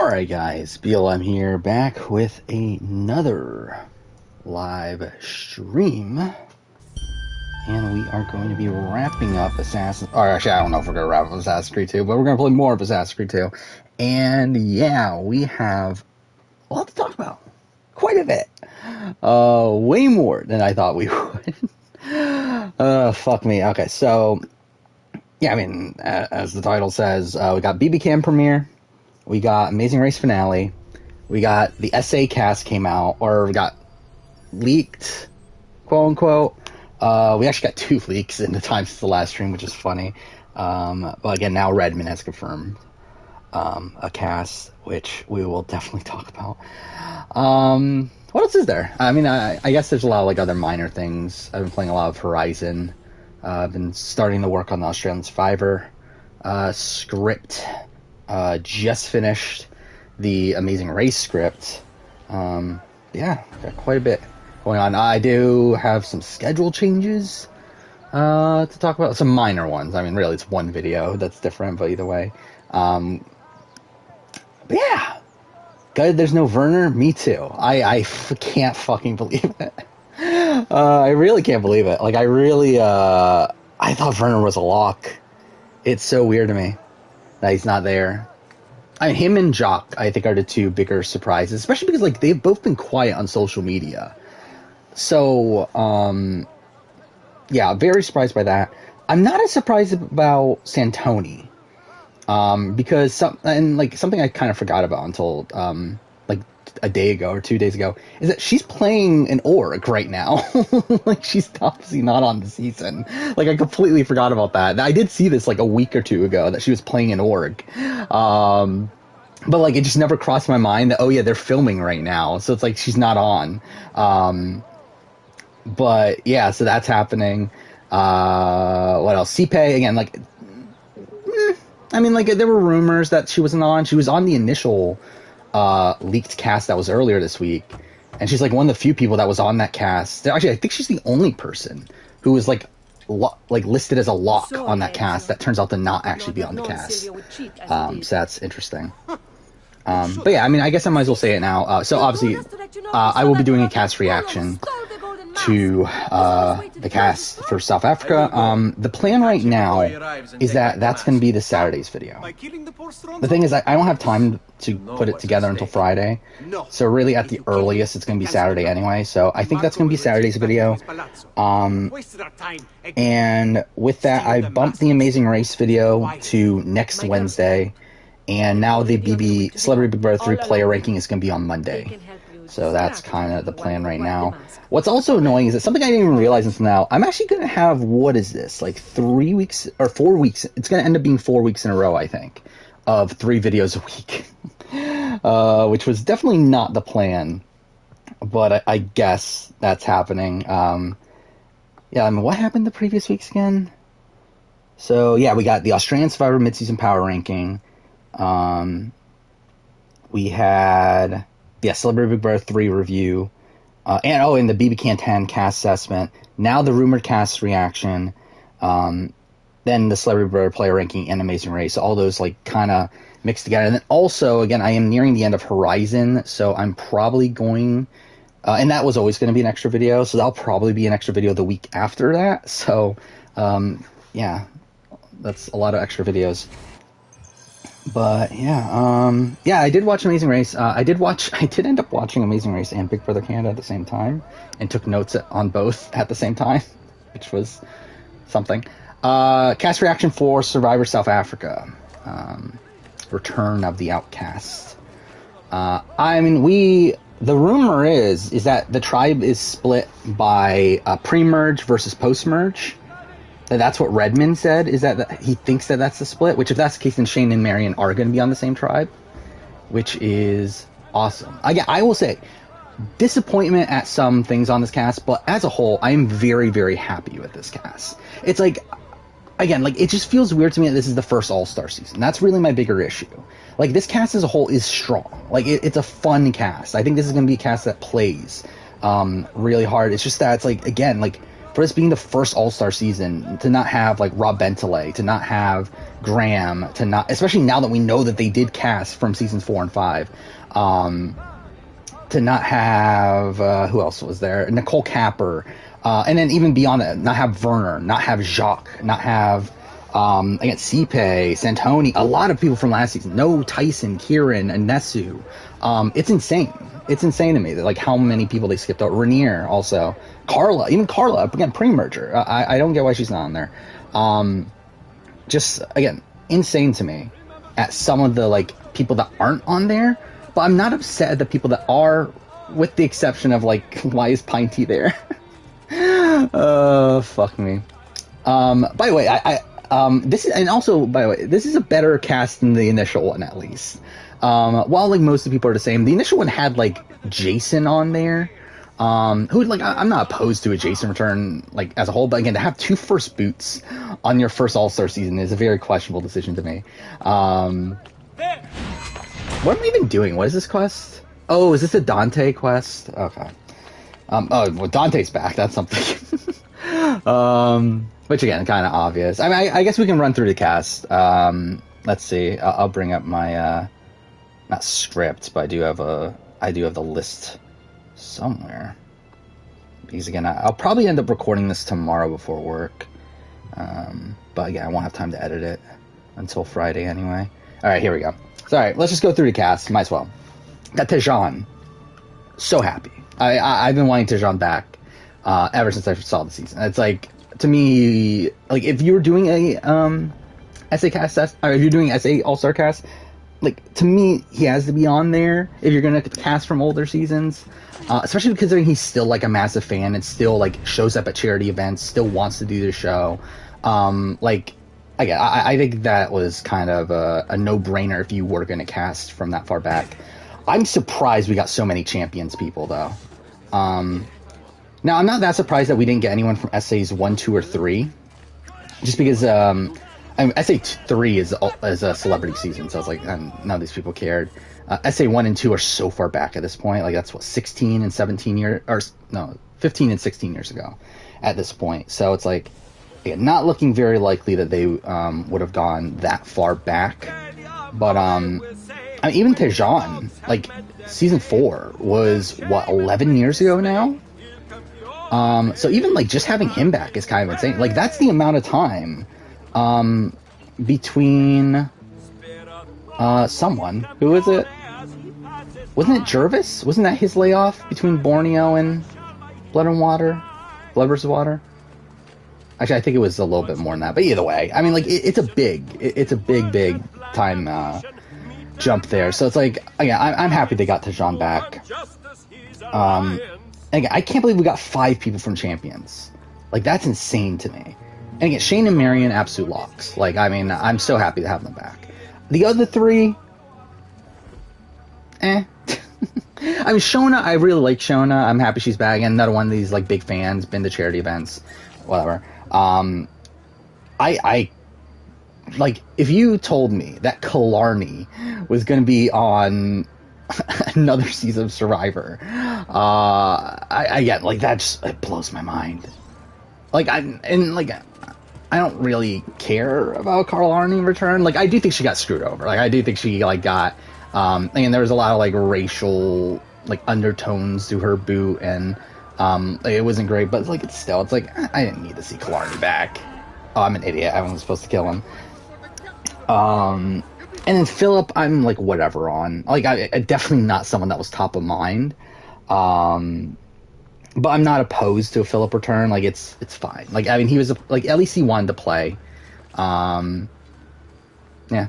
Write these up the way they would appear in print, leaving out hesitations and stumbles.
Alright guys, BLM here, back with another live stream. And we are going to be wrapping up Assassin's... Or actually, I don't know if we're going to wrap up Assassin's Creed 2, but we're going to play more of Assassin's Creed 2. And yeah, we have a lot to talk about. Quite a bit. Way more than I thought we would. Fuck me. Okay, so... Yeah, I mean, as the title says, we got BB Cam premiere. We got Amazing Race finale. We got the SA cast came out, or we got leaked, quote unquote. We actually got 2 leaks in the time since the last stream, which is funny. But again, now Redmond has confirmed a cast, which we will definitely talk about. What else is there? I mean, I guess there's a lot of like other minor things. I've been playing a lot of Horizon. I've been starting to work on the Australian Survivor script. Just finished the Amazing Race script. Yeah, got quite a bit going on. I do have some schedule changes to talk about. Some minor ones. I mean, really, it's one video that's different, but either way. But yeah, good. There's no Werner. Me too. I can't fucking believe it. I really can't believe it. Like, I really, I thought Werner was a lock. It's so weird to me that he's not there. I mean, him and Jock, I think, are the 2 bigger surprises, especially because, like, they've both been quiet on social media. So, yeah, very surprised by that. I'm not as surprised about Santoni, because something I kind of forgot about until, like, a day ago or 2 days ago, is that she's playing an org right now. Like, she's obviously not on the season. Like, I completely forgot about that. I did see this like a week or 2 ago, that she was playing an org. But like, it just never crossed my mind that, oh yeah, they're filming right now, so it's like she's not on. But yeah, so that's happening. What else? CPay again, like, I mean, like, there were rumors that she wasn't on. She was on the initial leaked cast that was earlier this week, and she's like one of the few people that was on that cast. Actually, I think she's the only person who was like listed as a lock on that cast that turns out to not actually be on the cast. So that's interesting. But yeah, I mean, I guess I might as well say it now. So obviously, I will be doing a cast reaction to the cast for South Africa. The plan right now is that that's going to be the Saturday's video. The thing is, I don't have time to put it together until Friday, so really at the earliest it's going to be Saturday anyway, so I think that's going to be Saturday's video. And with that, I bumped the Amazing Race video to next Wednesday, and now the Celebrity Big Brother 3 player ranking is going to be on Monday. So that's kind of the plan right now. What's also annoying is that something I didn't even realize until now, I'm actually going to have, what is this, like 3 weeks, or 4 weeks, it's going to end up being 4 weeks in a row, I think, of 3 videos a week. Which was definitely not the plan, but I guess that's happening. Yeah, I mean, what happened the previous weeks again? So yeah, we got the Australian Survivor Midseason Power Ranking. We had... yeah, Celebrity Big Brother 3 review, and the BB Can cast assessment, now the rumored cast reaction, then the Celebrity Big Brother player ranking and Amazing Race, so all those like kind of mixed together. And then also, again, I am nearing the end of Horizon, so I'm probably going, and that was always going to be an extra video, so that'll probably be an extra video the week after that, so yeah, that's a lot of extra videos. But yeah, yeah, I did watch Amazing Race. I did end up watching Amazing Race and Big Brother Canada at the same time, and took notes on both at the same time, which was something. Cast reaction for Survivor South Africa, Return of the Outcasts. I mean, the rumor is that the tribe is split by pre-merge versus post-merge. That's what Redmond said, is that he thinks that that's the split, which if that's the case, then Shane and Marion are going to be on the same tribe, which is awesome. I will say, disappointment at some things on this cast, but as a whole, I am very, very happy with this cast. It's like, again, like, it just feels weird to me that this is the first All-Star season. That's really my bigger issue. Like, this cast as a whole is strong. Like, it's a fun cast. I think this is going to be a cast that plays really hard. It's just that it's like, again, like, for this being the first All-Star season, to not have like Rob Bentley, to not have Graham, to not, especially now that we know that they did cast from seasons 4 and 5, to not have who else was there? Nicole Capper, and then even beyond that, not have Werner, not have Jacques, not have again Sipe, Santoni, a lot of people from last season. No Tyson, Kieran, and Nesu. It's insane. It's insane to me that like how many people they skipped out. Rainier also, Carla, even Carla again pre-merger. I don't get why she's not on there. Just again insane to me at some of the like people that aren't on there. But I'm not upset at the people that are, with the exception of like why is Pinty there? Fuck me. By the way, this is, and also by the way, this is a better cast than the initial one at least. While like most of the people are the same, the initial one had like Jason on there, who like I'm not opposed to a Jason return like as a whole, but again to have 2 first boots on your first All-Star season is a very questionable decision to me. What am I even doing? What is this quest? Oh, is this a Dante quest? Okay. Oh, well, Dante's back. That's something. Which again, kind of obvious. I mean, I guess we can run through the cast. Let's see. I'll bring up my not script, but I do have the list somewhere. Because again, I'll probably end up recording this tomorrow before work. But again, I won't have time to edit it until Friday anyway. All right, here we go. So, all right, let's just go through the cast. Might as well. Got Tejan. So happy. I've been wanting Tejan back ever since I saw the season. It's like, to me, like if you were doing a SA cast, or if you're doing SA All-Star cast, like to me, he has to be on there if you're gonna cast from older seasons. Especially considering he's still like a massive fan and still like shows up at charity events, still wants to do the show. Like. Again, I think that was kind of a no-brainer if you were going to cast from that far back. I'm surprised we got so many Champions people, though. Now, I'm not that surprised that we didn't get anyone from SAs 1, 2, or 3. Just because I mean, SA 3 is a celebrity season, so I was like, none of these people cared. SA 1 and 2 are so far back at this point. Like, that's, what, 16 and 17 years... Or, no, 15 and 16 years ago at this point. So it's like... not looking very likely that they would have gone that far back. But I mean, even Tejan, like, season 4 was, what, 11 years ago now? So even, like, just having him back is kind of insane. Like, that's the amount of time between someone. Who is it? Wasn't it Jervis? Wasn't that his layoff between Borneo and Blood and Water? Blood versus Water? Actually, I think it was a little bit more than that. But either way, I mean, like, it's a big time jump there. So it's like, again, I'm happy they got Tejan back. Again, I can't believe we got 5 people from Champions. Like, that's insane to me. And again, Shane and Marion, absolute locks. Like, I mean, I'm so happy to have them back. The other 3, I mean, Shona, I really like Shona. I'm happy she's back. And another one of these, like, big fans, been to charity events, whatever. I like, if you told me that Killarney was going to be on another season of Survivor, I get, like, that just, it blows my mind. Like, I don't really care about Killarney return. Like, I do think she got screwed over. Like, I do think she, like, got, and there was a lot of, like, racial, like, undertones to her boot, and, like, it wasn't great, but, like, it's like, I didn't need to see Killarney back. Oh, I'm an idiot. I wasn't supposed to kill him. And then Philip, I'm, like, whatever on. Like, I definitely not someone that was top of mind. But I'm not opposed to a Philip return. Like, it's fine. Like, I mean, he was, like, at least he wanted to play. Yeah,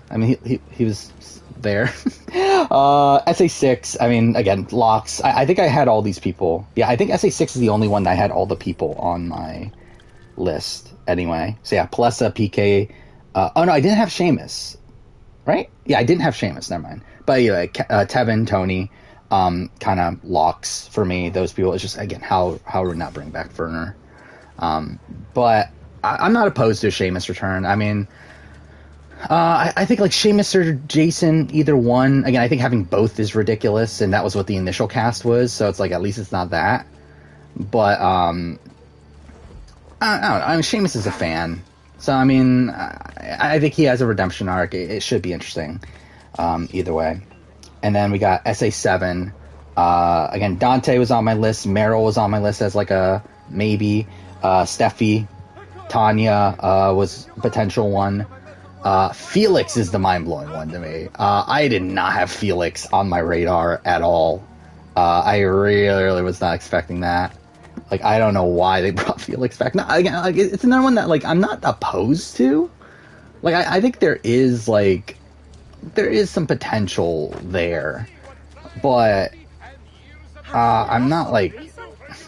I mean, he was there. SA6, I mean, again, locks. I think I had all these people. Yeah, I think SA6 is the only one that I had all the people on my list anyway. So, yeah, Palessa, PK. Oh, no, I didn't have Seamus. Right? Yeah, I didn't have Seamus. Never mind. But anyway, Tevin, Tony, kind of locks for me. Those people, it's just, again, how would not bring back Werner. But I'm not opposed to a Seamus return. I mean, I think, like, Seamus or Jason, either one. Again, I think having both is ridiculous, and that was what the initial cast was, so it's like, at least it's not that. But, I don't know. I mean, Sheamus is a fan, so I mean, I think he has a redemption arc. It should be interesting, either way. And then we got SA7. Again, Dante was on my list. Meryl was on my list as like a maybe. Steffi, Tanya was a potential one. Felix is the mind-blowing one to me. I did not have Felix on my radar at all. I really was not expecting that. Like, I don't know why they brought Felix back. No, again, like, it's another one that, like, I'm not opposed to. Like, I think there is some potential there. But, I'm not, like,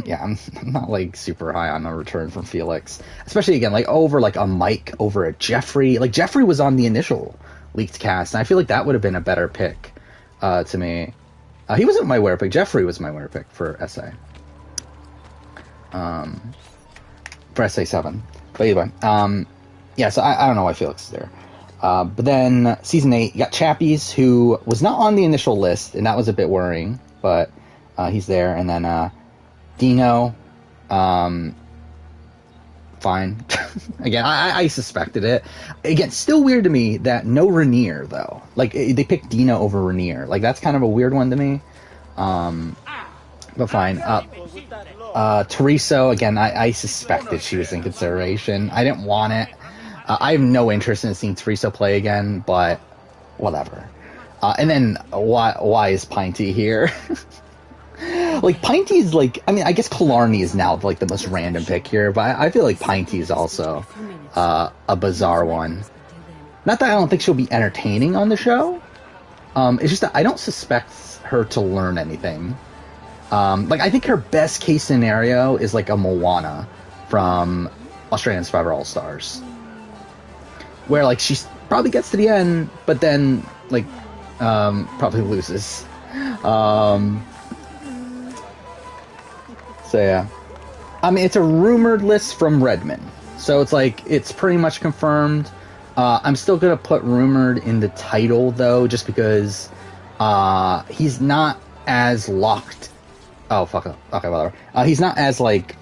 I'm not, like, super high on a return from Felix. Especially, again, like, over, like, a Mike over a Jeffrey. Like, Jeffrey was on the initial leaked cast, and I feel like that would have been a better pick, to me. He wasn't my winner pick. Jeffrey was my winner pick for SA. For SA7. But either way. Yeah, so I don't know why Felix is there. But then, Season 8, you got Chappies, who was not on the initial list, and that was a bit worrying, but he's there. And then Dino, fine. Again, I suspected it. Again, still weird to me that no Rainier, though. Like, they picked Dino over Rainier. Like, that's kind of a weird one to me. But fine. Teresa, again, I suspected she was in consideration. I didn't want it. I have no interest in seeing Teresa play again, but whatever. And then, why is Pinty here? Like, Pinty's, like, I mean, I guess Killarney is now, like, the most random pick here, but I feel like Pinty is also a bizarre one. Not that I don't think she'll be entertaining on the show. It's just that I don't suspect her to learn anything. Like, I think her best case scenario is, like, a Moana from Australian Survivor All-Stars. Where, like, she probably gets to the end, but then, like, probably loses. So, yeah. I mean, it's a rumored list from Redmond. So it's, like, it's pretty much confirmed. I'm still going to put rumored in the title, though, just because he's not as locked. Oh, fuck it. Okay, whatever. He's not as, like,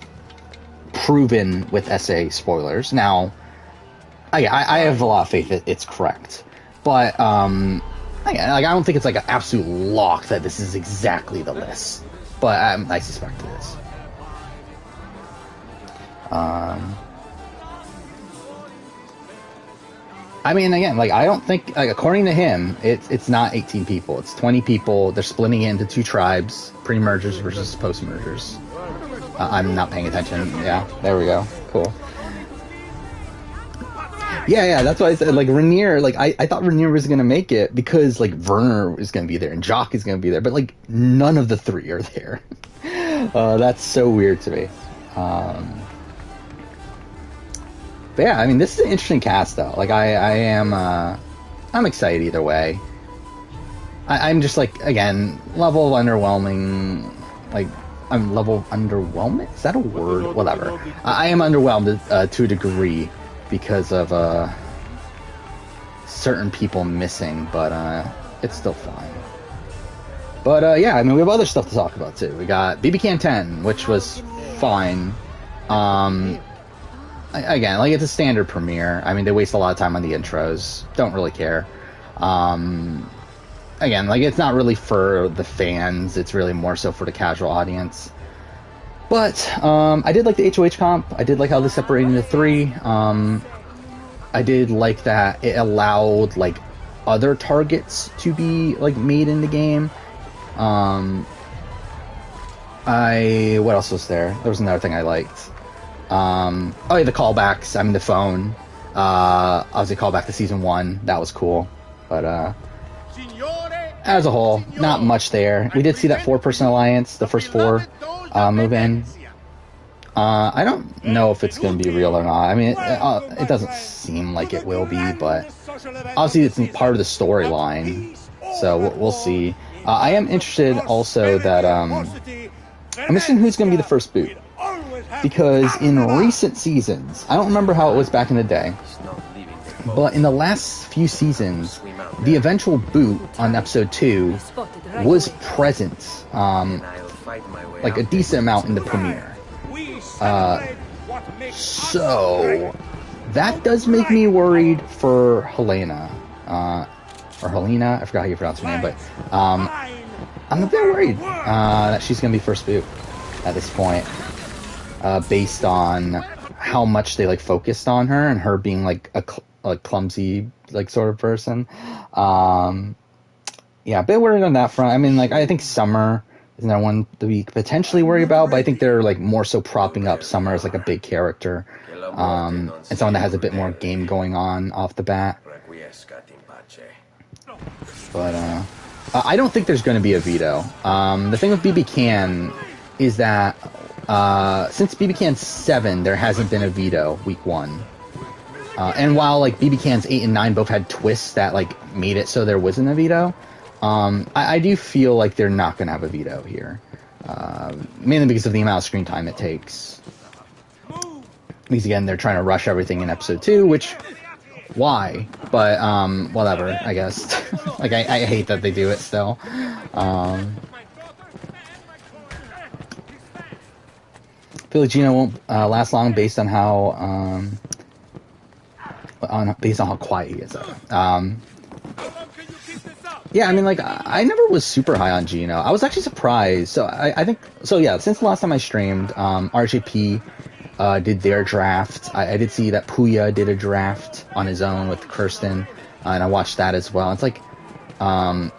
proven with SA spoilers. Now, I have a lot of faith that it's correct. But, again, like, I don't think it's, like, an absolute lock that this is exactly the list. But I suspect it is. I mean, again, like, I don't think, like, according to him, it's not 18 people. It's 20 people. They're splitting it into 2 tribes, pre-mergers versus post-mergers. I'm not paying attention. Yeah, there we go. Cool. Yeah, that's why I said, like, Rainier, like, I thought Rainier was going to make it because, like, Werner is going to be there and Jock is going to be there, but, like, none of the 3 are there. That's so weird to me. But yeah, I mean, this is an interesting cast, though. Like, I'm excited either way. I'm just, like, again, level underwhelming. Like, I'm level underwhelming? Is that a word? Whatever. I am underwhelmed to a degree because of certain people missing, but it's still fine. But yeah, I mean, we have other stuff to talk about too. We got BB Can 10, which was fine. Again, like, it's a standard premiere. I mean, they waste a lot of time on the intros. Don't really care. Again, like, it's not really for the fans. It's really more so for the casual audience. But I did like the HOH comp. I did like how they separated into 3. I did like that it allowed, like, other targets to be, like, made in the game. What else was there? There was another thing I liked. Oh yeah, the callbacks. I mean, the phone. Obviously, callback to season 1. That was cool. But as a whole, not much there. We did see that 4-person alliance, the first 4, move in. I don't know if it's going to be real or not. I mean, it doesn't seem like it will be, but obviously it's part of the storyline, so we'll see. I am interested also that I'm interested in who's going to be the first boot, because in recent seasons, I don't remember how it was back in the day, but in the last few seasons, the eventual boot on episode 2 was present, like, a decent amount in the premiere. So that does make me worried for Helena. Or Helena, I forgot how you pronounce her name, but I'm a bit worried that she's going to be first boot at this point, based on how much they like focused on her and her being like a clumsy like sort of person. Yeah, a bit worried on that front. I mean, like I think Summer is another one that we potentially worry about, but I think they're like more so propping up Summer as like a big character, and someone that has a bit more game going on off the bat. But I don't think there's going to be a veto. The thing with BB Can is that since BB Can 7, there hasn't been a veto week 1. And while like BB Cans 8 and 9 both had twists that like made it so there wasn't a veto, I do feel like they're not going to have a veto here, mainly because of the amount of screen time it takes. Because again, they're trying to rush everything in episode 2, which why? But whatever, I guess. Like I hate that they do it still. I feel like Gino won't last long based on how based on how quiet he is. Yeah, I mean, like I never was super high on Gino. I was actually surprised. So I think so. Yeah, since the last time I streamed, RJP did their draft. I did see that Puya did a draft on his own with Kirsten, and I watched that as well. It's like, or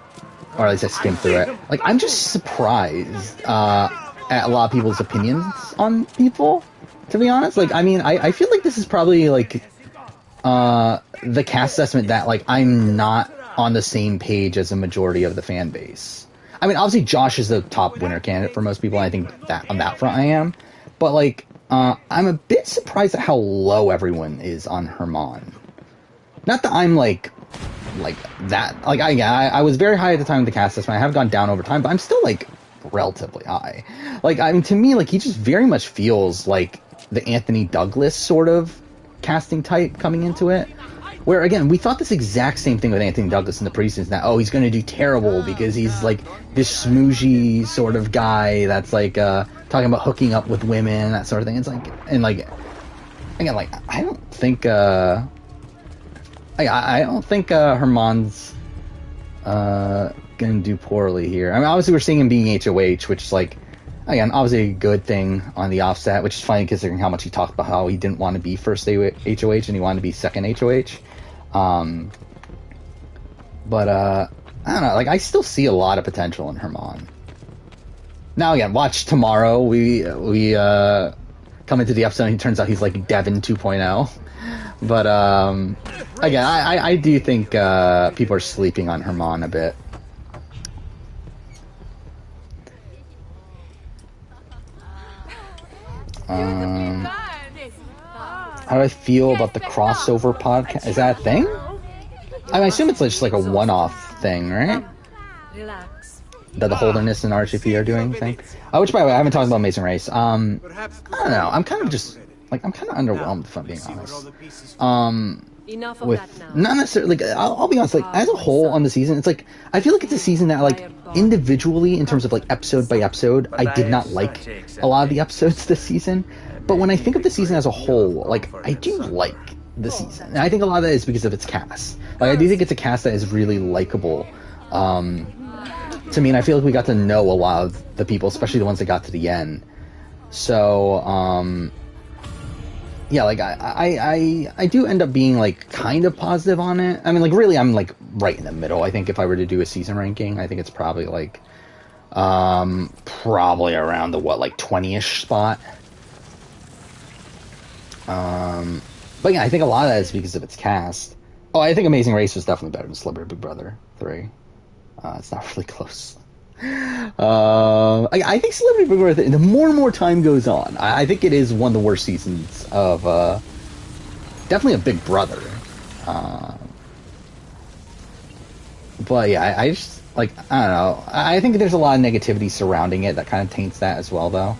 at least I skimmed through it. Like, I'm just surprised at a lot of people's opinions on people, to be honest. Like, I mean, I feel like this is probably, like, the cast assessment that, like, I'm not on the same page as a majority of the fan base. I mean, obviously, Josh is the top winner candidate for most people. I think that on that front I am. But, like, I'm a bit surprised at how low everyone is on Herman. Not that I'm, like that. Like, I was very high at the time of the cast assessment. I have gone down over time, but I'm still, like, relatively high. Like, I mean, to me, like, he just very much feels like the Anthony Douglas sort of casting type coming into it. Where, again, we thought this exact same thing with Anthony Douglas in the preseason, that, oh, he's going to do terrible because he's, like, this smoochy sort of guy that's, like, talking about hooking up with women, that sort of thing. It's like, and, like, again, like, I don't think, I don't think, Herman's, gonna do poorly here. I mean, obviously we're seeing him being HOH, which is, like, again, obviously a good thing on the offset, which is funny considering how much he talked about how he didn't want to be first HOH and he wanted to be second HOH. But I don't know, like, I still see a lot of potential in Herman. Now again, watch tomorrow, we come into the episode and it turns out he's like Devin 2.0. But again, I do think people are sleeping on Herman a bit. How do I feel about the crossover podcast? Is that a thing? I assume it's just like a one-off thing, right? That the Holderness and RGP are doing thing. Which, by the way, I haven't talked about Amazing Race. I don't know. I'm kind of just like, I'm kind of underwhelmed, if I'm being honest. With not necessarily, like, I'll be honest, like, as a whole on the season, it's like, I feel like it's a season that, like, individually, in terms of, like, episode by episode, I did not like a lot of the episodes this season. But when I think of the season as a whole, like, I do like the season. And I think a lot of that is because of its cast. Like, I do think it's a cast that is really likable. To me, and I feel like we got to know a lot of the people, especially the ones that got to the end. So, yeah, like, I do end up being, like, kind of positive on it. I mean, like, really, I'm, like, right in the middle. I think if I were to do a season ranking, I think it's probably, like, probably around the, what, like, 20-ish spot. But yeah, I think a lot of that is because of its cast. Oh, I think Amazing Race was definitely better than Celebrity Big Brother 3. It's not really close. I think Celebrity Big Brother, the more and more time goes on, I think it is one of the worst seasons of, definitely a Big Brother. But yeah, I just, like, I don't know. I think there's a lot of negativity surrounding it that kind of taints that as well, though.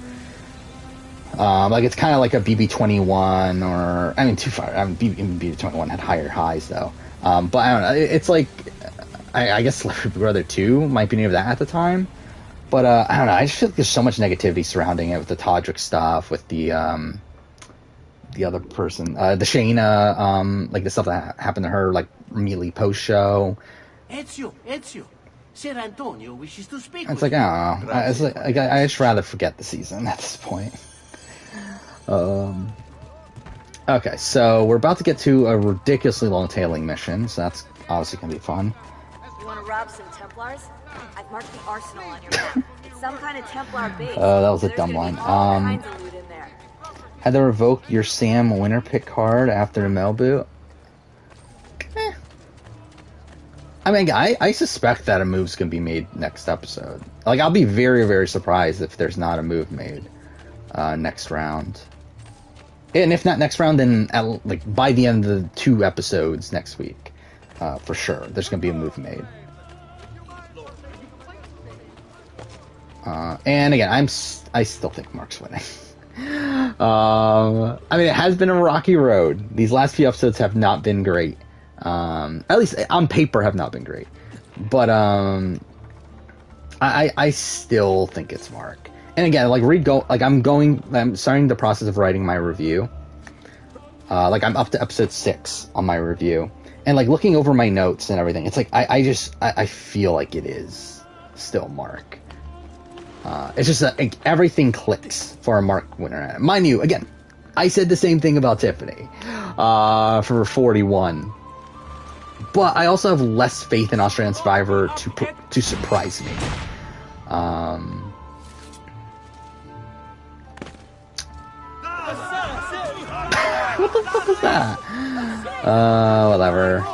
Like, it's kind of like a BB21 or, I mean, too far. I mean, BB21 had higher highs, though. But I don't know. It's like, I guess Celebrity Big Brother 2 might be near that at the time. But, I don't know. I just feel like there's so much negativity surrounding it with the Todrick stuff, with the, the other person, the Shayna, like the stuff that happened to her, like immediately post show. Ezio, Ser Antonio wishes to speak. It's like, I don't know. I just rather forget the season at this point. Okay, so we're about to get to a ridiculously long tailing mission, so that's obviously gonna be fun. You want to rob some Templars? I've marked the arsenal on your map. It's some kind of Templar base. That was a dumb line. All kinds of loot in there. Had to revoke your Sam winner pick card after the mail boot. I mean, I suspect that a move's gonna be made next episode. Like, I'll be very, very surprised if there's not a move made next round. And if not next round, then by the end of the 2 episodes next week, for sure, there's gonna be a move made. And again, I still think Mark's winning. I mean, it has been a rocky road. These last few episodes have not been great. At least on paper, have not been great. But I still think it's Mark. And again, I'm starting the process of writing my review. I'm up to episode 6 on my review, and like looking over my notes and everything, it's like I feel like it is still Mark. It's just that everything clicks for a Mark winner. Mind you, again, I said the same thing about Tiffany for 41. But I also have less faith in Australian Survivor to surprise me. What the fuck is that? Whatever.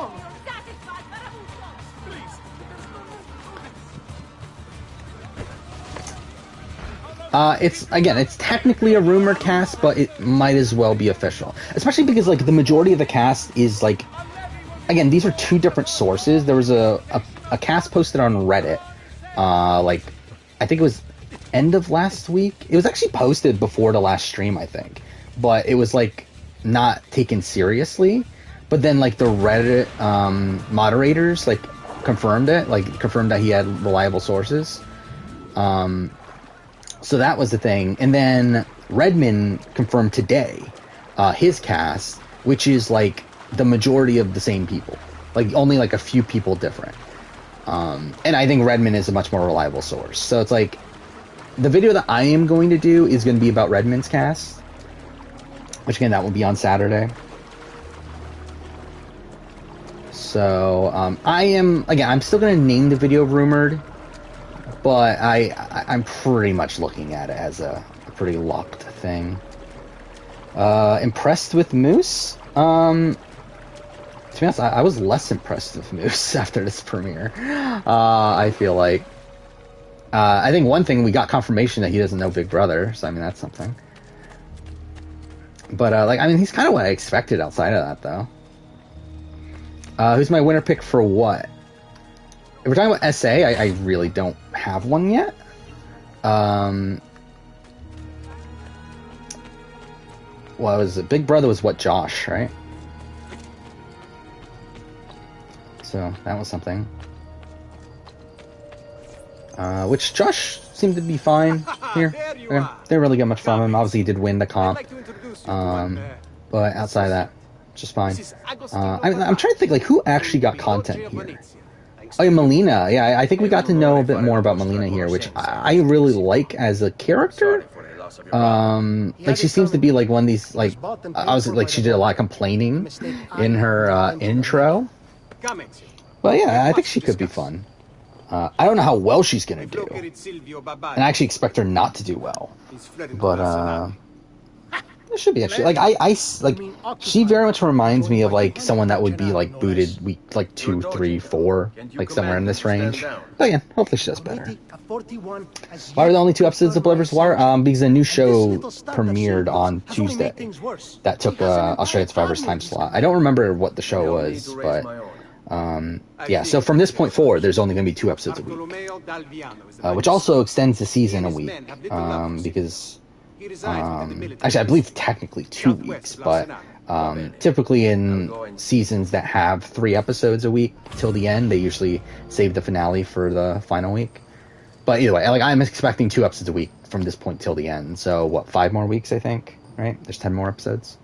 It's technically a rumor cast, but it might as well be official. Especially because, like, the majority of the cast is, like... Again, these are 2 different sources. There was a cast posted on Reddit, I think it was end of last week. It was actually posted before the last stream, I think. But it was, like, not taken seriously. But then, like, the Reddit moderators, like, confirmed that he had reliable sources. So that was the thing. And then Redmond confirmed today his cast, which is, like, the majority of the same people. Like, only, like, a few people different. And I think Redmond is a much more reliable source. So it's like, the video that I am going to do is going to be about Redmond's cast. Which, again, that will be on Saturday. So, I'm still going to name the video Rumored. But I'm pretty much looking at it as a pretty locked thing. Impressed with Moose? To be honest, I was less impressed with Moose after this premiere. I feel like. I think one thing, we got confirmation that he doesn't know Big Brother, so I mean, that's something. But, he's kind of what I expected outside of that, though. Who's my winner pick for what? If we're talking about SA, I really don't have one yet. Big Brother was what, Josh, right? So that was something. Which Josh seemed to be fine here. Didn't really get much from him. Obviously, he did win the comp. But outside of that, just fine. I'm trying to think, like, who actually got content here? Oh, yeah, Melina. Yeah, I think we got to know a bit more about Melina here, which I really like as a character. She seems to be like one of these, like, she did a lot of complaining in her intro. But yeah, I think she could be fun. I don't know how well she's gonna do, and I actually expect her not to do well. But it should be actually she very much reminds me of like someone that would be like booted week like 2, 3, 4, like somewhere in this range. But yeah, hopefully she does better. Why are there only 2 episodes of Blood vs. Water? Because a new show premiered on Tuesday that took Australian Survivor's time slot. I don't remember what the show was, but yeah. So from this point forward, there's only going to be 2 episodes a week, which also extends the season a week because. Actually, I believe technically 2 weeks, but typically in seasons that have 3 episodes a week till the end, they usually save the finale for the final week. But either way, like, I'm expecting 2 episodes a week from this point till the end. So what, 5 more weeks, I think, right? There's 10 more episodes.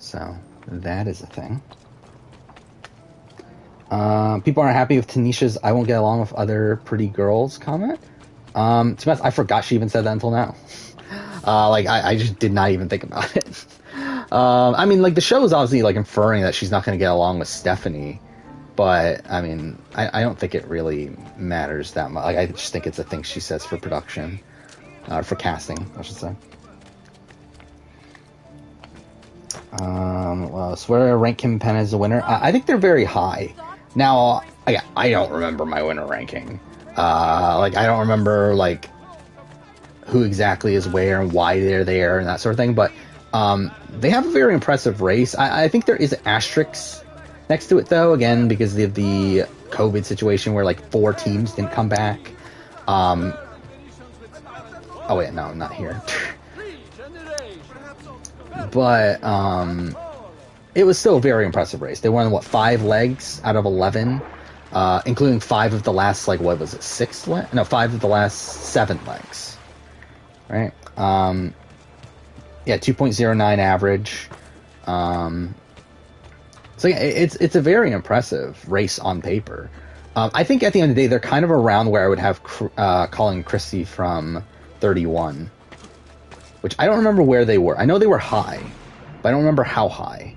So that is a thing. People aren't happy with Tanisha's "I won't get along with other pretty girls" comment. To be honest, I forgot she even said that until now. I just did not even think about it. I mean, like, the show is obviously, like, inferring that she's not going to get along with Stephanie, but, I mean, I don't think it really matters that much. Like, I just think it's a thing she says for production, for casting, I should say. Well, swear rank Kim Penn as a winner. I think they're very high. Now, I don't remember my winner ranking. I don't remember, like, who exactly is where and why they're there and that sort of thing, but they have a very impressive race. I think there is asterisks next to it, though, again, because of the COVID situation where, like, 4 teams didn't come back. Oh, wait, no, I'm not here. But it was still a very impressive race. They won, 5 legs out of 11, including 5 of the last, 5 of the last 7 legs. Right? 2.09 average. So yeah, it's a very impressive race on paper. I think at the end of the day, they're kind of around where I would have Colin Christie from 31, which I don't remember where they were. I know they were high, but I don't remember how high.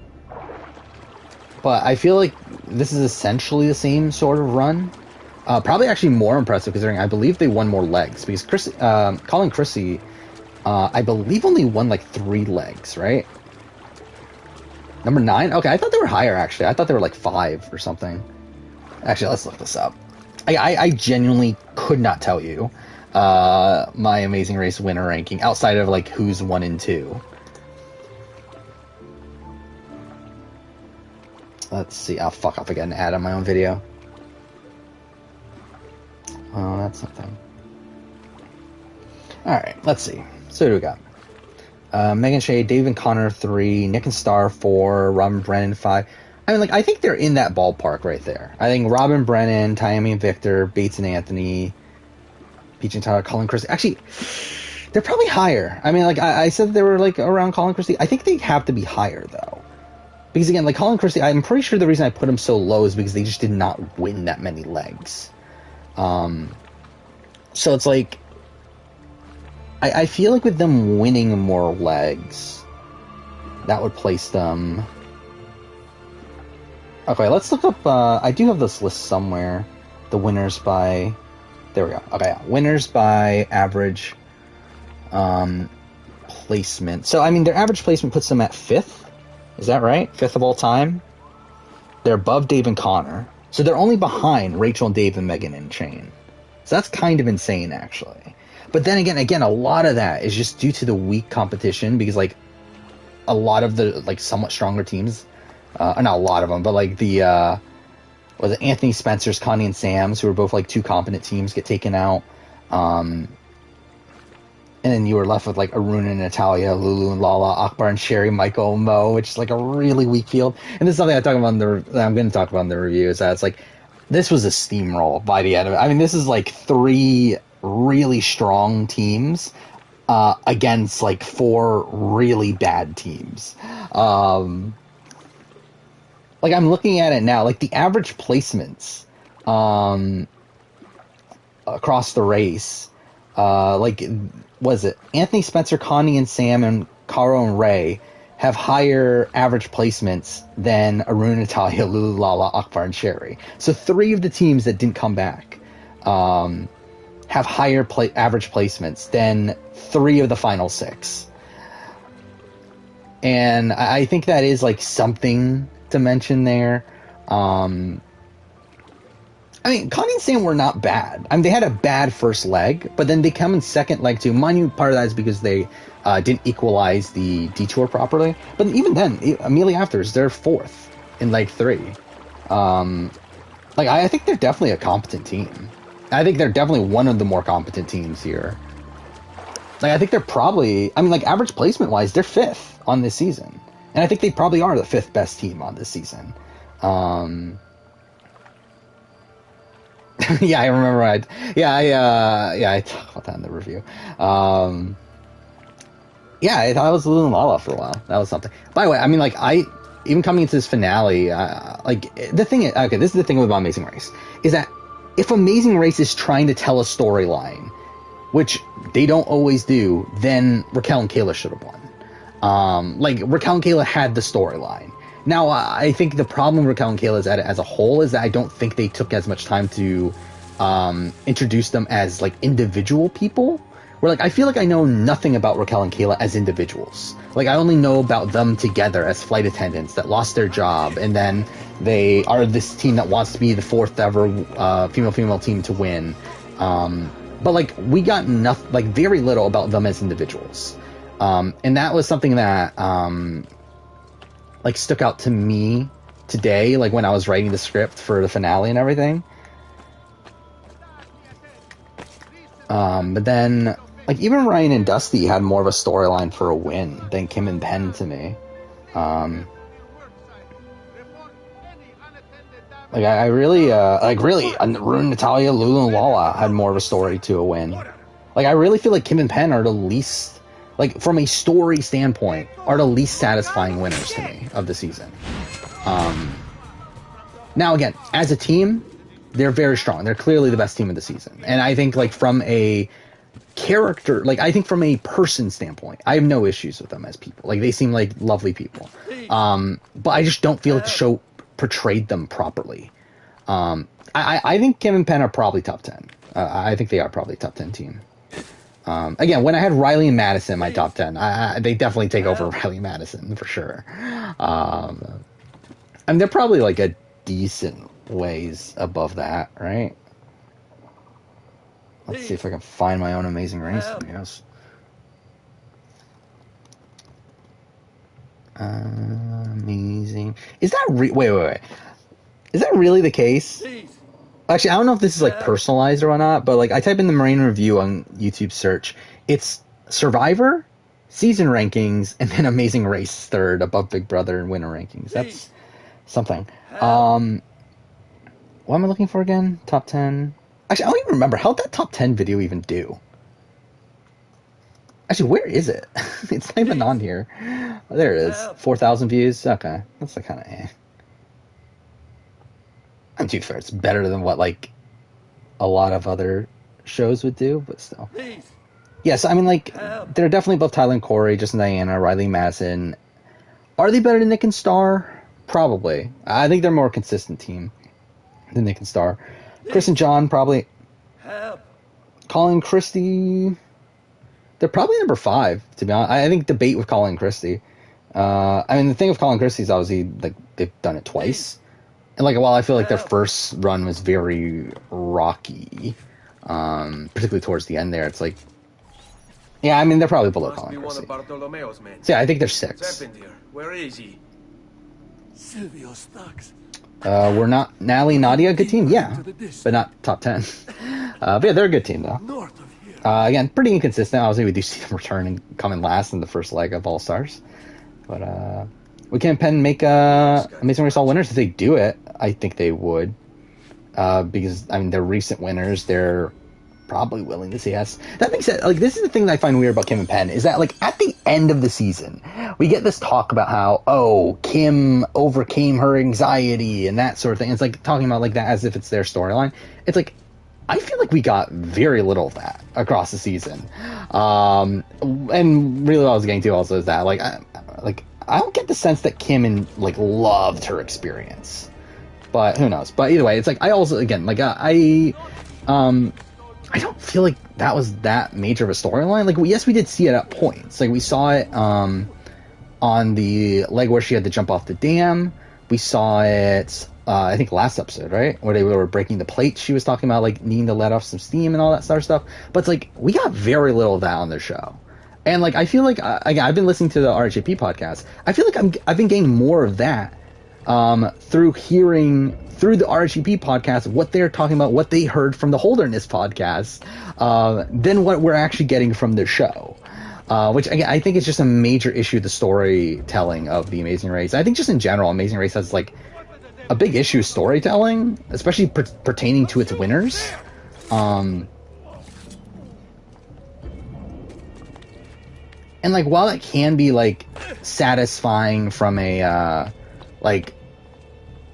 But I feel like this is essentially the same sort of run. Probably actually more impressive considering I believe they won more legs, because Colin Christie, I believe, only won 3 legs, right? Number 9? Okay, I thought they were higher, actually. I thought they were 5 or something. Actually, let's look this up. I genuinely could not tell you my Amazing Race winner ranking outside of who's 1 and 2. Let's see. Oh, fuck off. I got an ad on my own video. Oh, that's something. Alright, let's see. So what do we got? Megan Shea, Dave and Connor 3, Nick and Star 4, Robin Brennan 5. I mean, I think they're in that ballpark right there. I think Robin Brennan, Taimi and Victor, Bates and Anthony, Peach and Tyler, Colin Christie. Actually, they're probably higher. I mean, I said they were around Colin Christie. I think they have to be higher though, because again, Colin Christie, I'm pretty sure the reason I put him so low is because they just did not win that many legs. So it's I feel like with them winning more legs, that would place them... Okay, let's look up... I do have this list somewhere. The winners by... There we go. Okay, yeah. Winners by average placement. So, I mean, their average placement puts them at 5th. Is that right? 5th of all time? They're above Dave and Connor. So they're only behind Rachel and Dave and Megan and Shane. So that's kind of insane, actually. But then again, a lot of that is just due to the weak competition, because a lot of the somewhat stronger teams, not a lot of them, but was it Anthony Spencer's, Connie and Sam's, who were both 2 competent teams, get taken out, and then you were left with Aruna and Natalia, Lulu and Lala, Akbar and Sherry, Michael and Mo, which is a really weak field. And this is something I'm going to talk about in the review, is that it's this was a steamroll by the end of it. I mean, this is 3 really strong teams against 4 really bad teams. I'm looking at it now, the average placements across the race, was it Anthony Spencer, Connie and Sam, and Caro and Ray have higher average placements than Aruna, Natalia, Lulu, Lala, Akbar, and Sherry. So 3 of the teams that didn't come back have higher average placements than 3 of the final 6. And I think that is something to mention there. I mean, Connie and Sam were not bad. I mean, they had a bad first leg, but then they come in second leg too. Mind you, part of that is because they didn't equalize the detour properly. But even then, immediately after, they're 4th in leg 3. I think they're definitely a competent team. I think they're definitely one of the more competent teams here. I think they're probably... I mean, average placement-wise, they're 5th on this season. And I think they probably are the 5th best team on this season. Yeah, I remember. I talked about that in the review. Yeah, I thought it was Lulu and Lala for a while. That was something. By the way, I mean, like, even coming into this finale, like, the thing is, okay, this is the thing about Amazing Race, is that if Amazing Race is trying to tell a storyline, which they don't always do, then Raquel and Kayla should have won. Like, Raquel and Kayla had the storyline. Now, I think the problem with Raquel and Kayla is that as a whole is that I don't think they took as much time to introduce them as, like, individual people. Where, like, I feel like I know nothing about Raquel and Kayla as individuals. Like, I only know about them together as flight attendants that lost their job, and then they are this team that wants to be the fourth ever female team to win. But, like, we got nothing, like, very little about them as individuals. And that was something that, like, stuck out to me today, like, when I was writing the script for the finale and everything. But then, like, even Ryan and Dusty had more of a storyline for a win than Kim and Penn to me. Like, I really, Rune, Natalia, Lulu, and Lala had more of a story to a win. Like, I really feel like Kim and Penn are the least, like, from a story standpoint, are the least satisfying winners to me of the season. Now, again, as a team, they're very strong. They're clearly the best team of the season. And I think, like, from a character, like, I think from a person standpoint, I have no issues with them as people. Like, they seem like lovely people. But I just don't feel like the show portrayed them properly. I think Kim and Penn are probably top 10. I think they are probably top 10 team. Again, when I had Riley and Madison in my top 10, they definitely take over Riley and Madison for sure. I mean, they're probably like a decent ways above that, right? Let's see if I can find my own Amazing Race videos. Amazing. Is that wait. Is that really the case? Actually, I don't know if this is like personalized or not, but like I type in the Marine Review on YouTube search. It's Survivor, season rankings, and then Amazing Race third above Big Brother and winner rankings. That's something. What am I looking for again? Top 10. Actually, I don't even remember. How'd that top 10 video even do? Actually, where is it? It's not even on here. Oh, there it is. 4,000 views. Okay. That's like kind of eh. I'm too fair. It's better than what, like, a lot of other shows would do, but still. Yes, I mean, like, they're definitely above Tyler and Corey, Justin Diana, Riley Madison. Are they better than Nick and Star? Probably. I think they're a more consistent team than Nick and Star. Chris and John, probably. Colin and Christy, they're probably number 5, to be honest. I think debate with Colin and Christy. I mean, the thing with Colin and Christy is obviously, like, they've done it twice. And, like, while I feel like their first run was very rocky, particularly towards the end there, it's like, yeah, I mean, they're probably below Colin and Christy. So, yeah, I think they're 6. Where is he? Silvio Stux. We're not Natalie, Nadia, good team, yeah, but not top 10. But yeah, they're a good team though. Again, pretty inconsistent. Obviously, we do see them return and come in last in the first leg of All Stars. But we can Penn make Amazing Race All winners if they do it. I think they would, because I mean they're recent winners. They're probably willing to say yes. That being said, like, this is the thing that I find weird about Kim and Penn is that, like, at the end of the season, we get this talk about how, Kim overcame her anxiety and that sort of thing. It's like talking about like that as if it's their storyline. It's like, I feel like we got very little of that across the season. And really what I was getting to also is that, like, I don't get the sense that Kim loved her experience. But who knows? But either way, it's like, I also, again, like, I don't feel like that was that major of a storyline. Like, yes, we did see it at points. Like, we saw it on the leg where she had to jump off the dam. We saw it, I think, last episode, right? Where they were breaking the plate. She was talking about, like, needing to let off some steam and all that sort of stuff. But it's like, we got very little of that on the show. And, like, I feel like, again, I've been listening to the RHAP podcast. I feel like I've been getting more of that through hearing through the RHEP podcast what they're talking about, what they heard from the Holderness podcast, than what we're actually getting from the show. Which, again, I think is just a major issue, the storytelling of The Amazing Race. I think just in general, Amazing Race has, like, a big issue with storytelling, especially pertaining to its winners. And And like, while it can be like satisfying from a like,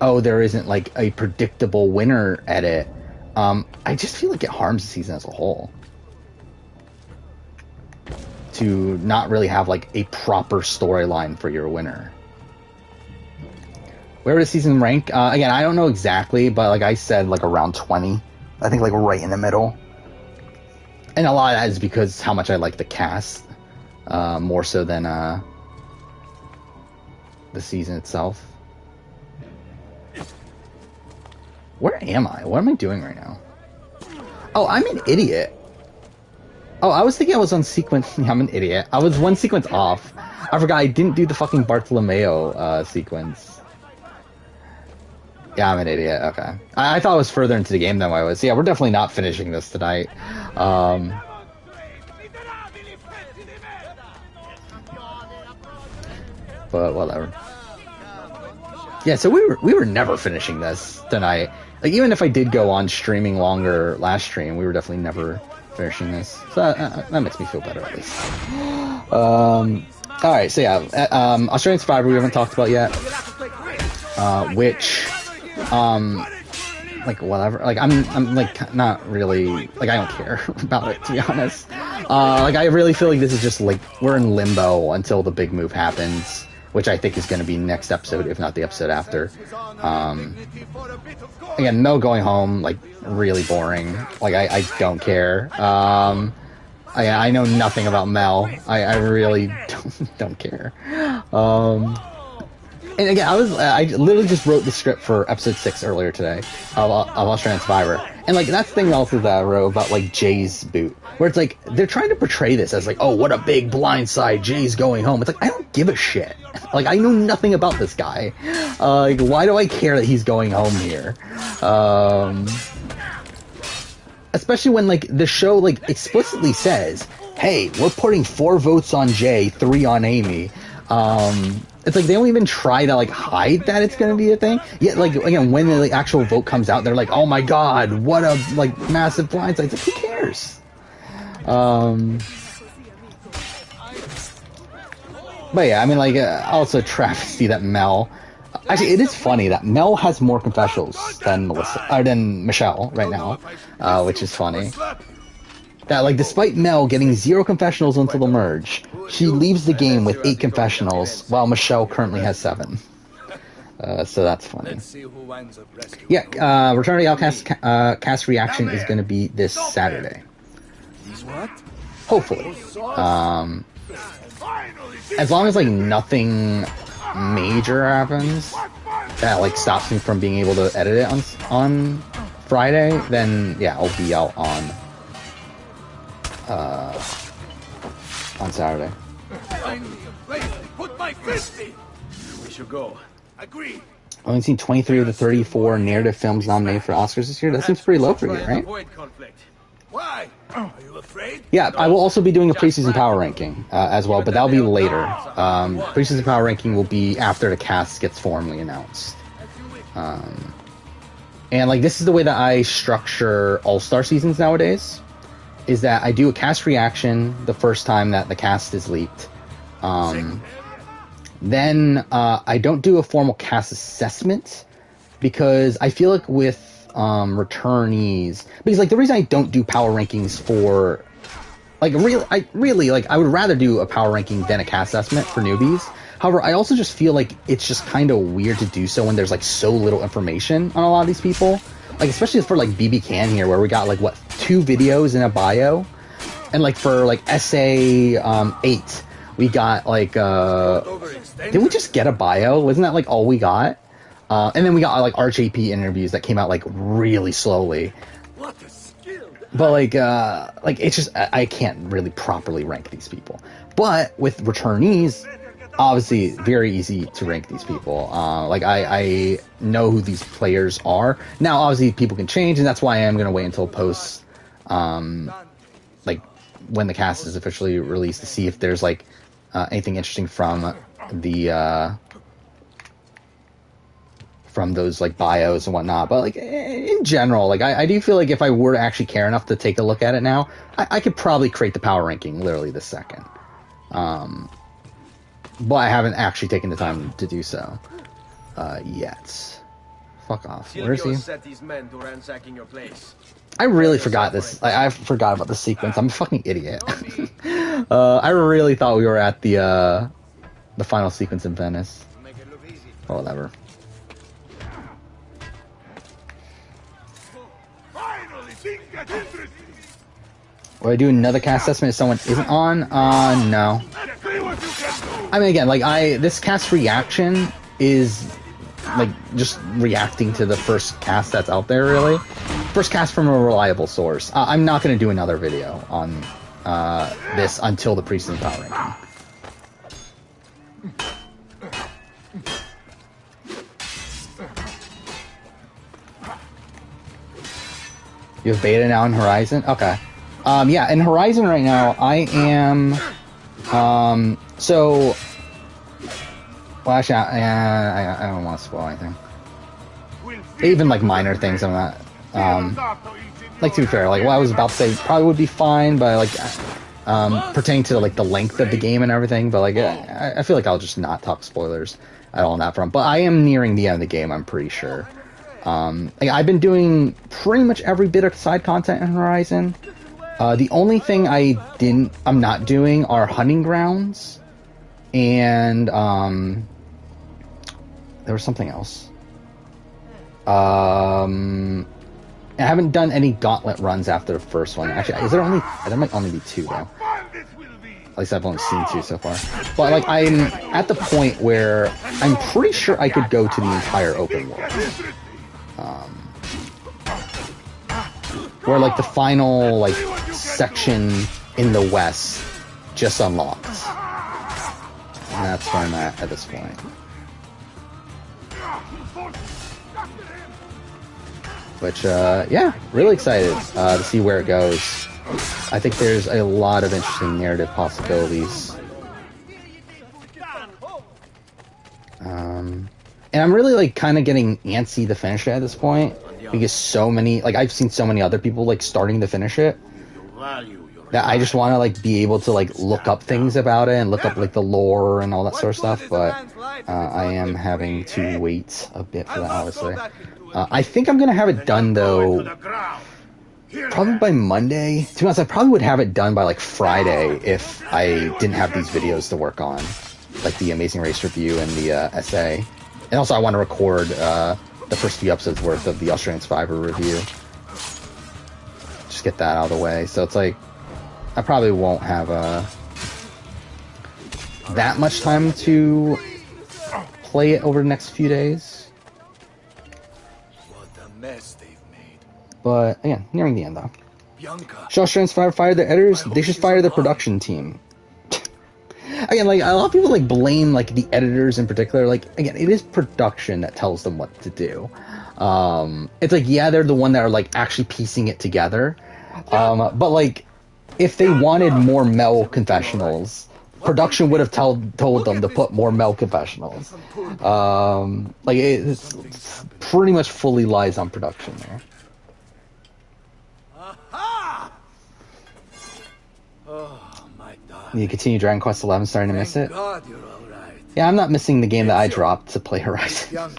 oh, there isn't like a predictable winner at it, I just feel like it harms the season as a whole to not really have like a proper storyline for your winner. Where would the season rank? Again, I don't know exactly, but like I said, like around 20. I think like right in the middle. And a lot of that is because how much I like the cast, more so than the season itself. Where am I? What am I doing right now? Oh, I'm an idiot. Oh, I was thinking I was on sequence. I'm an idiot. I was one sequence off. I forgot I didn't do the fucking Bartolomeo sequence. Yeah, I'm an idiot. Okay. I thought I was further into the game than I was. Yeah, we're definitely not finishing this tonight. But whatever. Yeah, so we were never finishing this tonight. Like, even if I did go on streaming longer last stream, we were definitely never finishing this. So that makes me feel better, at least. Alright, so yeah, Australian Survivor we haven't talked about yet. Which, like, whatever. Like, I'm like, not really, like, I don't care about it, to be honest. Like, I really feel like this is just, like, we're in limbo until the big move happens, which I think is going to be next episode, if not the episode after. Again, Mel going home, like, really boring. Like, I don't care. I know nothing about Mel. I really don't care. And again, I literally just wrote the script for episode 6 earlier today of Australian Survivor. And like, that's the thing also that I wrote about like Jay's boot, where it's like, they're trying to portray this as like, oh, what a big blindside, Jay's going home. It's like, I don't give a shit. Like, I know nothing about this guy. Like, why do I care that he's going home here? Especially when like the show like explicitly says, hey, we're putting 4 votes on Jay, 3 on Amy. It's like they don't even try to like hide that it's gonna be a thing. Yet, like, again, when the like, actual vote comes out, they're like, "Oh my god, what a like massive blindside!" It's like, who cares? But yeah, I mean, like, also travesty that Mel. Actually, it is funny that Mel has more confessionals than Michelle right now, which is funny. That, like, despite Mel getting 0 confessionals until the merge, she leaves the game with 8 confessionals, while Michelle currently has 7. So that's funny. Yeah, Return of the Outcasts cast reaction is going to be this Saturday. Hopefully. As long as, like, nothing major happens that, like, stops me from being able to edit it on Friday, then, yeah, I'll be out on Saturday. Put my fist in. We should go. Agree. I've only seen 23 of the 34 narrative films nominated for Oscars this year. That seems pretty low for you, right? Why? Are you afraid? Yeah, I will also be doing a preseason power ranking as well, but that'll be later. Preseason power ranking will be after the cast gets formally announced. And like, this is the way that I structure All-Star seasons nowadays. Is that I do a cast reaction the first time that the cast is leaked. Then I don't do a formal cast assessment because I feel like with returnees, because like the reason I don't do power rankings for like I would rather do a power ranking than a cast assessment for newbies. However, I also just feel like it's just kind of weird to do so when there's like so little information on a lot of these people. Like, especially for like BB Can here, where we got like what 2 videos in a bio, and like for like SA 8, we got like did we just get a bio? Wasn't that like all we got? And then we got like RJP interviews that came out like really slowly. But like it's just I can't really properly rank these people. But with returnees, obviously very easy to rank these people. Like I know who these players are. Now obviously people can change, and that's why I am going to wait until post like when the cast is officially released to see if there's like anything interesting from the from those like bios and whatnot. But like in general, like I do feel like if I were to actually care enough to take a look at it now, I could probably create the power ranking literally this second. But I haven't actually taken the time to do so yet. Fuck off. Where is he? Set these men to ransacking your place. I really forgot this. I forgot about the sequence. I'm a fucking idiot. I really thought we were at the final sequence in Venice. Or whatever. Will I do another cast assessment if someone isn't on? No. I mean, again, like, this cast reaction is, like, just reacting to the first cast that's out there, really. First cast from a reliable source. I'm not going to do another video on this until the preseason power ranking. You have beta now in Horizon? Okay. Yeah, in Horizon right now, I am... so... Well, actually, I don't want to spoil anything. Even, like, minor things, I'm not... like, to be fair, like, what I was about to say probably would be fine, but, like, pertaining to, like, the length of the game and everything, but, like, I feel like I'll just not talk spoilers at all on that front. But I am nearing the end of the game, I'm pretty sure. Like, I've been doing pretty much every bit of side content in Horizon. The only thing I'm not doing are hunting grounds, and, there was something else. I haven't done any gauntlet runs after the first one. Actually, there might only be 2 though. At least I've only seen 2 so far. But, like, I'm at the point where I'm pretty sure I could go to the entire open world. Where, like, the final, like, section in the west just unlocked. And that's where I'm at this point. Which, yeah, really excited to see where it goes. I think there's a lot of interesting narrative possibilities. And I'm really, like, kind of getting antsy to finish it at this point. Because so many, like, I've seen so many other people, like, starting to finish it. That I just want to, like, be able to, like, look up things about it and look up, like, the lore and all that sort of stuff. But I am having to wait a bit for that, obviously. I think I'm going to have it done, though, probably by Monday. To be honest, I probably would have it done by, like, Friday if I didn't have these videos to work on. Like the Amazing Race review and the essay. And also I want to record the first few episodes worth of the Australian Survivor review. Just get that out of the way. So it's like, I probably won't have that much time to play it over the next few days. What a mess they've made. But again, nearing the end though. Should Australian Survivor fire the editors? They should fire the production team. Again, like, a lot of people, like, blame, like, the editors in particular. Like, again, it is production that tells them what to do. It's like, yeah, they're the one that are, like, actually piecing it together. But, like, if they wanted more male confessionals, production would have told them to put more male confessionals. Like, it's pretty much fully lies on production there. You continue Dragon Quest XI, starting to miss it? God, you're all right. Yeah, I'm not missing the game that I dropped to play Horizon.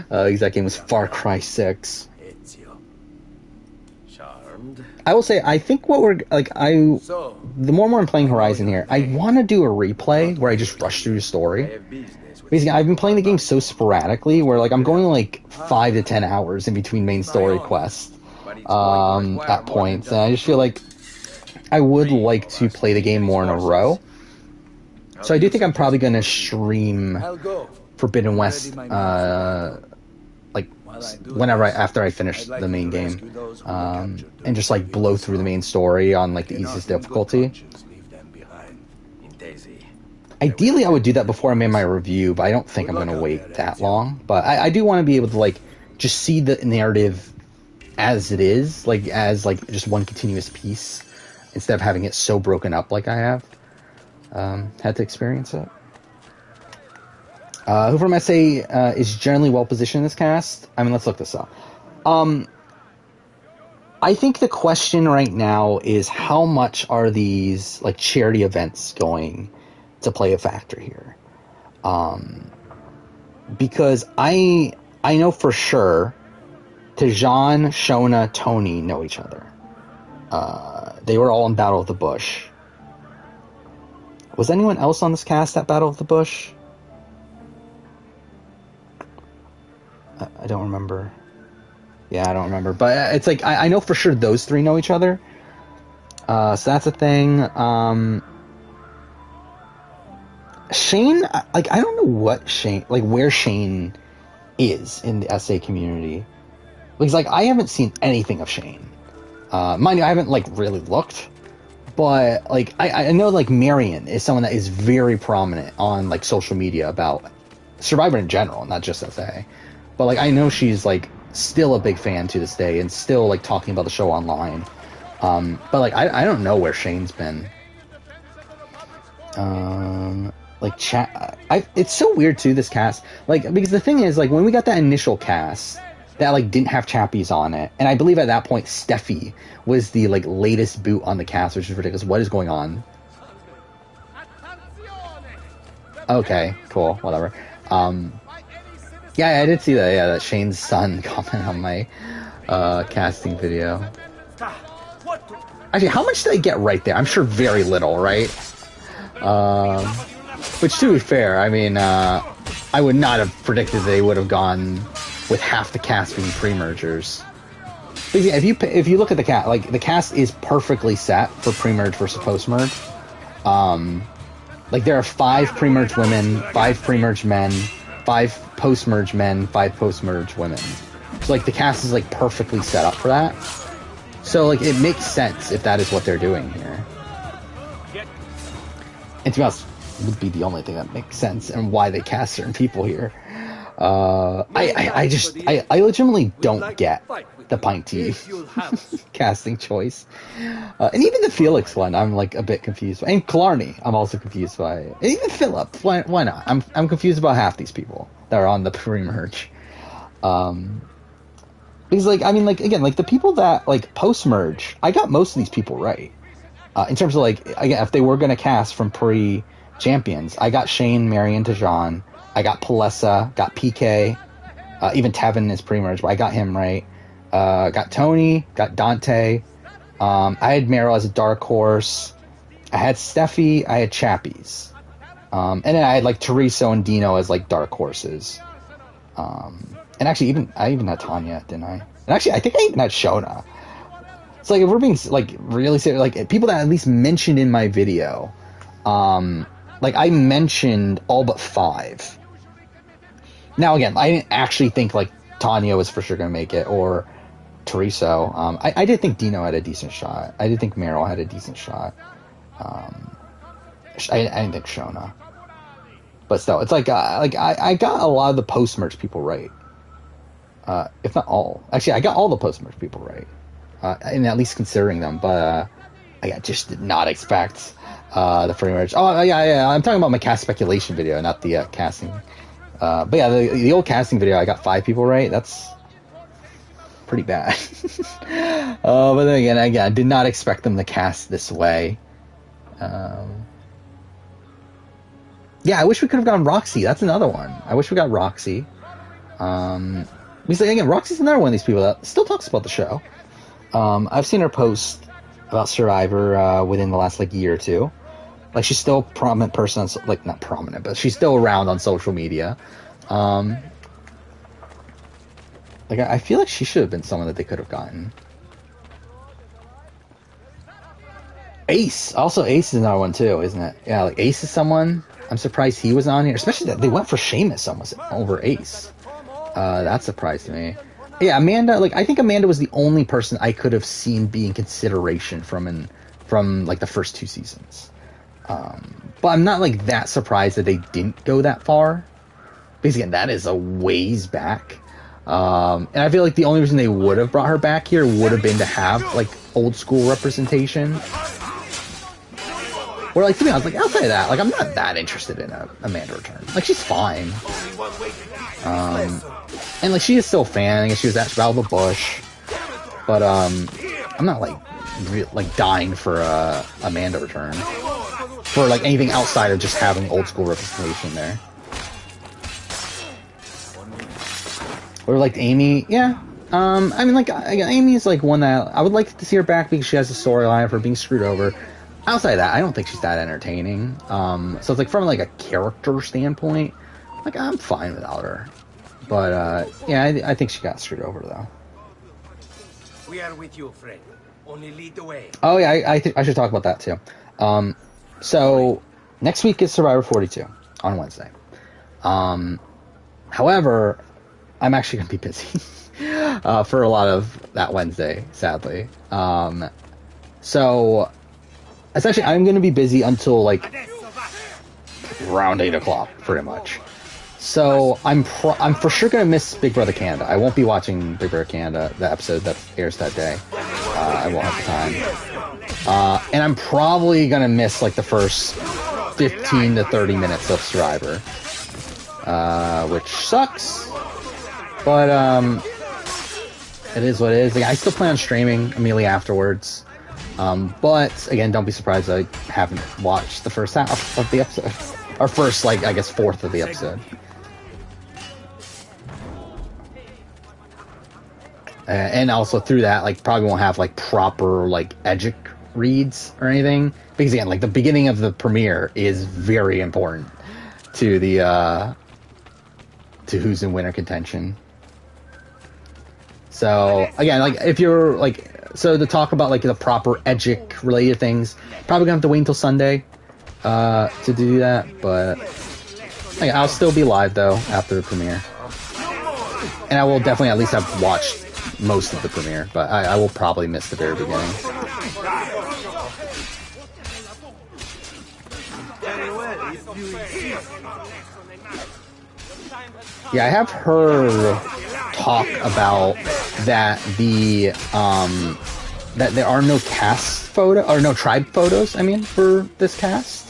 That game was Far Cry 6. Charmed. I will say, I think what we're, like, the more and more I'm playing Horizon here, I want to do a replay where I just rush through the story. Basically, I've been playing the game so sporadically, where, like, I'm going, like, 5 to 10 hours in between main story quests, at points, and I just feel like I would like to play the game more in a row. So I do think I'm probably going to stream Forbidden West, like, whenever after I finish the main game, and just, like, blow through the main story on, like, the easiest difficulty. Ideally, I would do that before I made my review, but I don't think I'm going to wait that long. But I do want to be able to, like, just see the narrative as it is, like, as, like, just one continuous piece, instead of having it so broken up like I have had to experience it. Who from SA is generally well positioned in this cast? I mean, let's look this up. I think the question right now is how much are these, like, charity events going to play a factor here. Because I know for sure Tejan, Shona, Tony know each other. They were all in Battle of the Bush. Was anyone else on this cast at Battle of the Bush? I don't remember. Yeah, I don't remember. But it's like, I know for sure those three know each other. So that's a thing. Shane, like, I don't know what Shane, like, where Shane is in the SA community. Because, like, I haven't seen anything of Shane. Mind you, I haven't, like, really looked. But, like, I know, like, Marion is someone that is very prominent on, like, social media about Survivor in general, not just SA. But, like, I know she's, like, still a big fan to this day and still, like, talking about the show online. But, like, I don't know where Shane's been. Like, chat... it's so weird, too, this cast. Like, because the thing is, like, when we got that initial cast that, like, didn't have Chappies on it, and I believe at that point Steffi was the, like, latest boot on the cast, which is ridiculous. What is going on? Okay, cool, whatever. Yeah, I did see that, yeah, that Shane's son comment on my, casting video. Actually, how much did I get right there? I'm sure very little, right? Which, to be fair, I mean, I would not have predicted they would have gone with half the cast being pre-mergers. But yeah, if you look at the cast, like, the cast is perfectly set for pre-merge versus post-merge. Like, there are 5 pre-merge women, 5 pre-merge men, 5 post-merge men, 5 post-merge women. So, like, the cast is, like, perfectly set up for that. So, like, it makes sense if that is what they're doing here. And to be honest, would be the only thing that makes sense and why they cast certain people here. I legitimately don't get the Pint Tea casting choice. And even the Felix one, I'm, like, a bit confused by. And Killarney, I'm also confused by. And even Philip, why not? I'm confused about half these people that are on the pre-merge. Because, like, I mean, like, again, like, the people that, like, post-merge, I got most of these people right. In terms of, like, again, if they were going to cast from pre-champions, I got Shane, Marion, Tejan. I got Palessa, got PK, even Tevin is pre-merge, but I got him right. Got Tony, got Dante. I had Meryl as a dark horse. I had Steffi, I had Chappies. And then I had, like, Teresa and Dino as, like, dark horses. And actually, I even had Tanya, didn't I? And actually, I think I even had Shona. So, like, if we're being, like, really serious, like, people that at least mentioned in my video, like, I mentioned all but 5. Now, again, I didn't actually think, like, Tanya was for sure going to make it, or Teresa. I did think Dino had a decent shot. I did think Meryl had a decent shot. I didn't think Shona. But still, it's like I got a lot of the post-merge people right. If not all. Actually, I got all the post-merge people right. And at least considering them, but I just did not expect the pre-merge. Oh, yeah, I'm talking about my cast speculation video, not the casting. But yeah, the old casting video, I got 5 people right. That's pretty bad. But then again, I did not expect them to cast this way. Yeah, I wish we could have gone Roxy. That's another one. I wish we got Roxy. Because, again, Roxy's another one of these people that still talks about the show. I've seen her post about Survivor within the last, like, year or two. Like, she's still a prominent person, like, not prominent, but she's still around on social media. Like, I feel like she should have been someone that they could have gotten. Ace. Also, Ace is another one, too, isn't it? Yeah, like, Ace is someone. I'm surprised he was on here. Especially that they went for Sheamus almost over Ace. That surprised me. Yeah, Amanda, like, I think Amanda was the only person I could have seen being consideration from, like, the first 2 seasons. But I'm not, like, that surprised that they didn't go that far. Because, again, that is a ways back. And I feel like the only reason they would have brought her back here would have been to have, like, old school representation. Where, like, to be honest, like, outside of that, like, I'm not that interested in Amanda return. Like, she's fine. And, like, she is still a fan. I guess she was at Battle of the Bush. But, I'm not, like, dying for Amanda return. for like anything outside of just having old school representation there. Or like Amy, yeah. I mean, like Amy's like one that I would like to see her back because she has a storyline of her being screwed over. Outside of that, I don't think she's that entertaining. So it's like from like a character standpoint, like I'm fine without her. But yeah, I think she got screwed over though. We are with you, friend. Only lead the way. Oh yeah, I think I should talk about that too. So next week is Survivor 42 on Wednesday. However, I'm actually going to be busy for a lot of that Wednesday, sadly. So essentially, I'm going to be busy until like around 8 o'clock, pretty much. So I'm for sure going to miss Big Brother Canada. I won't be watching Big Brother Canada, the episode that airs that day. I won't have the time. And I'm probably going to miss like the first 15 to 30 minutes of Survivor, which sucks. But it is what it is. Like, I still plan on streaming immediately afterwards. But again, don't be surprised I haven't watched the first half of the episode, or first, like, I guess fourth of the episode. And also through that, like, probably won't have like proper like egic reads or anything, because again, like the beginning of the premiere is very important to the to who's in winter contention. So again, like if you're like, so to talk about like the proper egic related things, probably gonna have to wait until Sunday to do that. But like, I'll still be live though after the premiere, and I will definitely at least have watched most of the premiere, but I will probably miss the very beginning. Yeah, I have heard talk about that that there are no cast photo or no tribe photos, I mean, for this cast,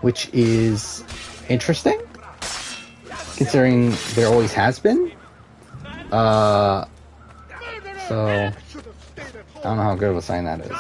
which is interesting considering there always has been. So I don't know how good of a sign that is.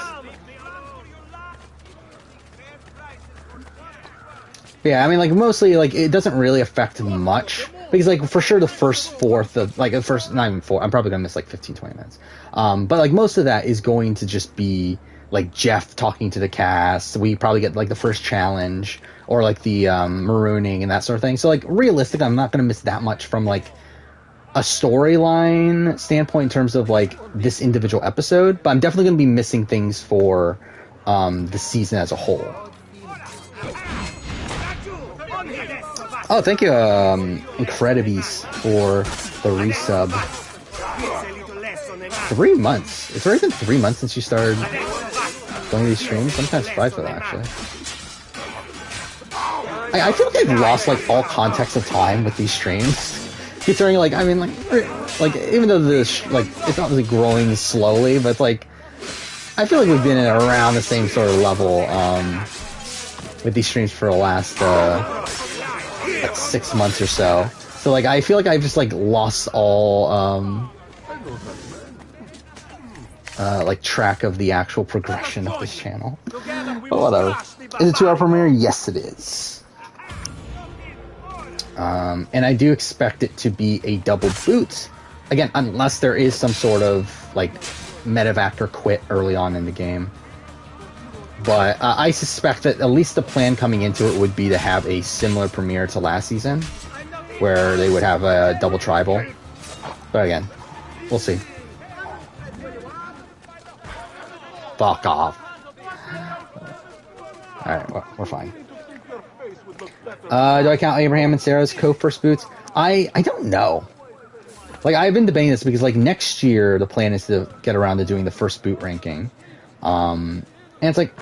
Yeah, I mean, like, mostly, like, it doesn't really affect much, because, like, for sure the first fourth of, like, the first, not even four, I'm probably gonna miss, like, 15, 20 minutes. But, like, most of that is going to just be, like, Jeff talking to the cast. We probably get, like, the first challenge, or, like, the, marooning and that sort of thing. So, like, realistically, I'm not gonna miss that much from, like, a storyline standpoint in terms of, like, this individual episode, but I'm definitely gonna be missing things for, the season as a whole. Oh, thank you, Incredibes, for the resub. 3 months. It's already been 3 months since you started going to these streams. I'm kind of surprised for that, actually. I feel like I've lost, like, all context of time with these streams. Considering, like, I mean, like even though this, like, it's not really growing slowly, but, like, I feel like we've been at around the same sort of level, with these streams for the last, like 6 months or so. So, like, I feel like I've just, like, lost all, like, track of the actual progression of this channel. But whatever. Is it 2-hour premiere? Yes, it is. And I do expect it to be a double boot. Again, unless there is some sort of, like, medevac or quit early on in the game. But I suspect that at least the plan coming into it would be to have a similar premiere to last season, where they would have a double tribal. But again, we'll see. Fuck off. Alright, well, we're fine. Do I count Abraham and Sarah's co-first boots? I don't know. Like, I've been debating this because, like, next year the plan is to get around to doing the first boot ranking. And it's like,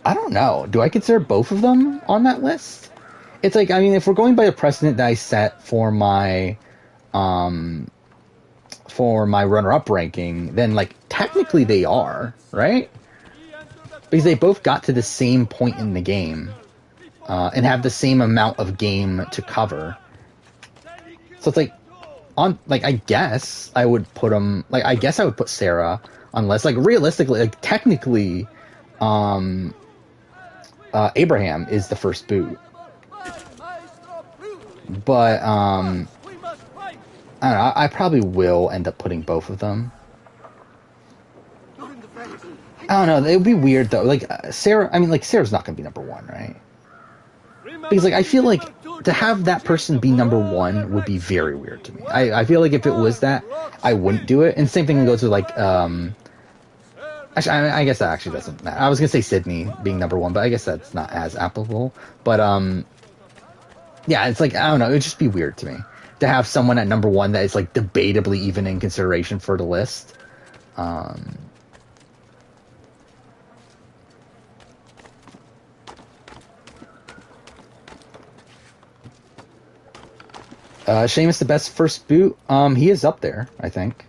I don't know. Do I consider both of them on that list? It's like, I mean, if we're going by the precedent that I set for my runner-up ranking, then, like, technically they are, right? Because they both got to the same point in the game, and have the same amount of game to cover. So it's like, I guess I would put them, like, I guess I would put Sarah, unless, like, realistically, like, technically, Abraham is the first boot. But I don't know. I probably will end up putting both of them. I don't know. It would be weird though. Like Sarah. I mean, like Sarah's not going to be number one, right? Because like I feel like to have that person be number one would be very weird to me. I feel like if it was that, I wouldn't do it. And same thing goes with like actually, I guess that actually doesn't matter. I was gonna say Sydney being number one, but I guess that's not as applicable. But yeah, it's like I don't know. It would just be weird to me to have someone at number one that is like debatably even in consideration for the list. Seamus the best first boot. He is up there, I think.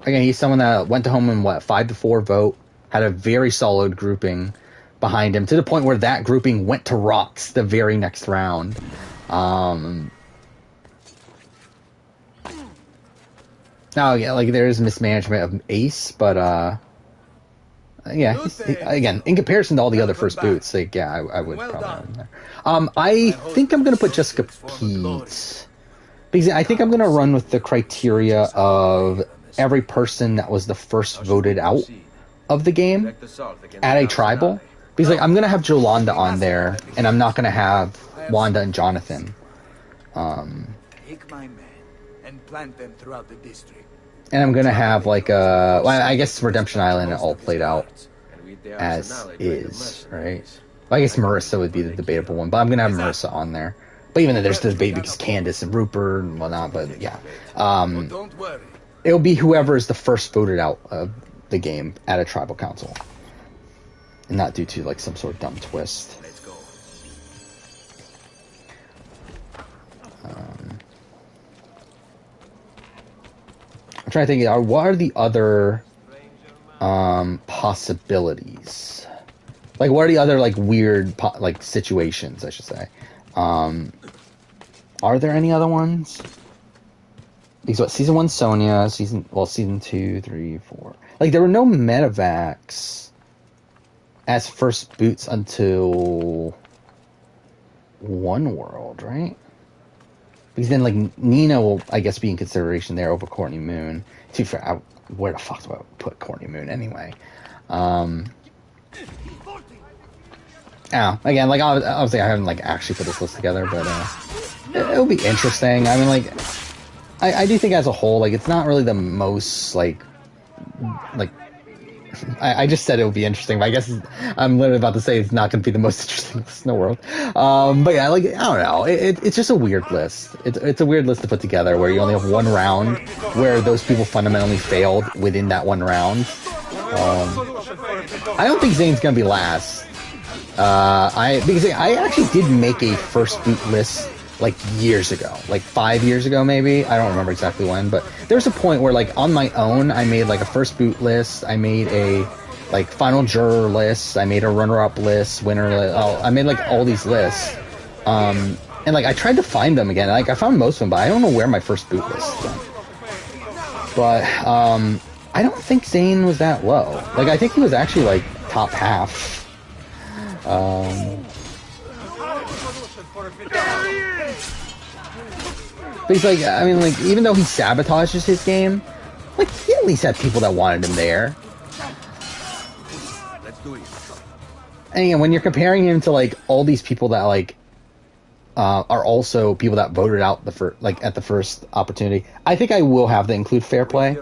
Again, he's someone that went to home in 5-4 vote, had a very solid grouping behind him to the point where that grouping went to Rocks the very next round. Now, yeah, like there is mismanagement of Ace, but yeah, again, in comparison to all the other first boots, like yeah, I would probably have him there. I think I'm gonna put Jessica Pete because I think I'm gonna run with the criteria of every person that was the first voted out of the game at a tribal. Because like I'm gonna have Jolanda on there, and I'm not gonna have Wanda and Jonathan. Take my men and plant them throughout the district. And I'm gonna have like well, I guess Redemption Island all played out as is, right? Well, I guess Marissa would be the debatable one, but I'm gonna have Marissa on there. But even though there's the debate because Candace and Rupert and whatnot, but yeah, Don't worry. it'll be whoever is the first voted out of the game at a tribal council, and not due to like some sort of dumb twist. Let's go. I'm trying to think. What are the other possibilities? Like, what are the other like weird like situations? I should say. Are there any other ones? Because what season 1 Sonya, season 2, 3, 4. Like there were no medevacs as first boots until One World, right? Because then like Nina will I guess be in consideration there over Courtney Moon. Where the fuck do I put Courtney Moon anyway? Again, like obviously I haven't like actually put this list together, but it'll be interesting. I mean, like I do think as a whole, like it's not really the most like I just said it would be interesting, but I guess I'm literally about to say it's not going to be the most interesting list in the world. But yeah, like I don't know, it's just a weird list. It's a weird list to put together where you only have one round where those people fundamentally failed within that one round. I don't think Zane's going to be last. Because I actually did make a first boot list like years ago, like 5 years ago maybe. I don't remember exactly when, but there's a point where like on my own I made like a first boot list, I made a like final juror list, I made a runner-up list, winner list. I made like all these lists, and like I tried to find them again. Like I found most of them, but I don't know where my first boot list is. But I don't think Zane was that low. Like I think he was actually like top half. But he's like, I mean, like, even though he sabotages his game, like, he at least had people that wanted him there. Let's do it. And again, when you're comparing him to, like, all these people that, like, are also people that voted out at the first opportunity, I think I will have to include fair play.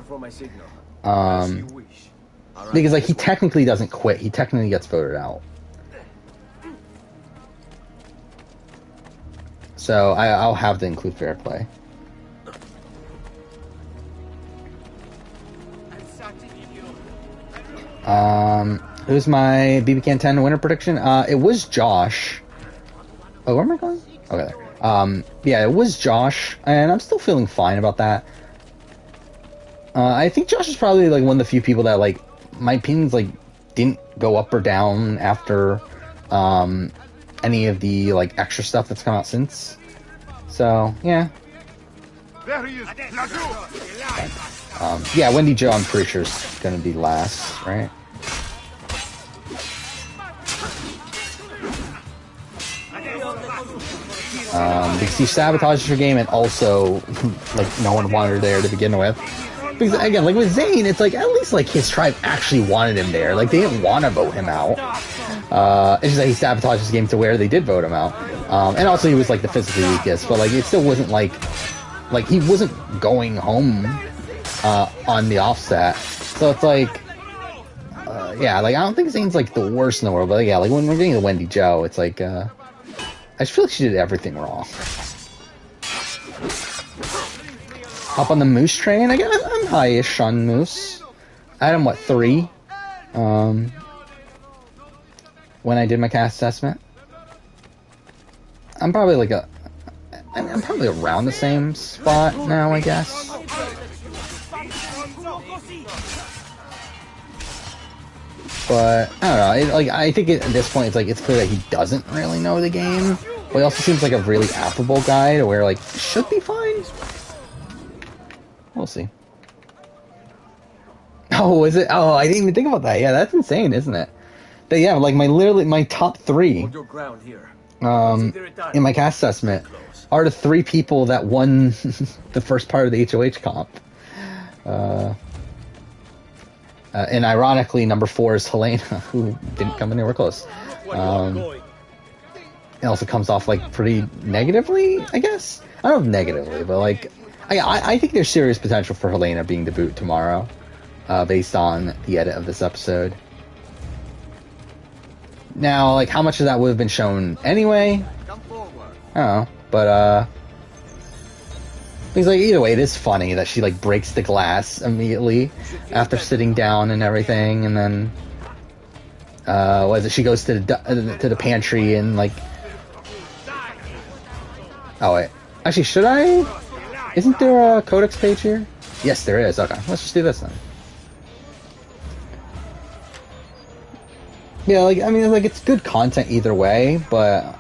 Because, like, he technically doesn't quit. He technically gets voted out. So I'll have to include fair play. Who's my BB Can 10 winner prediction? It was Josh. Oh, where am I going? Okay, there. Yeah, it was Josh, and I'm still feeling fine about that. I think Josh is probably like one of the few people that like my opinions like didn't go up or down after any of the like extra stuff that's come out since. So yeah. Yeah, Wendy Jo I'm pretty sure is gonna be last, right? because he sabotages her game, and also like no one wanted her there to begin with. Because again, like with Zayn, it's like at least like his tribe actually wanted him there. Like they didn't want to vote him out. It's just that he sabotaged his game to where they did vote him out. And also he was like the physically weakest, but like it still wasn't like he wasn't going home on the offset. So it's like yeah, like I don't think Zayn's like the worst in the world, but yeah, like when we're getting to Wendy Jo, it's like I just feel like she did everything wrong. Hop on the Moose train. Again, I'm high-ish on Moose. I had him, what, 3? When I did my cast assessment. I'm probably like I'm probably around the same spot now, I guess. But I don't know. I think at this point, it's clear that he doesn't really know the game. But he also seems like a really affable guy to where like should be fine. We'll see. Oh, is it? Oh, I didn't even think about that. Yeah, that's insane, isn't it? But yeah, like my top 3 in my cast assessment are the 3 people that won the first part of the HOH comp. And ironically, number 4 is Helena, who didn't come anywhere close. It also comes off like pretty negatively, I guess. I don't know if negatively, but like I think there's serious potential for Helena being the boot tomorrow, based on the edit of this episode. Now, like, how much of that would have been shown anyway? I don't know, but because like either way, it is funny that she like breaks the glass immediately after sitting down and everything, and then she goes to the pantry and like. Oh wait, actually, should I? Isn't there a codex page here? Yes, there is. Okay, let's just do this then. Yeah, like, I mean, like, it's good content either way, but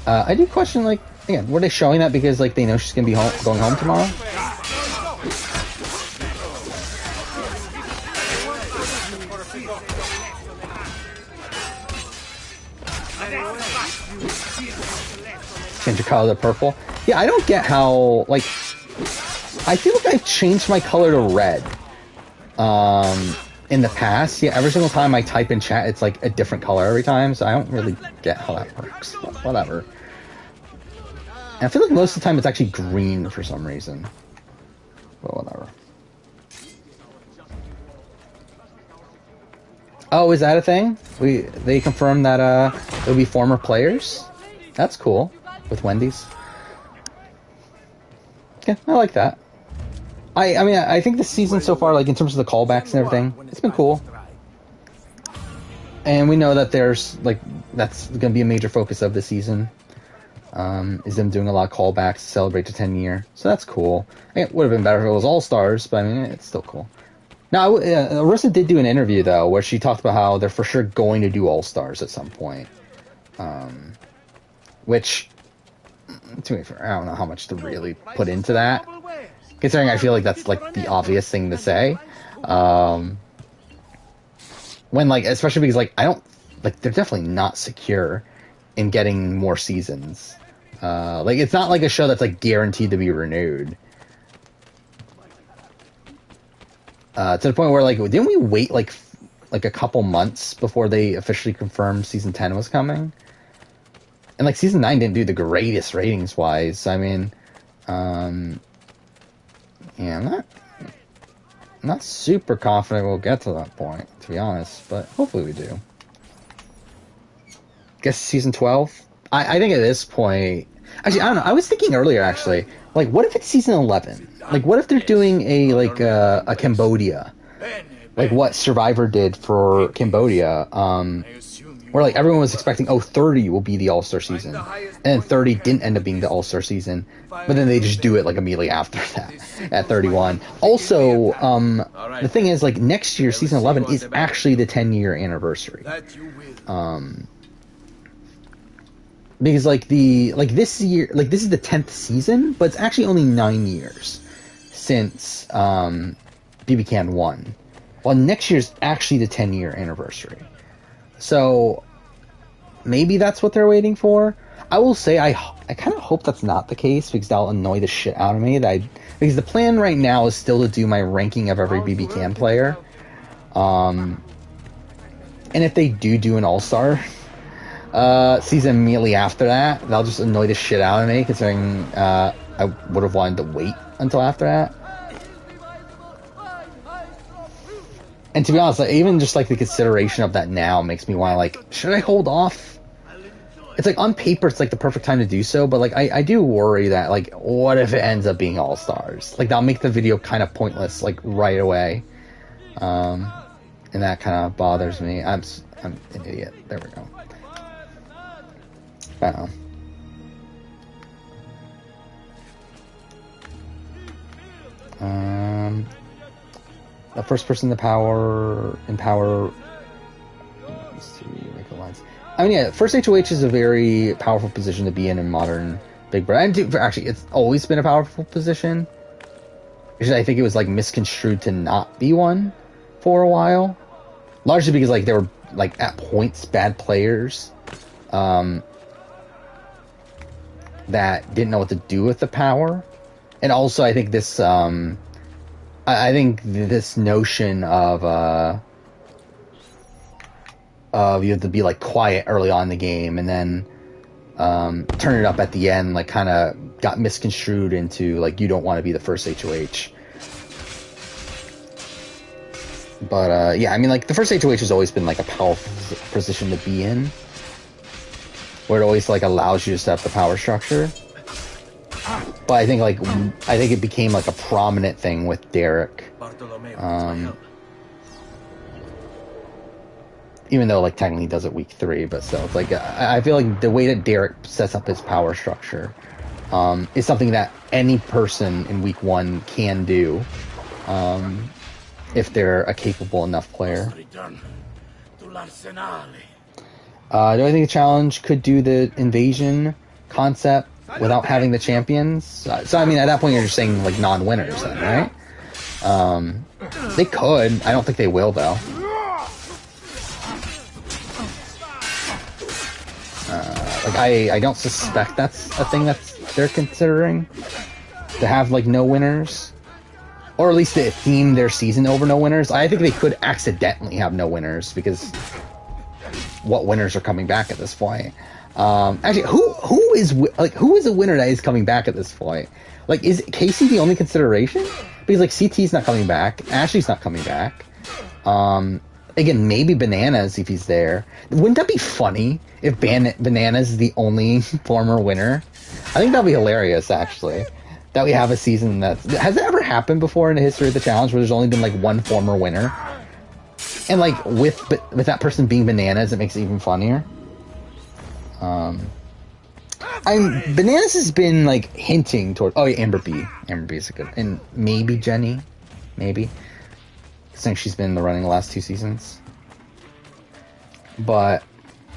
I do question, like, again, were they showing that because, like, they know she's gonna be going home tomorrow? Change your color to purple. Yeah, I don't get how, like, I feel like I've changed my color to red. In the past, yeah, every single time I type in chat, it's like a different color every time, so I don't really get how that works, but whatever. And I feel like most of the time it's actually green for some reason, but whatever. Oh, is that a thing? They confirmed that it'll be former players? That's cool, with Wendy's. Yeah, I like that. I mean, I think the season so far, like in terms of the callbacks and everything, it's been cool. And we know that there's like that's going to be a major focus of the season. Is them doing a lot of callbacks to celebrate the 10 year, so that's cool. It would have been better if it was All Stars, but I mean, it's still cool. Now, Arissa did do an interview though, where she talked about how they're for sure going to do All Stars at some point. Which, to me, I don't know how much to really put into that. Considering I feel like that's like the obvious thing to say, when like especially because like I don't like they're definitely not secure in getting more seasons. Like it's not like a show that's like guaranteed to be renewed. To the point where like didn't we wait like a couple months before they officially confirmed season 10 was coming? And like season 9 didn't do the greatest ratings wise. I mean, yeah, I'm not super confident we'll get to that point, to be honest, but hopefully we do. Guess season 12? I think at this point... Actually, I don't know. I was thinking earlier, actually, like, what if it's season 11? Like, what if they're doing a Cambodia? Like what Survivor did for Cambodia, where like everyone was expecting, 30 will be the All-Star season, and then 30 didn't end up being the All-Star season, but then they just do it like immediately after that at 31. Also, the thing is, like, next year season 11 is actually the 10-year anniversary, because this year, like, this is the 10th season, but it's actually only 9 years since BB Can won. Well, next year's actually the 10-year anniversary. So maybe that's what they're waiting for. I will say I I kind of hope that's not the case because that'll annoy the shit out of me. Because the plan right now is still to do my ranking of every BB Can player. And if they do an All-Star season immediately after that, that'll just annoy the shit out of me, considering I would have wanted to wait until after that. And to be honest, like, even just like the consideration of that now makes me want to, like, should I hold off? It's like on paper it's like the perfect time to do so, but like I do worry that, like, what if it ends up being All-Stars? Like, that'll make the video kind of pointless, like, right away. And that kind of bothers me. I'm an idiot. There we go. I don't know. The first person in power. Let's see, make the lines. I mean, yeah, first HOH is a very powerful position to be in modern Big Brother. And actually, it's always been a powerful position. Actually, I think it was like misconstrued to not be one for a while, largely because like there were like at points bad players that didn't know what to do with the power, and also I think this I think this notion of you have to be like quiet early on in the game and then turn it up at the end, like, kind of got misconstrued into like you don't want to be the first HOH. But yeah, I mean, like, the first HOH has always been like a powerful position to be in, where it always like allows you to set up the power structure. But I think it became like a prominent thing with Derek. Even though, like, technically he does it week 3, but still, it's like I feel like the way that Derek sets up his power structure is something that any person in week 1 can do if they're a capable enough player. Do I think the challenge could do the invasion concept without having the champions? So I mean, at that point you're just saying like non-winners then, right? They could. I don't think they will, though. Like, I don't suspect that's a thing that they're considering, to have like no winners, or at least to theme their season over no winners. I think they could accidentally have no winners, because what winners are coming back at this point? Actually, who is a winner that is coming back at this point? Like, is Casey the only consideration? Because like CT's not coming back, Ashley's not coming back. Again, maybe Bananas if he's there. Wouldn't that be funny if Bananas is the only former winner? I think that'd be hilarious, actually. That we have a season that's... Has it ever happened before in the history of the challenge where there's only been like one former winner? And like with that person being Bananas, it makes it even funnier. Bananas has been like hinting toward... Oh, yeah, Amber B. Amber B is a good... And maybe Jenny. Maybe. I think she's been in the running the last 2 seasons. But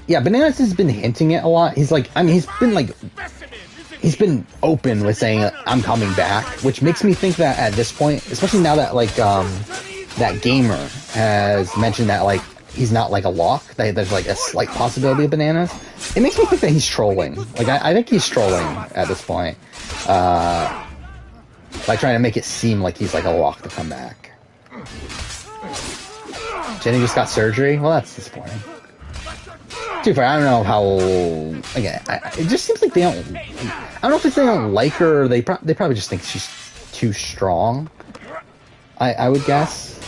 yeah, Bananas has been hinting it a lot. He's like, I mean, he's been open with saying I'm coming back, which makes me think that at this point, especially now that like that Gamer has mentioned that like he's not like a lock, that there's like a slight possibility of Bananas, it makes me think that he's trolling. Like I think he's trolling at this point, by trying to make it seem like he's like a lock to come back. Jenny just got surgery? Well, that's disappointing. Too far, I don't know how... Again, it just seems like they don't... I don't know if it's they don't like her, or they probably just think she's too strong. I would guess.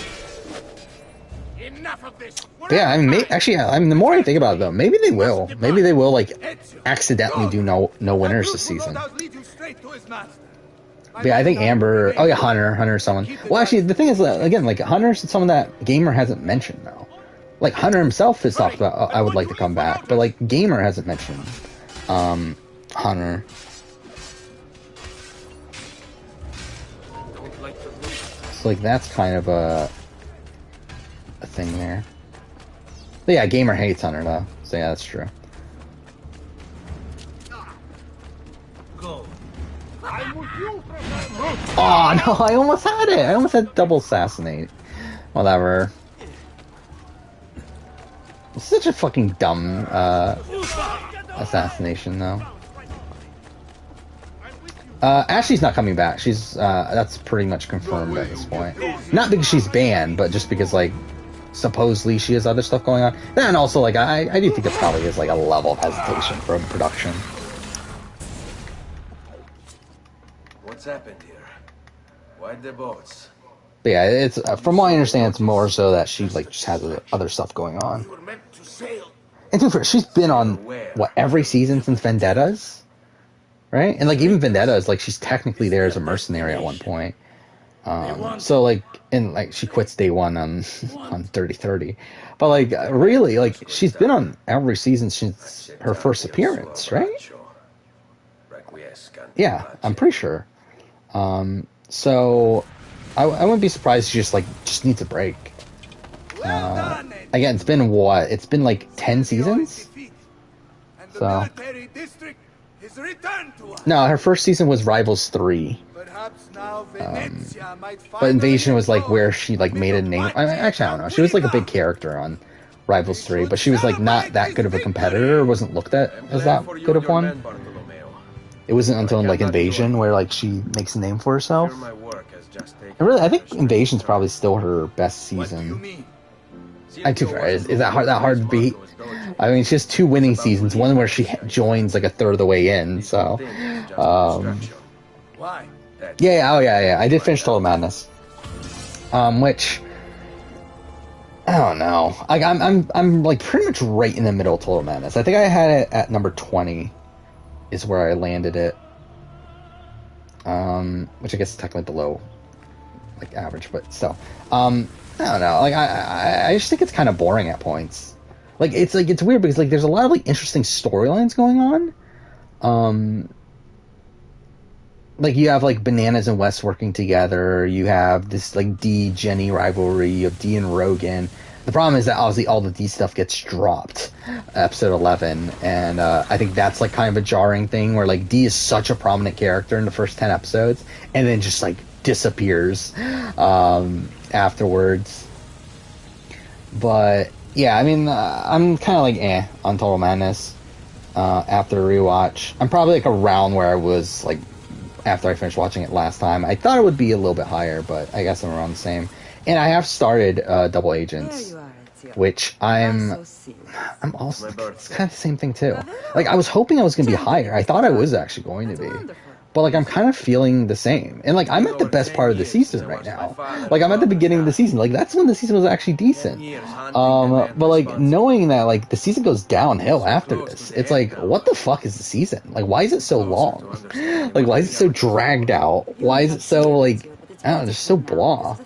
But yeah, I mean, the more I think about it, though, maybe they will. Maybe they will, like, accidentally do no winners this season. But yeah, I think Amber... Oh, yeah, Hunter's someone. Well, actually, the thing is, again, like, Hunter's someone that Gamer hasn't mentioned, though. Like, Hunter himself has talked about, I would like to come back. But, like, Gamer hasn't mentioned Hunter. So, like, that's kind of a thing there. But yeah, Gamer hates Hunter, though. So, yeah, that's true. Oh, no, I almost had it. I almost had double assassinate. Whatever. It's such a fucking dumb assassination, though. Ashley's not coming back. She's that's pretty much confirmed at this point. Not because she's banned, but just because like supposedly she has other stuff going on. And also like I do think it probably is like a level of hesitation from production. What's happened here? Why the boats? But yeah, it's from what I understand, it's more so that she like just has other stuff going on. We were meant to sail. And to be fair, she's been on what every season since Vendetta's, right? And like even Vendetta's, like she's technically there as a mercenary at one point. So like, and like she quits day one on 30-30, but like really, like she's been on every season since her first appearance, right? Yeah, I'm pretty sure. So I wouldn't be surprised if she just needs a break. Again, it's been what? It's been like 10 seasons. So no, her first season was Rivals 3. But Invasion was like where she like made a name. Actually, I don't know. She was like a big character on Rivals 3, but she was like not that good of a competitor. Wasn't looked at as that good of one. It wasn't until like Invasion where like she makes a name for herself. And really, I think Invasion's probably still her best season. Is that hard to beat? I mean, she has 2 winning seasons. One where she joins like a third of the way in. So, yeah. I did finish Total Madness, which I don't know. Like I'm like pretty much right in the middle of Total Madness. I think I had it at number 20, is where I landed it. Which I guess is technically below like average, but still. I don't know. Like I just think it's kind of boring at points. Like it's weird because like there's a lot of like interesting storylines going on. Like you have like Bananas and Wes working together. You have this like D Jenny rivalry of D and Rogan. The problem is that obviously all the D stuff gets dropped, episode 11, and I think that's like kind of a jarring thing where like D is such a prominent character in the first 10 episodes, and then just like disappears afterwards. But yeah, I mean, I'm kind of like on Total Madness after the rewatch. I'm probably like around where I was like after I finished watching it last time. I thought it would be a little bit higher, but I guess I'm around the same. And I have started Double Agents, which I'm also, it's kind of the same thing too. Like I was hoping I was going to be higher. I thought I was actually going to be. But like I'm kind of feeling the same. And like I'm at the best part of the season right now. Like I'm at the beginning of the season. Like that's when the season was actually decent. But like knowing that like the season goes downhill after this, it's like what the fuck is the season? Like why is it so long? Like why is it so dragged out? Why is it so like I don't know, just so blah.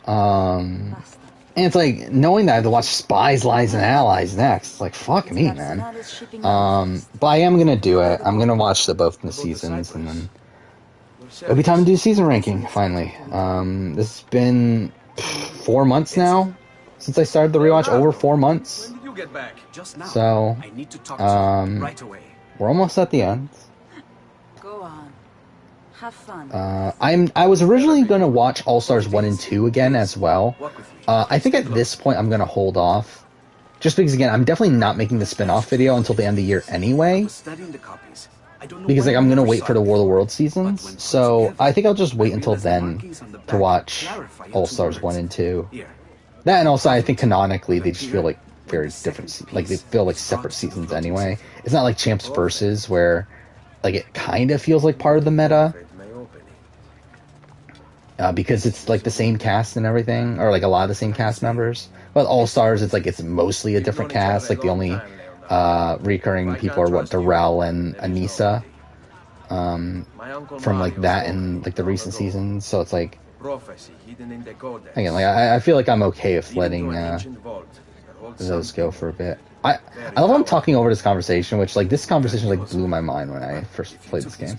And it's like knowing that I have to watch Spies, Lies, and Allies next. It's like fuck me, man. But I am gonna do it. I'm gonna watch both the seasons, and then it'll be time to do season ranking finally. This has been 4 months now since I started the rewatch. Over 4 months. So we're almost at the end. Go on. Have fun. I was originally going to watch All Stars 1 and 2 again as well. I think at this point I'm going to hold off. Just because, again, I'm definitely not making the spin-off video until the end of the year anyway. Because like I'm going to wait for the War of the Worlds seasons. So I think I'll just wait until then to watch All Stars 1 and 2. That and also I think canonically they just feel like very different. Like they feel like separate seasons anyway. It's not like Champs Versus where like it kind of feels like part of the meta. Because it's like the same cast and everything, or like a lot of the same cast members. But All Stars, it's like it's mostly a different cast. Like the only recurring people are what Darrell and Anissa from like that and like the recent seasons. So it's like again, like I feel like I'm okay with letting those go for a bit. I love I'm talking over this conversation, which like this conversation like blew my mind when I first played this game.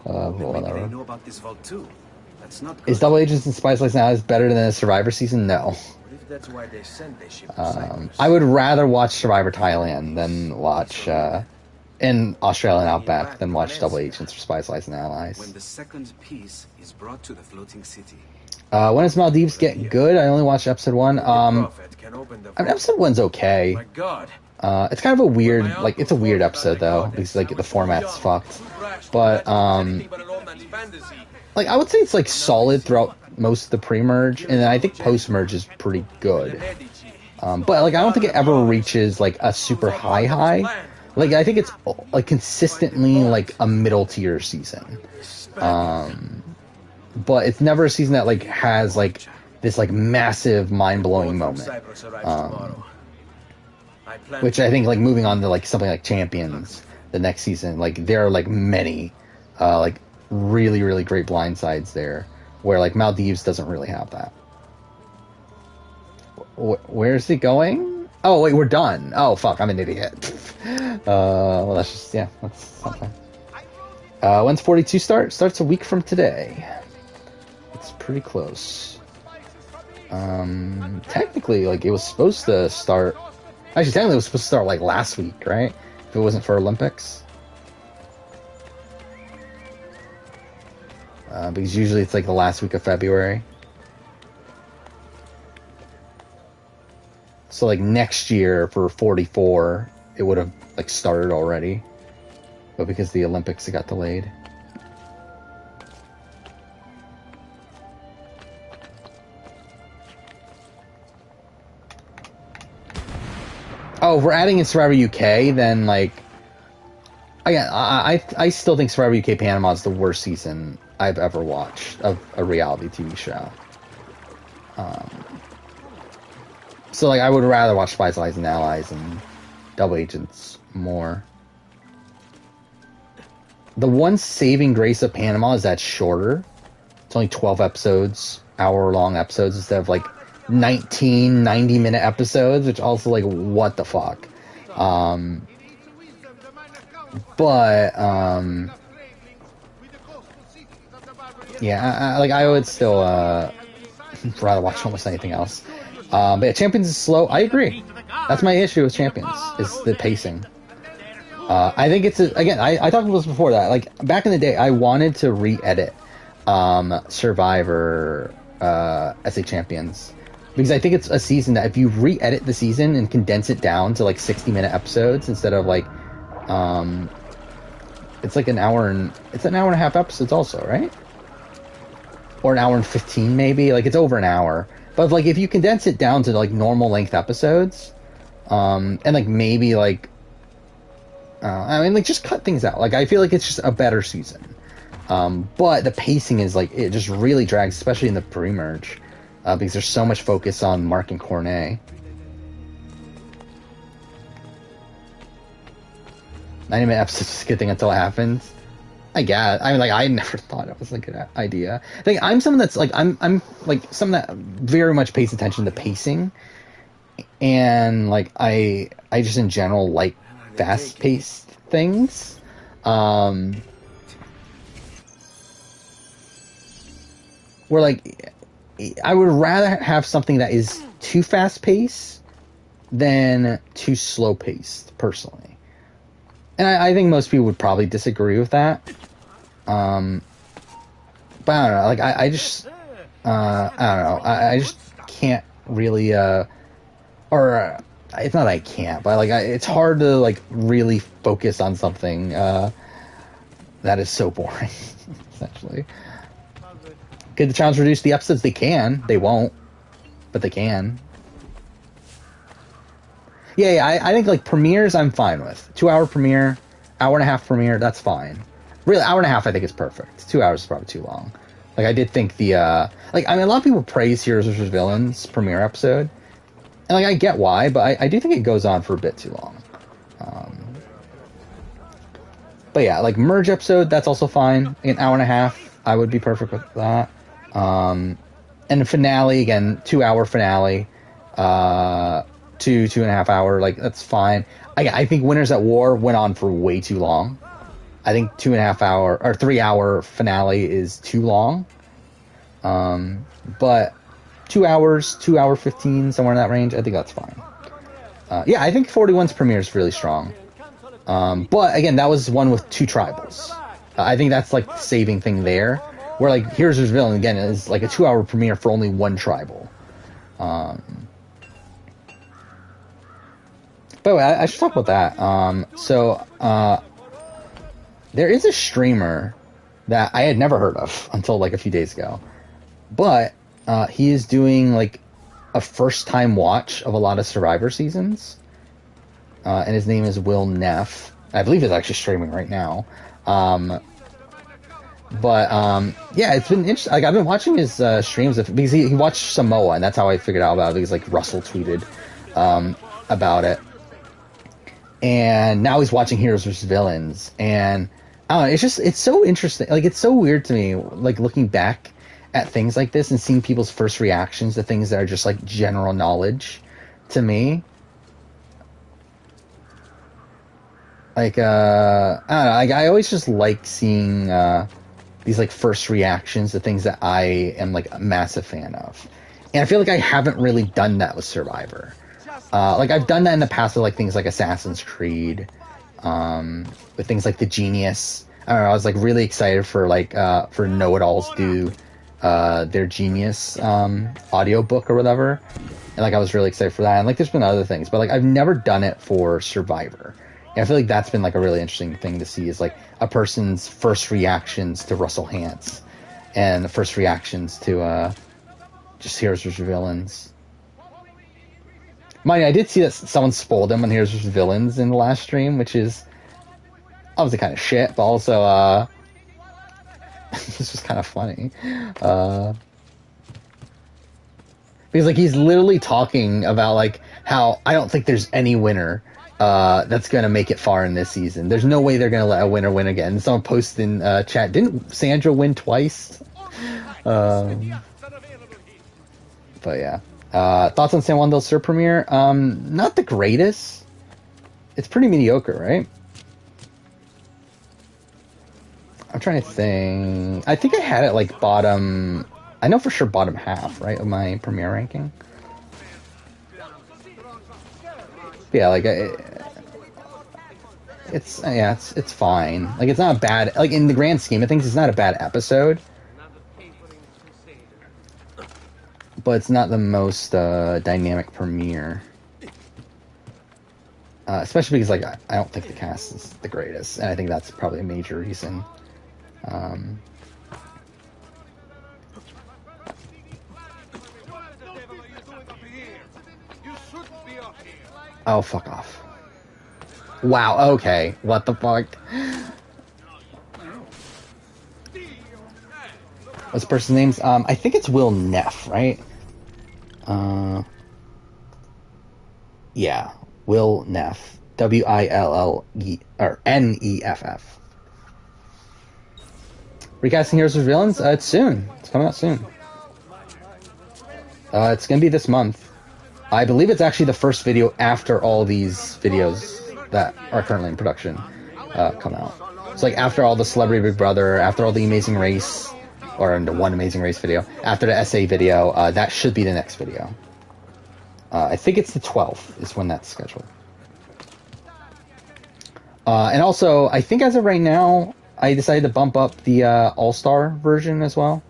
Whatever. Is Double Agents and Spice Lights Now better than a Survivor season? No. I would rather watch Survivor Thailand than watch in Australian Outback than watch Double Agents or Spice Lights and Allies. When the second piece is brought to the floating city. When does Maldives get good? I only watched episode 1. Episode 1's okay. It's kind of a weird, like, it's a weird episode though, because like the format's fucked. But like I would say it's like solid throughout most of the pre-merge, and then I think post-merge is pretty good. But like I don't think it ever reaches like a super high. Like I think it's like consistently like a middle tier season. But it's never a season that like has like this like massive mind-blowing moment. Which I think like moving on to like something like Champions the next season, like there are like many like really, really great blindsides there, where like Maldives doesn't really have that. Where's it going? Oh wait, we're done. Oh fuck, I'm an idiot. Well that's just, yeah, that's something. When's 42 start? Starts a week from today. It's pretty close. Technically, like it was supposed to start. Actually, technically, it was supposed to start like last week, right? If it wasn't for Olympics. Because usually it's like the last week of February. So like next year for 44, it would have like started already. But because the Olympics got delayed. Oh, if we're adding in Survivor UK, then like, again, I still think Survivor UK Panama is the worst season I've ever watched of a reality TV show. So like, I would rather watch Spies, Lies, and Allies and Double Agents more. The one saving grace of Panama is that it's shorter. It's only 12 episodes, hour-long episodes, instead of like 19 90-minute episodes, which also like what the fuck. Yeah, I would still rather watch almost anything else. But yeah, Champions is slow. I agree. That's my issue with Champions, is the pacing. I think it's again, I talked about this before, that like back in the day I wanted to re-edit Survivor SA Champions, because I think it's a season that if you re-edit the season and condense it down to like 60-minute episodes instead of like it's like an hour and a half episodes also, right? Or an hour and 15 maybe, like it's over an hour. But like if you condense it down to like normal length episodes, and like maybe like I mean like just cut things out. Like I feel like it's just a better season. But the pacing is like, it just really drags, especially in the pre-merge, because there's so much focus on Mark and Cornet. 90-minute episodes is a good thing until it happens. I guess. I mean, like, I never thought it was a good idea. I think I'm someone that's like, I'm like someone that very much pays attention to pacing, and like I just in general like fast-paced things. Where like I would rather have something that is too fast-paced than too slow-paced, personally. And I think most people would probably disagree with that. But I don't know. Like I just I don't know. I just can't really it's not that I can't, but like it's hard to like really focus on something that is so boring. Essentially, could the challenge reduce the episodes? They can. They won't, but they can. Yeah, I think like premieres I'm fine with. 2-hour premiere, hour and a half premiere, that's fine. Really, hour and a half I think is perfect. 2 hours is probably too long. Like I did think the like I mean a lot of people praise Heroes vs. Villains premiere episode, and like I get why, but I do think it goes on for a bit too long. But yeah, like merge episode, that's also fine. An hour and a half, I would be perfect with that. And the finale, again, 2-hour finale. 2.5 hour, like that's fine. I think Winners at War went on for way too long. I think 2.5 hour or 3-hour finale is too long. But 2 hours, 2-hour 15, somewhere in that range, I think that's fine. Yeah, I think 41's premiere is really strong. But again, that was one with 2 tribals. I think that's like the saving thing there. Where like Heroes vs. Villain again is like a 2-hour premiere for only 1 tribal. By the way, I should talk about that. There is a streamer that I had never heard of until like a few days ago, but he is doing like a first-time watch of a lot of Survivor seasons, and his name is Will Neff. I believe he's actually streaming right now. Yeah, it's been interesting. Like, I've been watching his streams because he watched Samoa, and that's how I figured out about it. Because like Russell tweeted about it, and now he's watching Heroes vs. Villains, and I don't know, it's so interesting. Like, it's so weird to me, like looking back at things like this and seeing people's first reactions to things that are just like general knowledge to me. Like, I don't know. Like, I always just like seeing these like first reactions to things that I am like a massive fan of, and I feel like I haven't really done that with Survivor. Like, I've done that in the past with like things like Assassin's Creed, with things like The Genius. I don't know. I was like really excited for like for Know It Alls do their Genius audiobook or whatever, and like I was really excited for that. And like there's been other things, but like I've never done it for Survivor. And I feel like that's been like a really interesting thing to see, is like a person's first reactions to Russell Hantz and the first reactions to just Heroes vs. Villains. Mind you, I did see that someone spoiled him on Heroes vs. Villains in the last stream, which is obviously kind of shit, but also this was kind of funny. Because like he's literally talking about like how I don't think there's any winner that's going to make it far in this season. There's no way they're going to let a winner win again. Someone posted in chat, didn't Sandra win twice? But yeah. Thoughts on San Juan del Sur premiere? Not the greatest. It's pretty mediocre, right? I'm trying to think. I think I had it like bottom... I know for sure bottom half, right, of my premiere ranking. Yeah, like it's fine. Like, it's not a bad, like in the grand scheme of things, it's not a bad episode, but it's not the most dynamic premiere. Especially because like I don't think the cast is the greatest, and I think that's probably a major reason. Oh, fuck off. Wow, okay. What the fuck? What's the person's names? I think it's Will Neff, right? Yeah. Will Neff. W-I-L-L-E... or N-E-F-F. Recasting Heroes vs. Villains? It's soon. It's coming out soon. It's gonna be this month. I believe it's actually the first video after all these videos that are currently in production come out. It's like after all the Celebrity Big Brother, after all the Amazing Race, or the one Amazing Race video, after the SA video, that should be the next video. I think it's the 12th is when that's scheduled. And also, I think as of right now, I decided to bump up the All-Star version as well.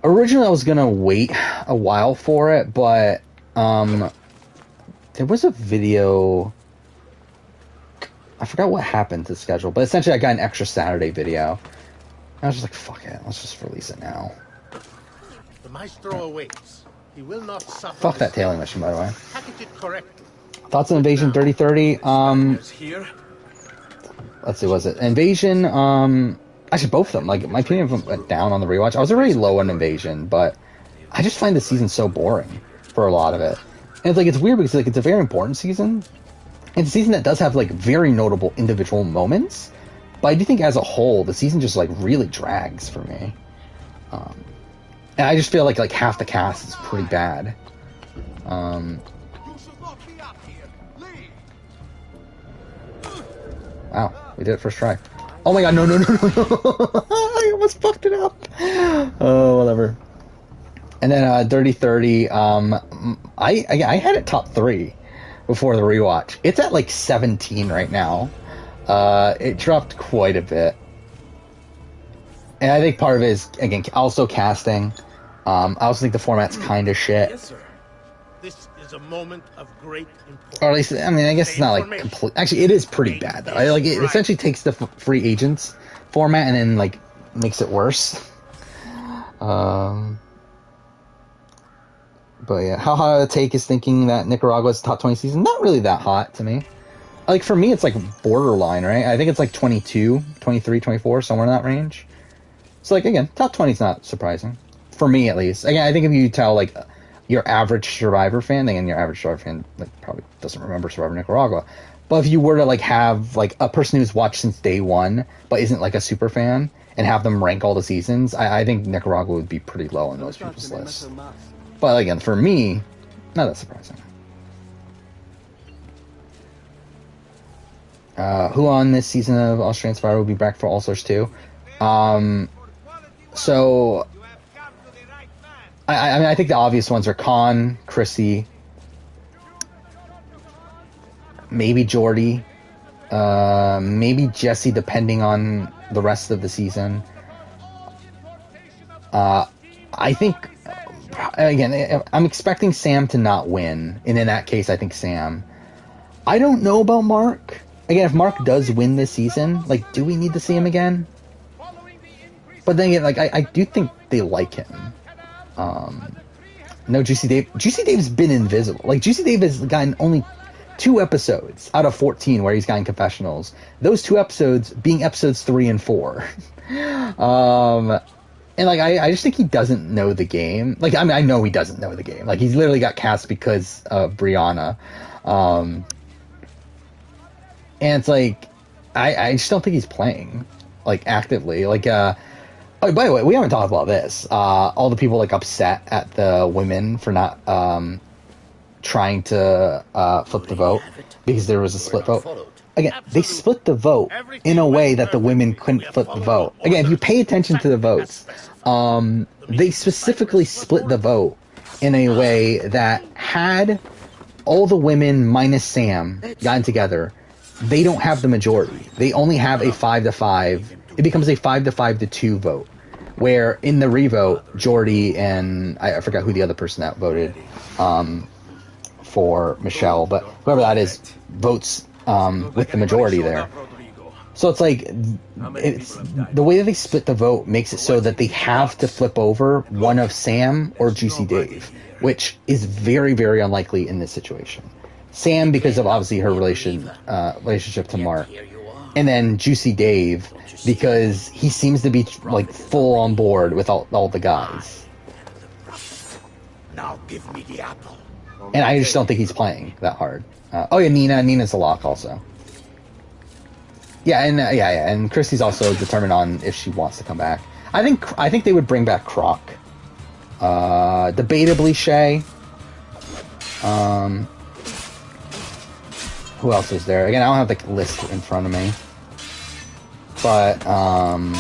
Originally, I was going to wait a while for it, but there was a video... I forgot what happened to the schedule, but essentially I got an extra Saturday video. I was just like, fuck it, let's just release it now. The maestro awaits. He will not suffer. Fuck that tailing mission, by the way. Package it correctly. Thoughts on Invasion 3030? Here? Let's see, was it Invasion? Actually, both of them. Like, my opinion of them went down on the rewatch. I was already low on Invasion, but I just find the season so boring for a lot of it. And it's like, it's weird because like it's a very important season. It's a season that does have like very notable individual moments, but I do think as a whole the season just like really drags for me. And I just feel like half the cast is pretty bad. Wow, we did it first try. Oh my god, no. I almost fucked it up. Oh, whatever. And then Dirty 30, I had it top 3 before the rewatch. It's at like 17 right now. It dropped quite a bit. And I think part of it is, again, also casting. I also think the format's kind of shit. Yes, sir. This is a moment of great importance. Or at least, I mean, I guess it's not like complete. Actually, it is pretty bad though. Like it essentially takes the free agents format and then like makes it worse. But yeah, how hot a take is thinking that Nicaragua's top 20 season? Not really that hot to me. Like for me, it's like borderline, right? I think it's like 22, 23, 24, somewhere in that range. So like again, top 20 is not surprising for me at least. Again, I think if you tell like your average Survivor fan, again, your average Survivor fan like probably doesn't remember Survivor Nicaragua. But if you were to like have like a person who's watched since day one but isn't like a super fan and have them rank all the seasons, I think Nicaragua would be pretty low on those people's lists. But again, for me, not that surprising. Who on this season of Australian Survivor will be back for All Stars 2? So, I mean, I think the obvious ones are Khan, Chrissy, maybe Jordy, maybe Jesse, depending on the rest of the season. I think, again, I'm expecting Sam to not win, and in that case, I think Sam. I don't know about Mark. Again, if Mark does win this season, like, do we need to see him again? But then again, like, I do think they like him. No, Juicy Dave. Juicy Dave's been invisible. Like, Juicy Dave has gotten only 2 episodes out of 14 where he's gotten confessionals. Those 2 episodes being episodes 3 and 4. And, like, I just think he doesn't know the game. Like, I mean, I know he doesn't know the game. Like, he's literally got cast because of Brianna. And it's like, I just don't think he's playing, like, actively. Like, oh, by the way, we haven't talked about this. All the people, like, upset at the women for not trying to flip the vote because there was a split vote. Again, they split the vote in a way that the women couldn't flip the vote. Again, if you pay attention to the votes, they specifically split the vote in a way that had all the women minus Sam gotten together, they don't have the majority. They only have a 5-5. It becomes a 5-5-2 vote, where in the revote, Jordy and I forgot who the other person that voted for Michelle, but whoever that is votes with the majority there. So it's like, it's the way that they split the vote makes it so that they have to flip over one of Sam or Juicy Dave, which is very, very unlikely in this situation. Sam, because of obviously her relationship to Mark, and then Juicy Dave because he seems to be like full on board with all the guys. Now give me the apple. And I just don't think he's playing that hard. Oh yeah, Nina's a lock also. Yeah, and Christy's also determined on if she wants to come back. I think they would bring back Croc. Debatably Shay. Who else is there? Again, I don't have the list in front of me. But I'm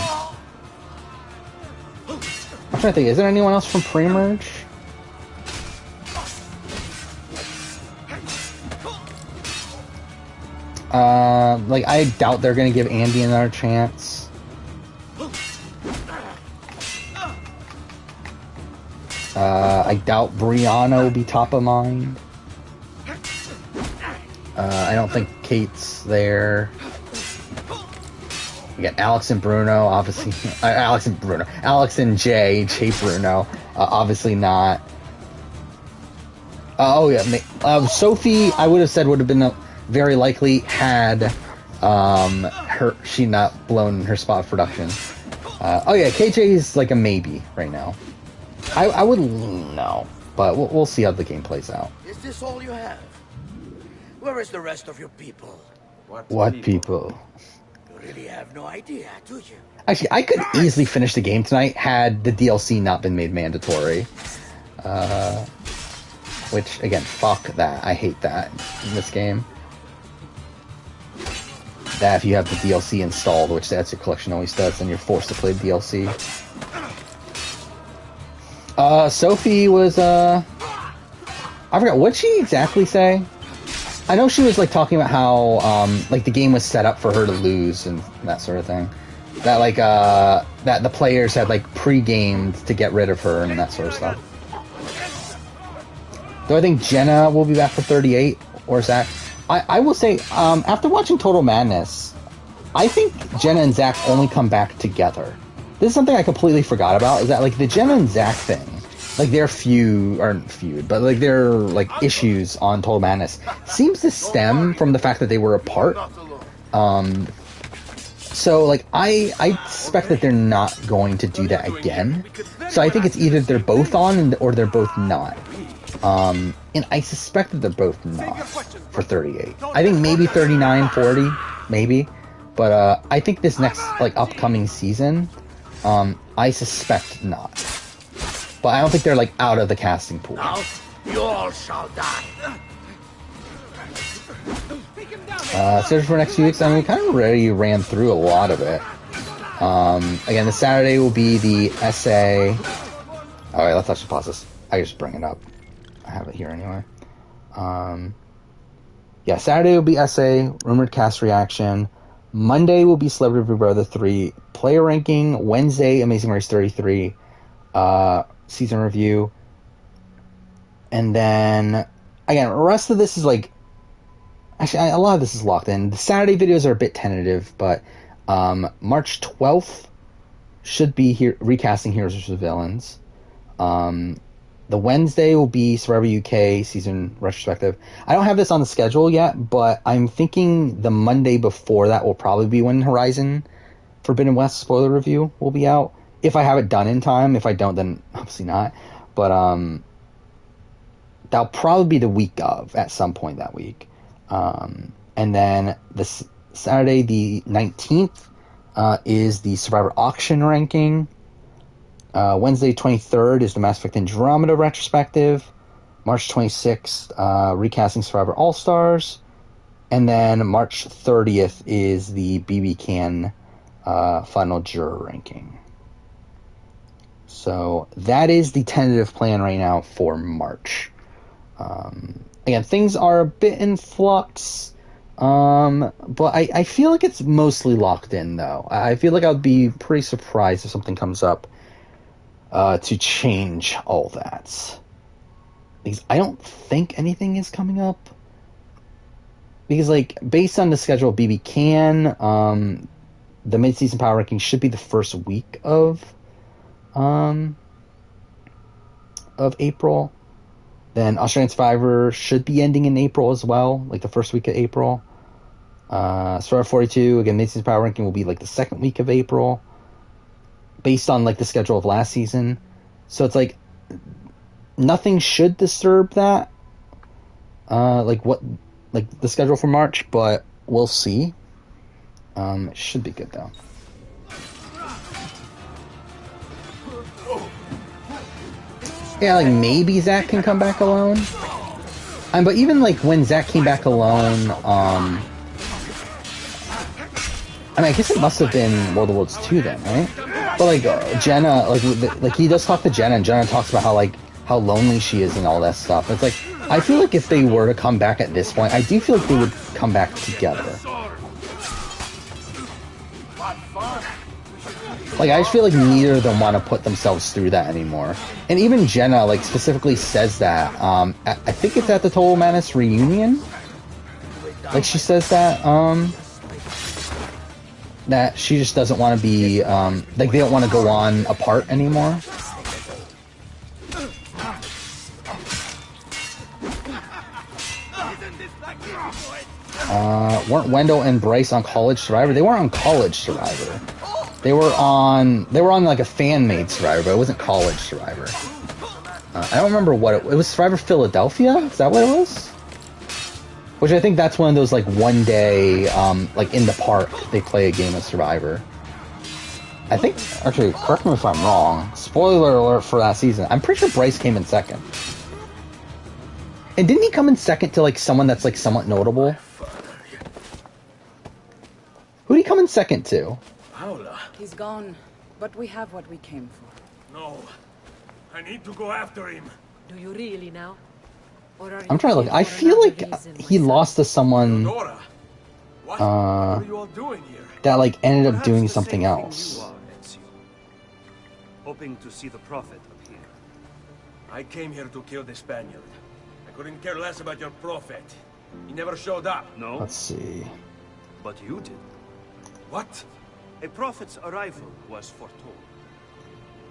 trying to think, is there anyone else from pre-merge? Like, I doubt they're gonna give Andy another chance. I doubt Brianna will be top of mind. I don't think Kate's there. We got Alex and Bruno, obviously. Alex and Jay Bruno, obviously not. Oh yeah, Sophie, I would have said would have been very likely had she not blown her spot of production. Oh yeah, KJ is like a maybe right now. I would no, but we'll see how the game plays out. Is this all you have? Where is the rest of your people? What people? You really have no idea, do you? Actually, I could easily finish the game tonight had the DLC not been made mandatory. Which, again, fuck that. I hate that in this game. That if you have the DLC installed, which that's your collection always does, then you're forced to play the DLC. Sophie was, I forgot, what'd she exactly say? I know she was, like, talking about how, like, the game was set up for her to lose and that sort of thing. That, like, that the players had, like, pre-gamed to get rid of her and that sort of stuff. Do I think Jenna will be back for 38 or Zach? I will say, after watching Total Madness, I think Jenna and Zach only come back together. This is something I completely forgot about, is that, like, the Jenna and Zach thing, like, their feud, but, like, their, like, issues on Total Madness seems to stem from the fact that they were apart. So, like, I suspect that they're not going to do that again. So I think it's either they're both on or they're both not. And I suspect that they're both not for 38. I think maybe 39, 40, maybe. But I think this next, like, upcoming season, I suspect not. But I don't think they're, like, out of the casting pool. Now, you all shall die. Schedule for next few weeks, I mean, we kind of already ran through a lot of it. Again, this Saturday will be the essay. Alright, let's actually pause this. I can just bring it up. I have it here anyway. Yeah, Saturday will be essay, rumored cast reaction. Monday will be Celebrity Big Brother 3 player ranking. Wednesday, Amazing Race 33 season review. And then, again, the rest of this is like, actually, a lot of this is locked in. The Saturday videos are a bit tentative, but March 12th should be here recasting Heroes vs. Villains. The Wednesday will be Survivor UK season retrospective. I don't have this on the schedule yet, but I'm thinking the Monday before that will probably be when Horizon Forbidden West spoiler review will be out. If I have it done in time. If I don't, then obviously not. But that'll probably be the week of, at some point that week. And then this Saturday the 19th is the Survivor Auction ranking. Wednesday 23rd is the Mass Effect Andromeda retrospective. March 26th, recasting Survivor All-Stars. And then March 30th is the BB Can final juror ranking. So that is the tentative plan right now for March. Again, things are a bit in flux. But I feel like it's mostly locked in, though. I feel like I would be pretty surprised if something comes up to change all that. Because I don't think anything is coming up. Because, like, based on the schedule of BB Can, the mid-season power ranking should be the first week of April. Then Australian Survivor should be ending in April as well, like the first week of April. Survivor 42, again, mid-season power ranking will be like the second week of April, based on like the schedule of last season. So it's like nothing should disturb that, like the schedule for March, but we'll see. It should be good though. Yeah, like maybe Zach can come back alone. But even like when Zach came back alone, I mean, I guess it must have been World of Worlds 2 then, right? But like Jenna, like he does talk to Jenna, and Jenna talks about how lonely she is and all that stuff. It's like I feel like if they were to come back at this point, I do feel like they would come back together. Like, I just feel like neither of them want to put themselves through that anymore. And even Jenna, like, specifically says that. I think it's at the Total Madness reunion. Like, she says that, that she just doesn't want to be, like, they don't want to go on apart anymore. Weren't Wendell and Bryce on College Survivor? They weren't on College Survivor. They were on like a fan-made Survivor, but it wasn't College Survivor. I don't remember what it was. Survivor Philadelphia? Is that what it was? Which I think that's one of those like one day, like in the park, they play a game of Survivor. I think, actually, correct me if I'm wrong. Spoiler alert for that season. I'm pretty sure Bryce came in second. And didn't he come in second to like someone that's like somewhat notable? Who did he come in second to? He's gone, but we have what we came for. No. I need to go after him. Do you really now? Or are I'm trying to look. I feel like he lost to someone What are you all doing here? that like ended up doing something else. Hoping to see the Prophet up here. I came here to kill the Spaniard. couldn't care less about your prophet. He never showed up. No, Let's see. but you did. What? A prophet's arrival was foretold.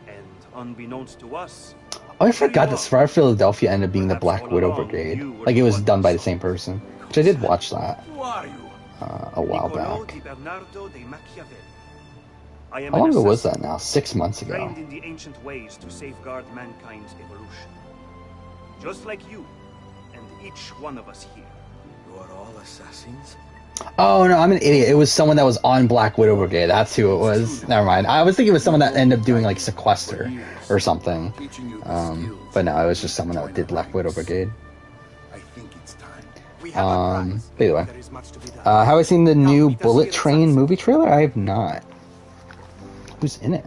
And unbeknownst to us... Oh, I forgot that Survivor Philadelphia ended up being the Black Widow Brigade. Like, it was done by the same person. Which I did watch that Who are you? a while Niccolo back. di Bernardo de Machiavelli. I am How an long ago was assassin, that now? 6 months ago. trained in the ancient ways to safeguard mankind's evolution. Just like you, and each one of us here. You are all assassins? Oh, no, I'm an idiot. It was someone that was on Black Widow Brigade. That's who it was. Never mind. I was thinking it was someone that ended up doing, like, Sequester or something. But no, it was just someone that did Black Widow Brigade. I think it's time. Either way. Have I seen the new Bullet Train movie trailer? I have not. Who's in it?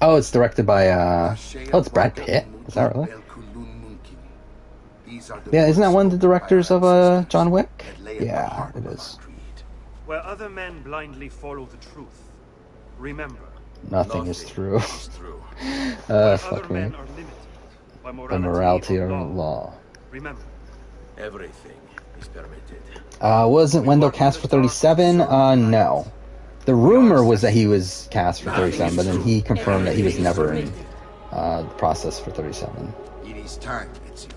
Oh, it's directed by, oh, it's Brad Pitt? Is that really? Yeah, isn't that one of the directors of, John Wick? Yeah, it is. Where other men blindly follow the truth, remember, Nothing is true. other Fuck men me. are limited by By morality or law. Remember, Everything is permitted. Wasn't Wendell cast for 37? No. The rumor was that he was cast for 37, but then he confirmed that he was never in the process for 37. It is time, Ezio.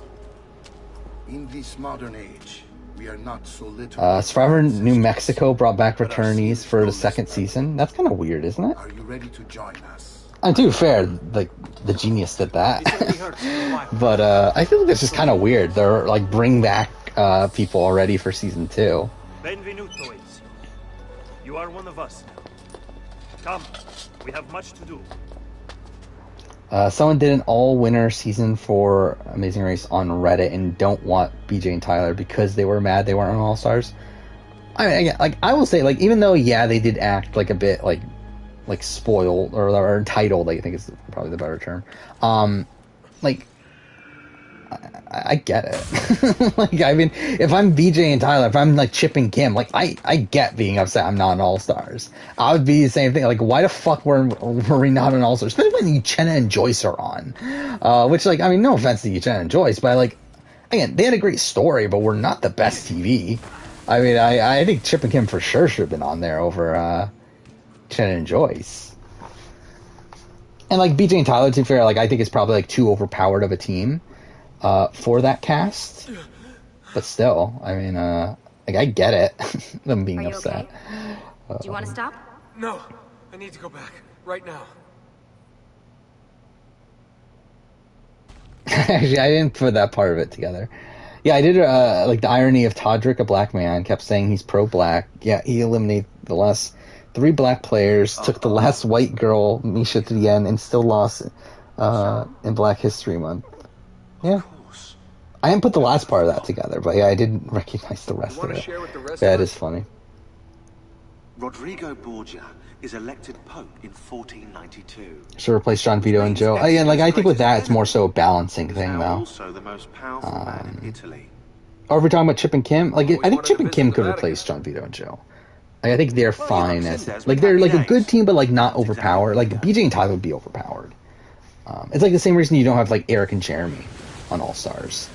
In this modern age, we are not so little. Survivor New Mexico brought back returnees for the second season. That's kind of weird, isn't it? Are you ready to join us? To be fair, like, the genius did that. But I feel like this is kind of weird. They're, like, bring back people already for season 2. benvenuto, Ezio. You are one of us now. Come, we have much to do. Someone did an all-winner season for Amazing Race on Reddit and don't want BJ and Tyler because they were mad they weren't on All-Stars. I mean, again, like, I will say, like, even though, yeah, they did act, like, a bit, like spoiled, or entitled, I think is probably the better term. Like, I get it. Like, I mean, if I'm BJ and Tyler, if I'm, like, Chip and Kim, like, I get being upset I'm not on All-Stars. I would be the same thing. Like, why the fuck were we not on All-Stars? Especially when Uchenna and Joyce are on. Which, like, I mean, no offense to Uchenna and Joyce, but, like, again, they had a great story, but we're not the best TV. I mean, I think Chip and Kim for sure should have been on there over, Uchenna and Joyce. And, like, BJ and Tyler, to be fair, like, I think it's probably, like, too overpowered of a team. For that cast, but still, I mean, like, I get it. Them being Are you upset. okay? Do you want to stop? No, I need to go back. Right now. Actually, I didn't put that part of it together. Yeah, I did, like, the irony of Todrick, a black man, kept saying he's pro-black. Yeah, he eliminated the last 3 black players, took the last white girl, Misha, to the end, and still lost in Black History Month. Yeah. I didn't put the last part of that together, but yeah, I didn't recognize the rest of it. Yeah, it is funny. Rodrigo Borgia is elected Pope in 1492. Should replace John Vito and Joe. Again, like, I think with that, it's more so a balancing thing, though. Also the most powerful man in Italy. Or if we're talking about Chip and Kim, like, I think Chip and Kim could replace John Vito and Joe. Like, I think they're fine as, like, they're like a good team, but like not overpowered. Like, BJ and Tyler would be overpowered. It's like the same reason you don't have like Eric and Jeremy on All Stars,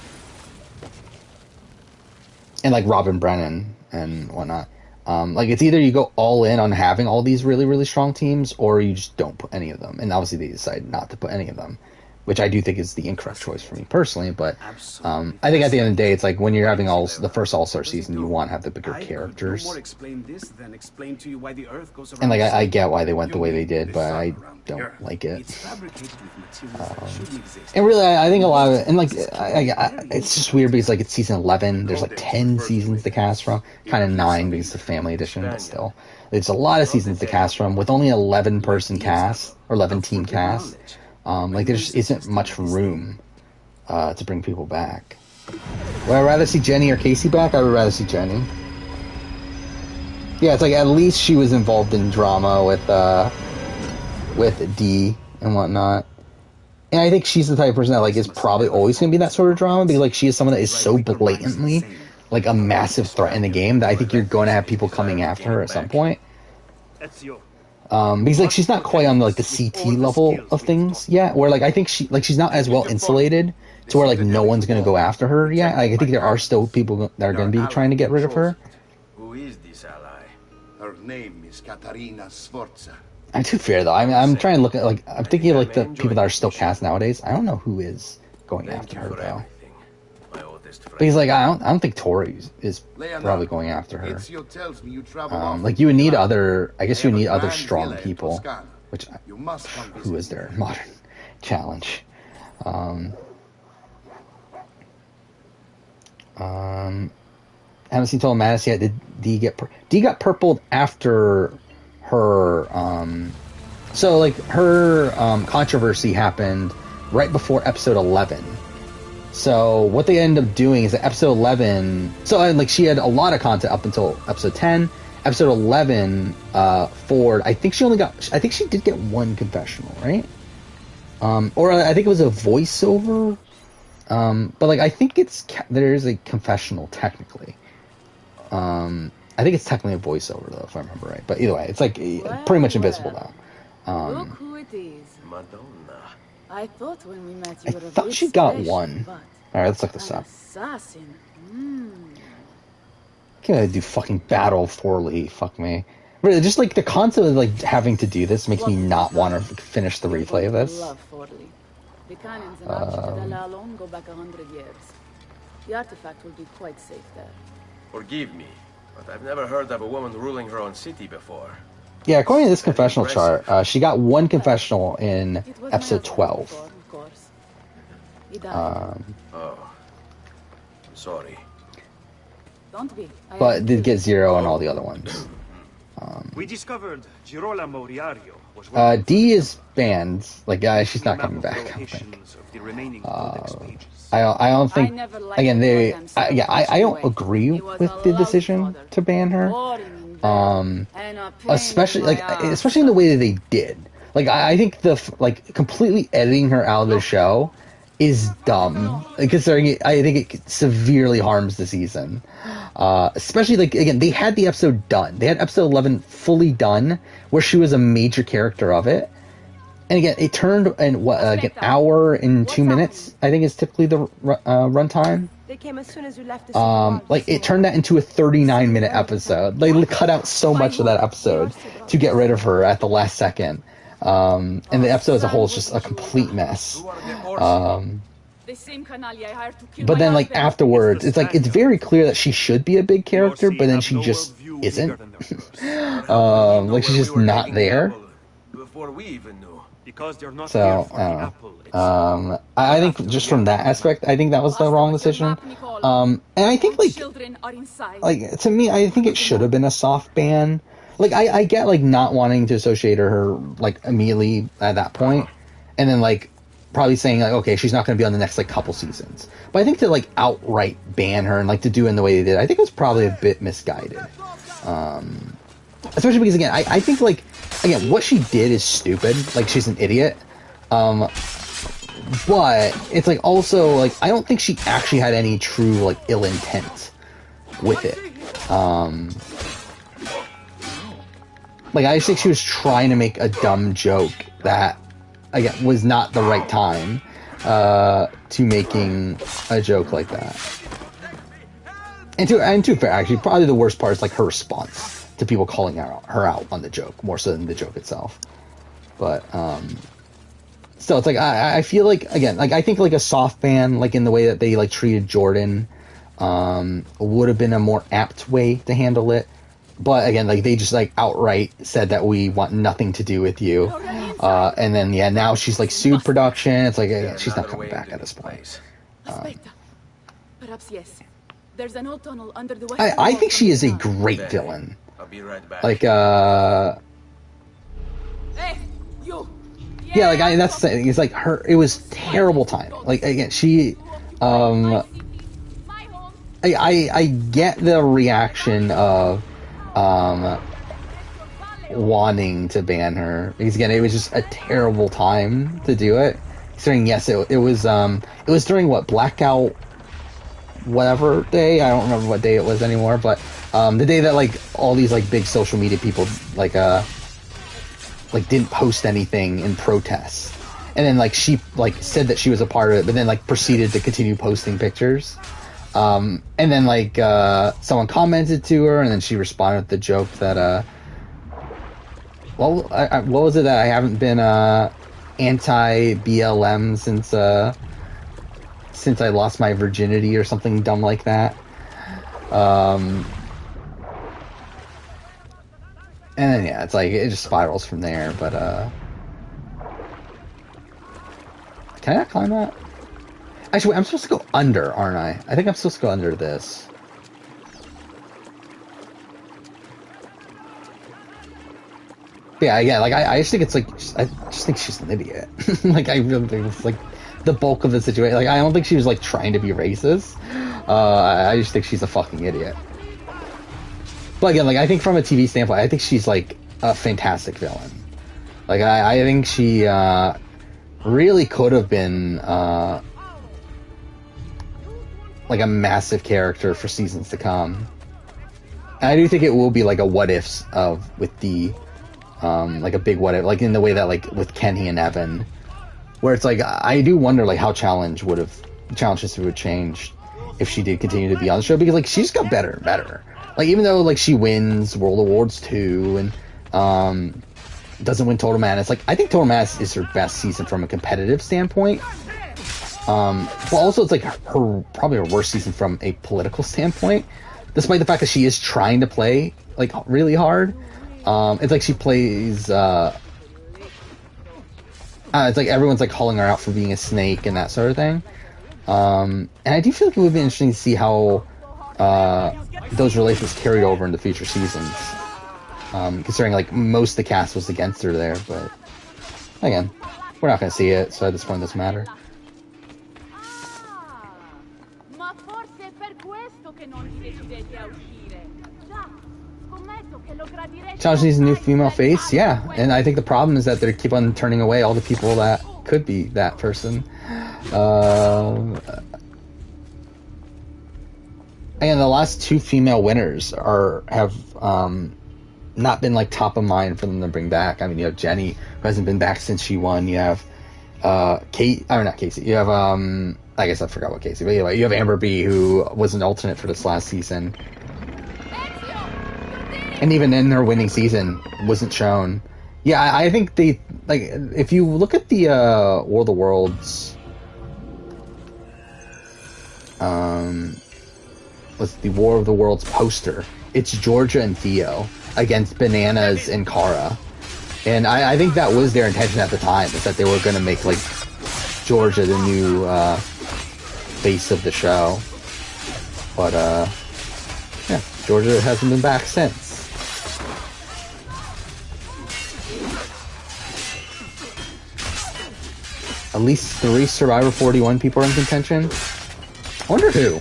and like Robin Brennan and whatnot. Like, it's either you go all in on having all these really, really strong teams, or you just don't put any of them. And obviously they decide not to put any of them, which I do think is the incorrect choice for me personally. But I think at the end of the day, it's like when you're having the first All-Star season, you want to have the bigger characters. And like, I get why they went the way they did, but I don't like it. And really, I think a lot of it, and like, it's just weird because like it's season 11. There's like 10 seasons to cast from, kind of 9 because it's the family edition, but still, it's a lot of seasons to cast from with only 11 person cast or 11 team cast. Like, there just isn't much room to bring people back. Would I rather see Jenny or Casey back? I would rather see Jenny. Yeah, it's like at least she was involved in drama with Dee and whatnot. And I think she's the type of person that like is probably always going to be that sort of drama because like she is someone that is so blatantly like a massive threat in the game that I think you're going to have people coming after her at some point. Because like she's not quite on like the CT level of things yet. Where like I think she's not as well insulated to where like no one's gonna go after her yet. Like, I think there are still people that are gonna be trying to get rid of her. Who is this ally? Her name is Katarina Sforza. I'm too fair though. I'm trying to look at like I'm thinking of like the people that are still cast nowadays. I don't know who is going after her though. Because like I don't think Tori is probably going after her. Ezio tells me you travel often Like you would to need Milan. other. I guess you would need other Grand strong Villa in people. Toscana. Which You must come who visit is their modern challenge? Haven't seen Total Madness yet. Did D get D got purpled after her? So like her controversy happened right before episode 11. So what they ended up doing is that episode 11. So like she had a lot of content up until episode 10. Episode 11 forward. I think she only got. I think she did get one confessional, right? Or I think it was a voiceover. But like I think there is a confessional technically. I think it's technically a voiceover though, if I remember right. But either way, it's like pretty much invisible now. Look who it is. Madonna. I thought when we met I you were a thought bit she got special, one. but All right, let's look this an up. assassin. Can't do fucking battle Forley. Fuck me. But just like the concept of like having to do this makes me not want to finish the replay of this. Love Forley. The cannons and Architect alone go back 100 years. The artifact will be quite safe there. Forgive me, but I've never heard of a woman ruling her own city before. Yeah, according to this confessional chart, she got one confessional in It was episode my 12. before, of course. He died. Oh. I'm sorry. Don't be. I But haven't did killed get 0 on all the other ones. We discovered Girolamo Riario was D is banned. Like, she's not coming back. I don't think. locations of the remaining codex pages. I don't think. never liked Again, the goddamn sound I don't anyway. agree He was with a the lousy decision father. to ban her. Boring and bad, and a pain Especially in my like, ass. especially in the way that they did. Like, I think like completely editing her out of the show is dumb. Considering I think it severely harms the season. Especially like again, they had the episode done. They had episode 11 fully done, where she was a major character of it. And again, it turned in like an hour and 2 minutes. I think is typically the runtime. They came as soon as you left the Like it turned that into a 39-minute episode. They cut out so much of that episode to get rid of her at the last second. And the episode as a whole is just a complete mess. The same canalli I hired to kill But my then, like husband. afterwards, it's like it's very clear that she should be a big character, but then she just isn't. Like she's just not there. Before we even knew. Because they're not So here for the I don't know. apple. itself. I think just from that aspect, I think that was the wrong decision. And I think like Children are inside. to me, I think it should have been a soft ban. Like I get like not wanting to associate her like immediately at that point, and then like probably saying like okay, she's not going to be on the next like couple seasons. But I think to like outright ban her and like to do it in the way they did, I think it was probably a bit misguided. Especially because again, I think like again what she did is stupid. Like she's an idiot. But it's like also like I don't think she actually had any true like ill intent with it. Like I just think she was trying to make a dumb joke that again was not the right time to making a joke like that. And to fair, actually, probably the worst part is like her response to people calling her out on the joke more so than the joke itself. But so it's like I feel like again like I think like a soft ban like in the way that they like treated Jordan would have been a more apt way to handle it. But again, like they just like outright said that we want nothing to do with you, and then yeah, now she's like sued production. It's like she's not coming back at this point. Aspetta. Perhaps yes. There's an old tunnel under the I think she is a great villain. I'll be right back. Like Hey, you. yeah, like that's the thing. It's like her. It was terrible time. Like again, she. I get the reaction of wanting to ban her because again it was just a terrible time to do it. Considering yes, it was during what blackout whatever day, I don't remember what day it was anymore, but the day that like all these like big social media people like like didn't post anything in protest, and then like she like said that she was a part of it, but then like proceeded to continue posting pictures. And then like someone commented to her, and then she responded with the joke that well, what was it, that I haven't been anti BLM since I lost my virginity or something dumb like that. And then yeah, it's like it just spirals from there. But can I not climb that? Actually, wait, I'm supposed to go under, aren't I? I think I'm supposed to go under this. Yeah, like I just think it's like I just think she's an idiot. Like I really think it's like the bulk of the situation. Like I don't think she was like trying to be racist. I just think she's a fucking idiot. But again, like I think from a TV standpoint, I think she's like a fantastic villain. Like I think she really could have been like a massive character for seasons to come. And I do think it will be like a what ifs of with the like a big what if, like in the way that like with Kenny and Evan, where it's like I do wonder like how challenge history would change if she did continue to be on the show, because like she just got better and better. Like even though like she wins World Awards 2 and doesn't win Total Madness, like I think Total Madness is her best season from a competitive standpoint. But also it's like her probably her worst season from a political standpoint, despite the fact that she is trying to play like really hard. It's like she plays it's like everyone's like calling her out for being a snake and that sort of thing. And I do feel like it would be interesting to see how those relations carry over into future seasons, considering like most of the cast was against her there. But again, we're not going to see it, so at this point it doesn't matter. Challenge needs a new female face, yeah, and I think the problem is that they keep on turning away all the people that could be that person. And the last two female winners have not been like top of mind for them to bring back. I mean, you have Jenny, who hasn't been back since she won. You have not Casey. You have I guess I forgot about Casey, but anyway, you have Amber B, who was an alternate for this last season. And even in their winning season, wasn't shown. Yeah, I think they like if you look at the War of the Worlds, what's the War of the Worlds poster? It's Georgia and Theo against Bananas and Kara, and I think that was their intention at the time, is that they were going to make like Georgia the new face of the show, but yeah, Georgia hasn't been back since. At least 3 Survivor 41 people are in contention. I wonder who.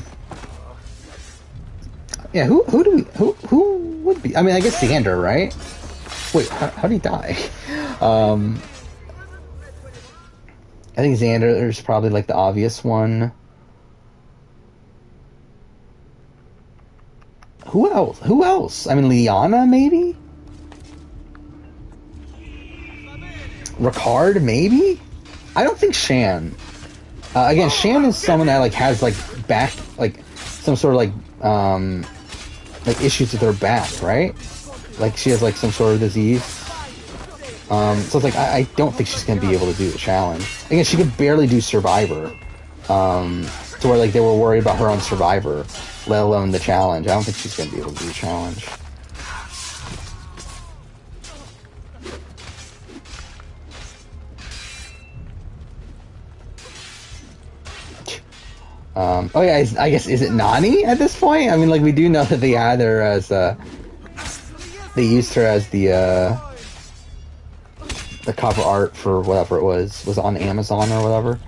Yeah, who would be? I mean, I guess Xander, right? Wait, how did he die? I think Xander is probably like the obvious one. Who else? I mean, Liana, maybe? Ricard, maybe? I don't think Shan. Again, Shan is someone that like has like back, like some sort of like issues with her back, right? Like she has like some sort of disease. So it's like I don't think she's gonna be able to do the challenge. Again, she could barely do Survivor. To where like they were worried about her on Survivor, let alone the challenge. I don't think she's gonna be able to do the challenge. Oh yeah, I guess, is it Nani at this point? I mean, like, we do know that they had her as, they used her as the cover art for whatever it was on Amazon or whatever.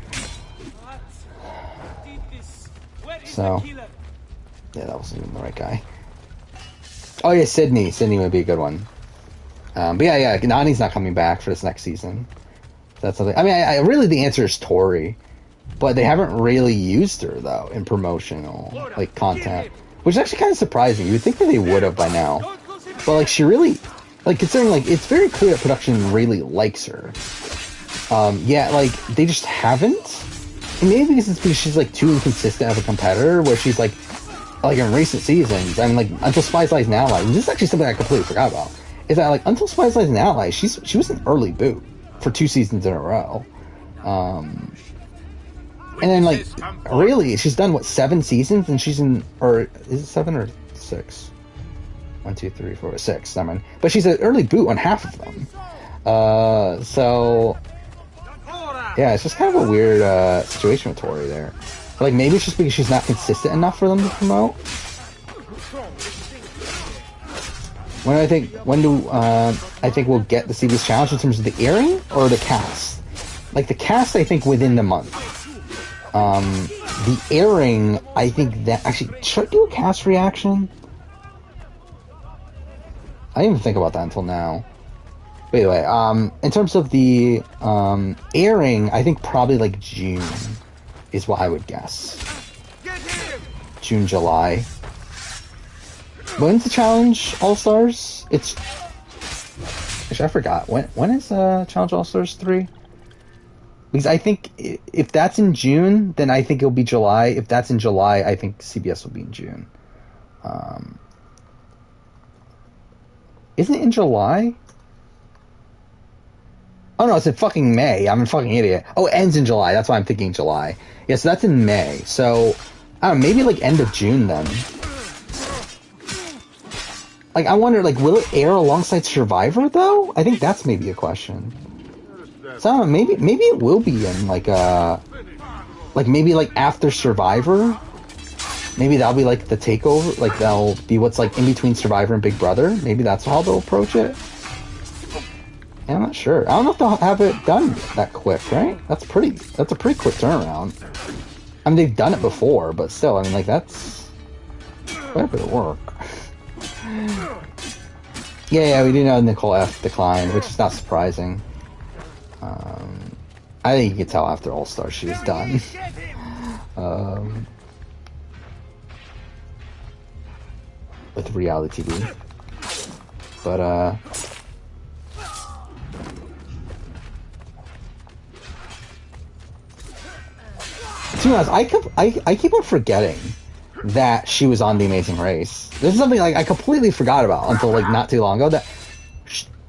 So, yeah, that wasn't even the right guy. Oh yeah, Sydney would be a good one. But yeah, Nani's not coming back for this next season. That's something. I mean, I really, the answer is Tori. But they haven't really used her, though, in promotional, like, content. Which is actually kind of surprising. You would think that they would have by now. But, like, she really like, considering, like, it's very clear that production really likes her. Yeah, like, they just haven't. And maybe because it's because she's, like, too inconsistent as a competitor, where she's, like in recent seasons, I mean, like, until Spies, Lies, and Allies, this is actually something I completely forgot about, is that, like, until Spies, Lies, and Allies, she was an early boot for 2 seasons in a row. And then, like, really, she's done, what, 7 seasons, and she's in, or, is it 7 or 6? 1, 2, 3, 4, 6, never mind. But she's an early boot on half of them. So, yeah, it's just kind of a weird, situation with Tori there. Like, maybe it's just because she's not consistent enough for them to promote. When do I think we'll get the CBS Challenge in terms of the airing or the cast? Like, the cast, I think, within the month. The airing, I think that... Actually, should I do a cast reaction? I didn't even think about that until now. But anyway, in terms of the airing, I think probably, like, June is what I would guess. June, July. When's the Challenge All-Stars? It's... Actually, I forgot. When is Challenge All-Stars 3? Because I think if that's in June, then I think it'll be July. If that's in July, I think CBS will be in June. Isn't it in July? Oh no, it's in fucking May. I'm a fucking idiot. Oh, it ends in July. That's why I'm thinking July. Yeah, so that's in May. So, I don't know, maybe like end of June then. Like, I wonder, like, will it air alongside Survivor, though? I think that's maybe a question. So, I don't know, maybe it will be in, like, maybe, like, after Survivor? Maybe that'll be, like, the takeover? Like, that'll be what's, like, in between Survivor and Big Brother? Maybe that's how they'll approach it? Yeah, I'm not sure. I don't know if they'll have it done that quick, right? That's a pretty quick turnaround. I mean, they've done it before, but still, I mean, like, that's quite a bit of work. Yeah, we do know Nicole F declined, which is not surprising. I think you could tell after All Star she was done. With reality TV. But, to be honest, I keep on forgetting that she was on The Amazing Race. This is something like I completely forgot about until like not too long ago. That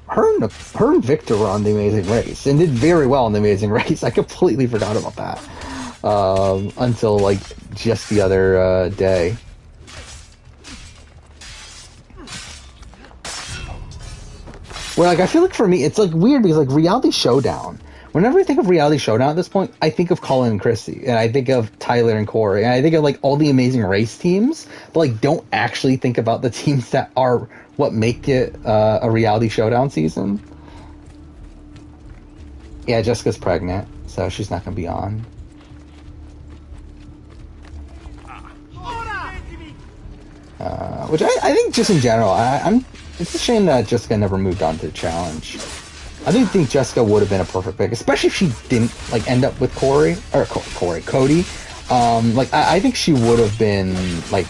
her and Victor were on The Amazing Race and did very well in The Amazing Race. I completely forgot about that until like just the other day. Where like I feel like for me it's like weird because like Reality Showdown. Whenever I think of Reality Showdown at this point, I think of Colin and Christy, and I think of Tyler and Corey, and I think of like all the Amazing Race teams, but like don't actually think about the teams that are what make it a Reality Showdown season. Yeah, Jessica's pregnant, so she's not gonna be on. Which I think just in general, it's a shame that Jessica never moved on to the challenge. I didn't think Jessica would have been a perfect pick, especially if she didn't like end up with Cody. Like I think she would have been like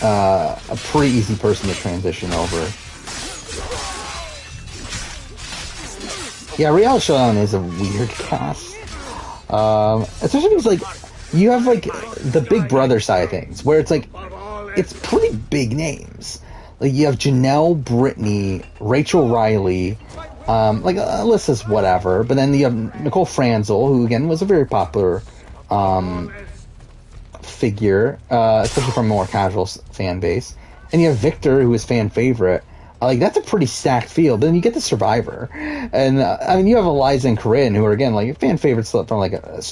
a pretty easy person to transition over. Yeah, Reality Showdown is a weird cast, especially because like you have like the Big Brother side of things, where it's like it's pretty big names. Like you have Janelle, Brittany, Rachel Riley. Like Alyssa's whatever, but then you have Nicole Franzel, who again was a very popular figure, especially from a more casual fan base, and you have Victor, who is fan favorite. Like that's a pretty stacked field. But then you get the Survivor, and I mean you have Eliza and Corinne, who are again like fan favorites from like a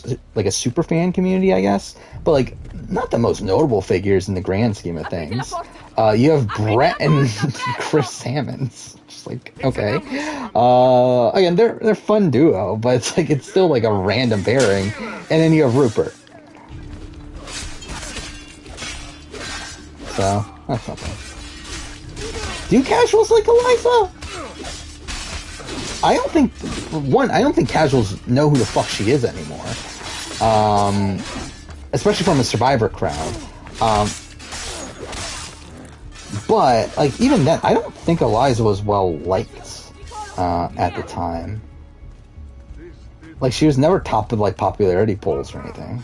super fan community, I guess, but like not the most notable figures in the grand scheme of things. You have Brett and Chris Sammons. Like okay, again they're fun duo, but it's like it's still like a random pairing, and then you have Rupert. So that's something. Do casuals like Eliza? I don't think casuals know who the fuck she is anymore. Especially from a Survivor crowd. But like even then, I don't think Eliza was well liked at the time. Like she was never top of like popularity polls or anything.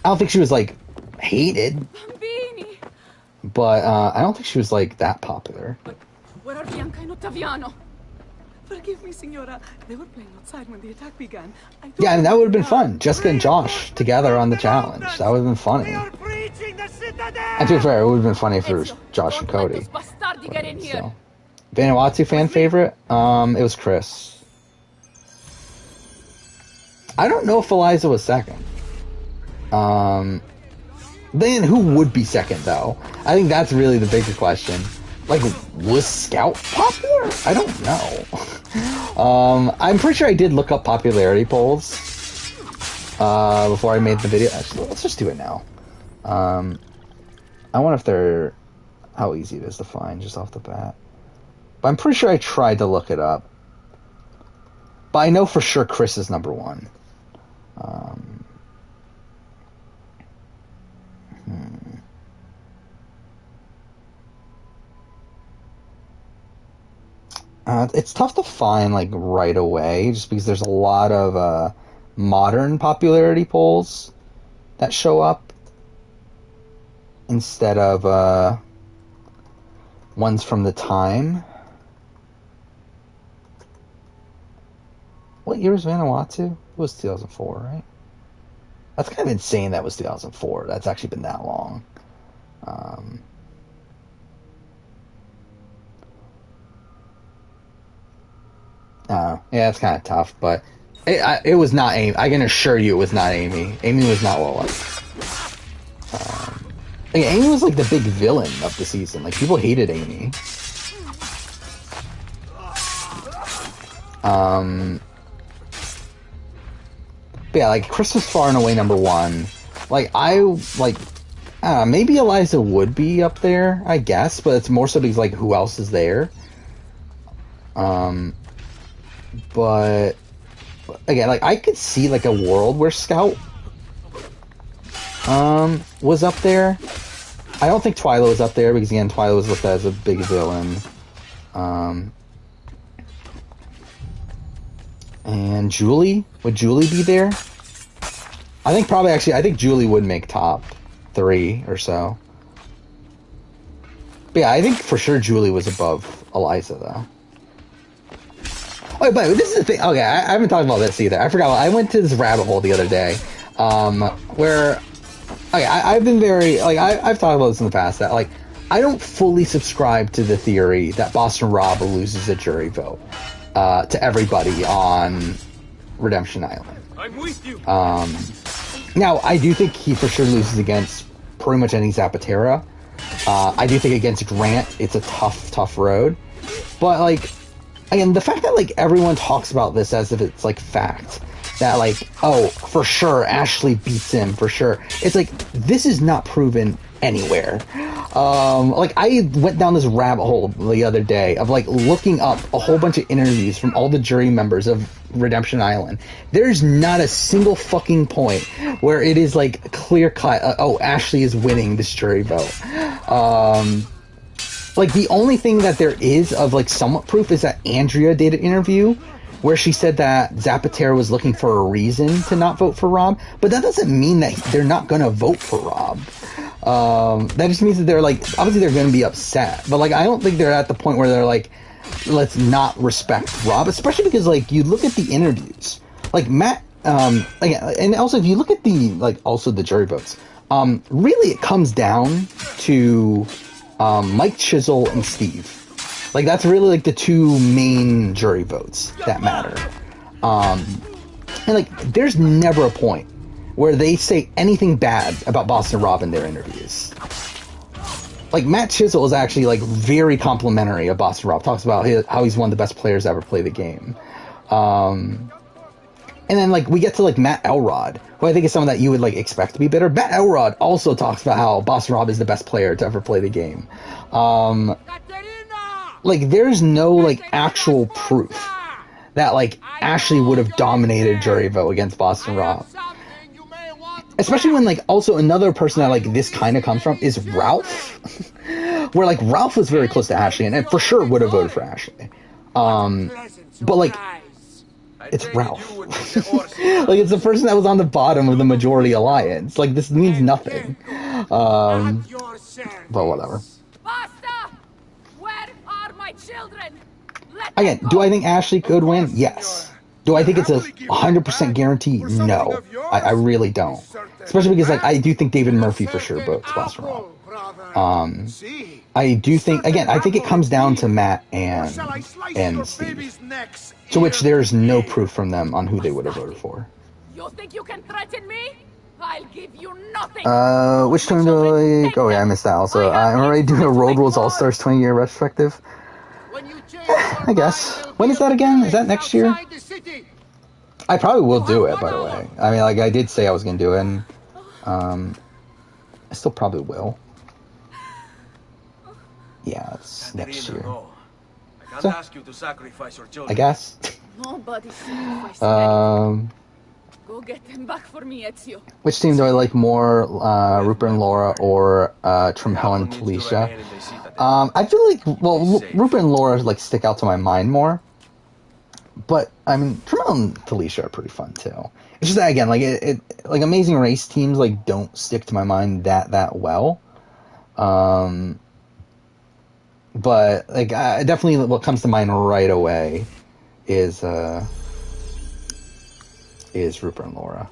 I don't think she was like hated, but I don't think she was like that popular. But where are Bianca and Ottaviano? Forgive me, Signora. They were playing outside when the attack began. Yeah, and that would have been fun. Jessica and Josh together on the challenge. That would have been funny. And to be fair, it would have been funny if it was Josh and Cody. So, Vanuatu fan favorite? It was Chris. I don't know if Eliza was second. Then who would be second, though? I think that's really the bigger question. Like, was Scout popular? I don't know. I'm pretty sure I did look up popularity polls before I made the video. Actually, let's just do it now. I wonder if they're... how easy it is to find just off the bat. But I'm pretty sure I tried to look it up. But I know for sure Chris is number one. It's tough to find like right away just because there's a lot of modern popularity polls that show up instead of ones from the time. What year was Vanuatu? It was 2004, right? That's kind of insane that was 2004. That's actually been that long. Yeah, it's kind of tough, but it was not Amy. I can assure you it was not Amy. Amy was not well liked. Amy was like the big villain of the season. Like, people hated Amy. But yeah, like, Chris was far and away number one. Like, I don't know, maybe Eliza would be up there, I guess, but it's more so because, like, who else is there? But again, like, I could see like a world where Scout was up there. I don't think Twyla was up there because again, Twyla was looked at as a big villain. And Julie, would Julie be there? I think probably actually. I think Julie would make top 3 or so. But yeah, I think for sure Julie was above Eliza though. Oh, but this is the thing. Okay, I haven't talked about this either. I forgot. I went to this rabbit hole the other day, where, okay, I've been very, like, I've talked about this in the past, that, like, I don't fully subscribe to the theory that Boston Rob loses a jury vote to everybody on Redemption Island. I'm with you. Now, I do think he for sure loses against pretty much any Zapatera. I do think against Grant, it's a tough road. But, like, again, the fact that, like, everyone talks about this as if it's, like, fact. That, like, oh, for sure, Ashley beats him, for sure. It's like, this is not proven anywhere. Like, I went down this rabbit hole the other day of, like, looking up a whole bunch of interviews from all the jury members of Redemption Island. There's not a single fucking point where it is, like, clear-cut, oh, Ashley is winning this jury vote. Like, the only thing that there is of, like, somewhat proof is that Andrea did an interview where she said that Zapatero was looking for a reason to not vote for Rob, but that doesn't mean that they're not going to vote for Rob. That just means that they're, like, obviously they're going to be upset, but, like, I don't think they're at the point where they're, like, let's not respect Rob, especially because, like, you look at the interviews. Like, Matt, again, and also if you look at the, like, also the jury votes, really it comes down to Mike Chisel and Steve. Like, that's really, like, the two main jury votes that matter. And, like, there's never a point where they say anything bad about Boston Rob in their interviews. Like, Matt Chisel is actually, like, very complimentary of Boston Rob. Talks about how he's one of the best players to ever play the game. And then, like, we get to, like, Matt Elrod, who I think is someone that you would, like, expect to be bitter. Matt Elrod also talks about how Boston Rob is the best player to ever play the game. Like, there's no, like, actual proof that, like, Ashley would have dominated jury vote against Boston Rob. Especially when, like, also another person that, like, this kind of comes from is Ralph. Where like Ralph was very close to Ashley, and for sure would have voted for Ashley. But like, it's Ralph. Like, it's the person that was on the bottom of the majority alliance. Like, this means nothing. But whatever. Basta! Where are my children? Again, do I think Ashley could win? Yes. Do I think it's a 100% guarantee? No. I really don't. Especially because, like, I do think David Murphy for sure votes Boston Rob. I do think, again, I think it comes down to Matt and Steve. To which there's no proof from them on who they would have voted for. You think you can threaten me? I'll give you nothing. Which time do I... Oh, yeah, I missed that also. I'm already doing a Road Rules All-Stars 20-year retrospective. I guess. When is that again? Is that next year? I probably will do it, by the way. I mean, like, I did say I was going to do it, and I still probably will. Yeah, it's next year. I can't ask you to sacrifice your children. I guess. Nobody sacrificed anything. Go get them back for me, Ezio. Which team do I like more, Rupert and Laura or Tramhell and Talisha? I feel like, well, Rupert and Laura like stick out to my mind more. But I mean, Tramhell and Talisha are pretty fun too. It's just that again, like it like Amazing Race teams like don't stick to my mind that well. But like definitely what comes to mind right away is Rupert and Laura.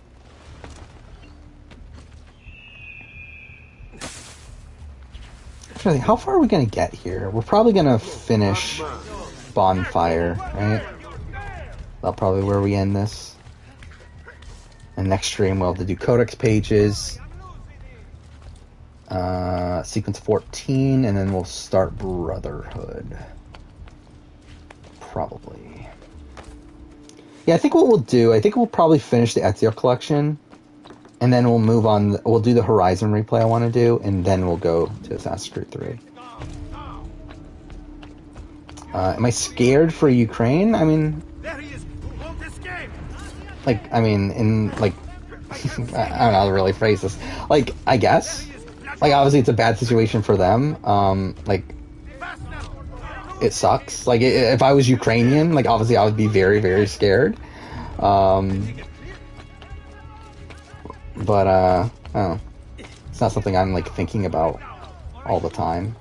How far are we gonna get here? We're probably gonna finish Bonfire, right? That's probably where we end this. And next stream we'll have to do Codex pages, sequence 14, and then we'll start Brotherhood. Probably. Yeah, I think what we'll do, I think we'll probably finish the Ezio collection, and then we'll move on. We'll do the Horizon replay I want to do, and then we'll go to Assassin's Creed 3. Am I scared for Ukraine? I mean, like, in, like, I don't know how to really phrase this. Like, I guess. Like, obviously it's a bad situation for them. Like, it sucks. Like, if I was Ukrainian, like, obviously I would be very, very scared. But, I don't know. It's not something I'm, like, thinking about all the time.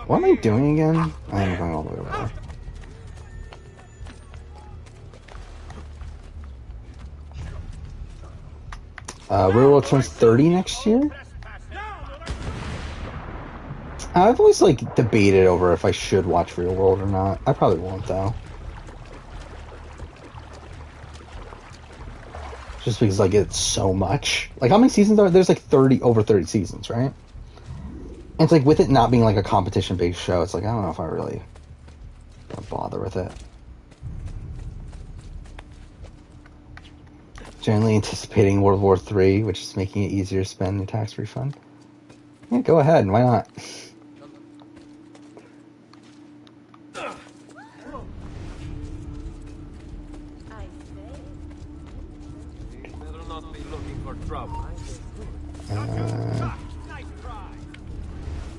What am I doing again? I'm going all the way over there. Real World turns 30 next year? I've always, like, debated over if I should watch Real World or not. I probably won't, though. Just because, like, it's so much. Like, how many seasons are there? There's, like, over 30 seasons, right? And it's like, with it not being like a competition-based show, it's like, I don't know if I really gonna bother with it. Generally anticipating World War III, which is making it easier to spend your tax refund. Yeah, go ahead, why not?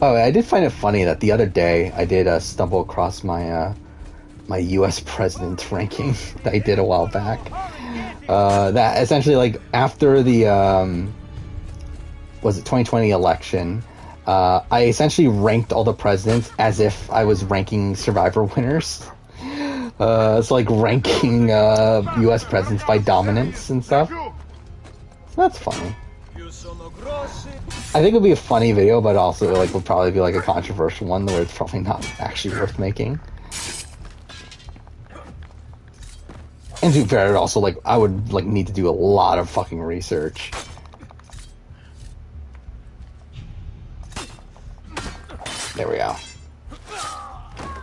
Oh, I did find it funny that the other day I did stumble across my my U.S. president ranking that I did a while back. That essentially, like, after the was it 2020 election, I essentially ranked all the presidents as if I was ranking Survivor winners. It's like ranking U.S. presidents by dominance and stuff. So that's funny. I think it would be a funny video, but also like would probably be like a controversial one where it's probably not actually worth making. And to be fair, also like I would like need to do a lot of fucking research. There we go.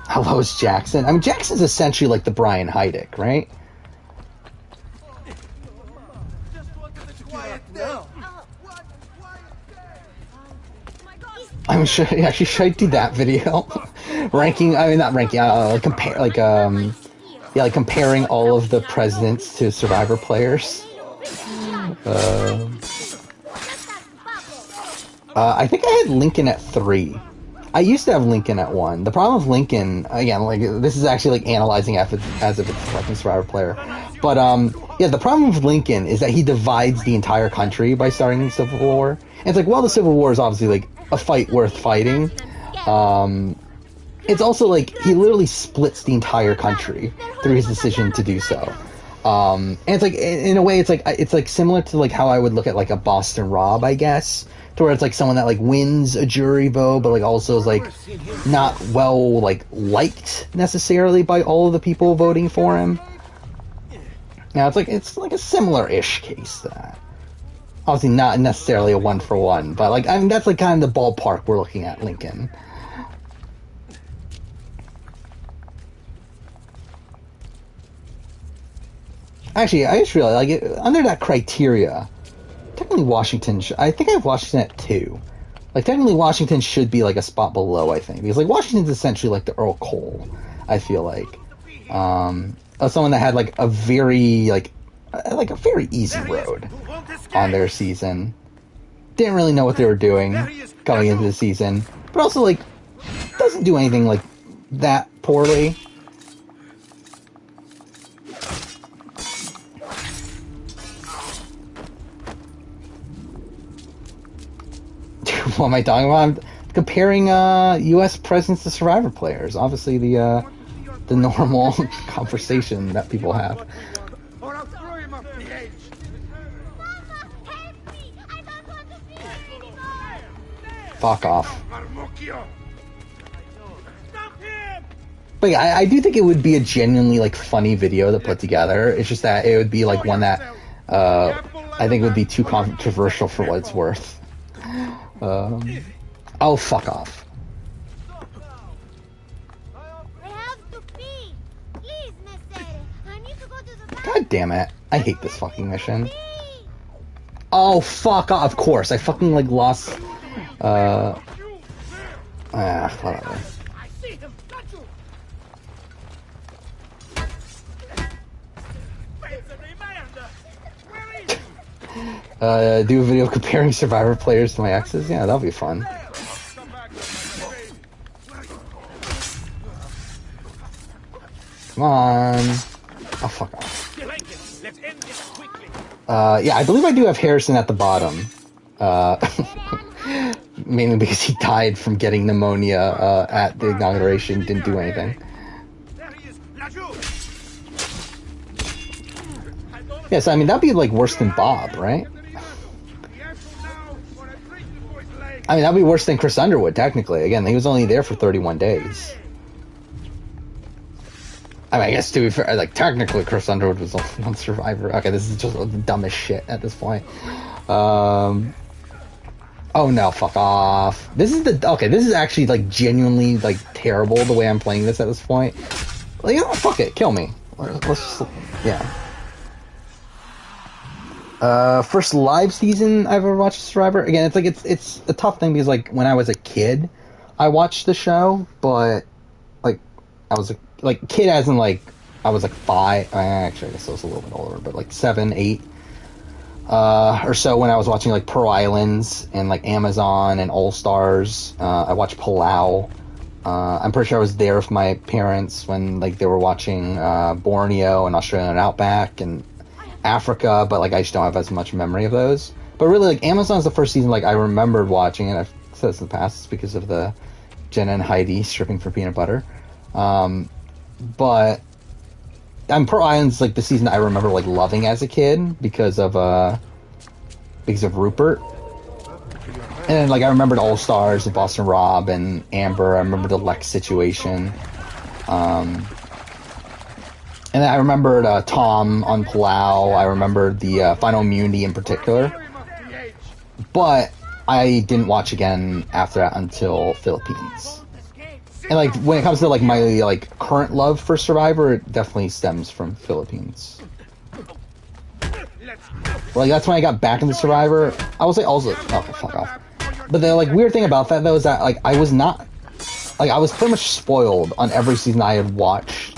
How low is Jackson? I mean, Jackson's essentially like the Brian Heidick, right? I'm sure. Yeah, should I do that video? Ranking. I mean, not ranking. Compare. Like yeah, like comparing all of the presidents to Survivor players. I think I had Lincoln at 3. I used to have Lincoln at 1. The problem with Lincoln, again, like this is actually like analyzing as if it's a fucking Survivor player. But yeah, the problem with Lincoln is that he divides the entire country by starting the Civil War. And it's like, well, the Civil War is obviously like a fight worth fighting. It's also like he literally splits the entire country through his decision to do so. And it's like, in a way, it's like similar to like how I would look at like a Boston Rob, I guess, to where it's like someone that like wins a jury vote, but like also is like not well like liked necessarily by all of the people voting for him. Now it's like a similar-ish case to that. Obviously, not necessarily a 1-for-1, but like I mean that's like kind of the ballpark we're looking at Lincoln. Actually, I just realized, like, under that criteria, technically Washington, I think I have Washington at 2. Like, technically Washington should be, like, a spot below, I think. Because, like, Washington's essentially, like, the Earl Cole, I feel like. Someone that had, like, a very easy road on their season. Didn't really know what they were doing going into the season. But also, like, doesn't do anything, like, that poorly. What am I talking about? I'm comparing U.S. presidents to Survivor players. Obviously, the normal conversation that people have. Fuck off. But yeah, I do think it would be a genuinely like funny video to put together. It's just that it would be like one that I think would be too controversial for what it's worth. Oh, fuck off. God damn it. I hate this fucking mission. Oh, fuck off. Of course. I fucking, like, lost... whatever. Do a video comparing Survivor players to my exes? Yeah, that'll be fun. Come on. Oh, fuck off. Yeah, I believe I do have Harrison at the bottom. Mainly because he died from getting pneumonia at the inauguration, didn't do anything. Yeah, so I mean, that'd be like worse than Bob, right? I mean, that'd be worse than Chris Underwood, technically. Again, he was only there for 31 days. I mean, I guess to be fair, like, technically Chris Underwood was on Survivor. Okay, this is just the dumbest shit at this point. Oh no, fuck off. This is actually, like, genuinely, like, terrible the way I'm playing this at this point. Like, you know, fuck it, kill me. Let's just, yeah. First live season I've ever watched Survivor. Again, it's like it's a tough thing because like when I was a kid, I watched the show, but like I was a kid as in like I was like 5. Actually, I guess I was a little bit older, but like 7, 8 or so when I was watching like Pearl Islands and like Amazon and All Stars. I watched Palau. I'm pretty sure I was there with my parents when like they were watching Borneo and Australian Outback and Africa, but like I just don't have as much memory of those. But really, like Amazon's the first season like I remembered watching, and I've said this in the past, it's because of the Jenna and Heidi stripping for peanut butter. But Pearl Island's like the season I remember like loving as a kid because of Rupert. And then, like I remembered All Stars and Boston Rob and Amber. I remember the Lex situation. And I remembered Tom on Palau. I remembered the Final Immunity in particular. But I didn't watch again after that until Philippines. And like when it comes to like my like current love for Survivor, it definitely stems from Philippines. Like that's when I got back into Survivor. I was like also fuck off. But the like weird thing about that though is that like I was not like I was pretty much spoiled on every season I had watched.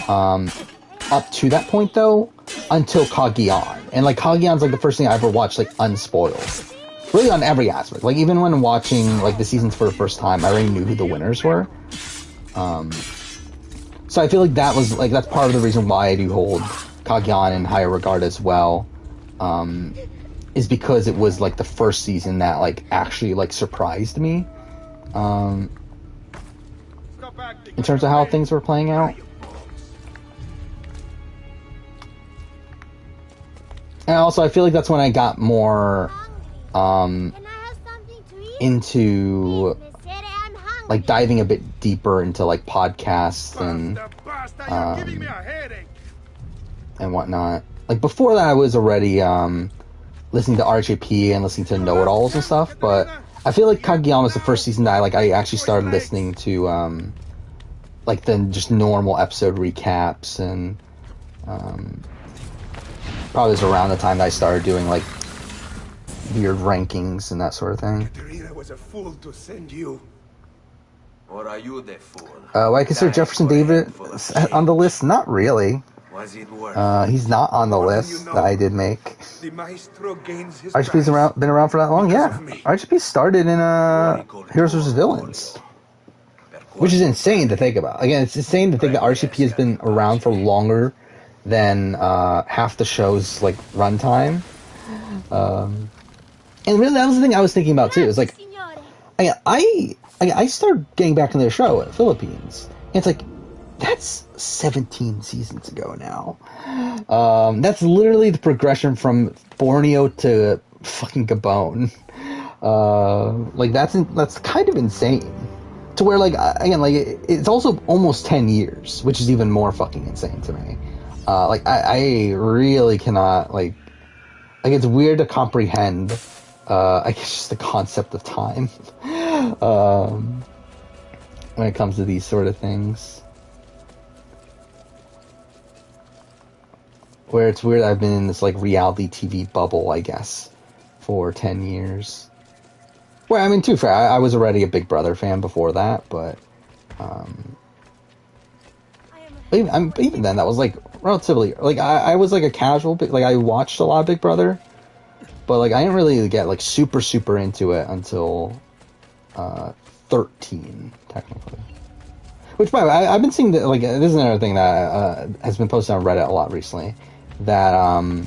Up to that point though, until Cagayan. And like Cagayan's like the first thing I ever watched like unspoiled. really on every aspect. Like, even when watching, like, the seasons for the first time, I already knew who the winners were. So I feel like that was, like, that's part of the reason why I do hold Kagyan in higher regard as well, is because it was, like, the first season that, like, actually, like, surprised me, in terms of how things were playing out. And also, I feel like that's when I got more, into, like, diving a bit deeper into, like, podcasts and whatnot. Like, before that, I was already, listening to RHAP and listening to know-it-alls and stuff, but I feel like Kageyama was the first season that I actually started listening to, like, the just normal episode recaps, and, probably was around the time that I started doing, like, weird rankings and that sort of thing. Katerina was a fool to send you. Or are you the fool? Why I consider Jefferson David on the list? Not really. Was it worth He's not on the list that I did make. The maestro gains his RHP's been around for that long? Yeah. RHP started in Heroes vs. Villains. Which is insane to think about. Again, it's insane to think that RCP has been around for longer than half the show's, like, runtime. And really, that was the thing I was thinking about, too. It's like, I started getting back into the show at Philippines. And it's like, that's 17 seasons ago now. That's literally the progression from Borneo to fucking Gabon. Like, that's kind of insane. To where, like, again, like, it's also almost 10 years, which is even more fucking insane to me. Like, I really cannot, like, it's weird to comprehend, I guess, just the concept of time, when it comes to these sort of things. Where it's weird I've been in this, like, reality TV bubble, I guess, for 10 years. Well, I mean, too fair, I was already a Big Brother fan before that, but, even then, that was, like, relatively, like, I was, like, a casual, like, I watched a lot of Big Brother, but, like, I didn't really get, like, super into it until, 13, technically. Which, by the way, I've been seeing that, like, this is another thing that, has been posted on Reddit a lot recently, that, a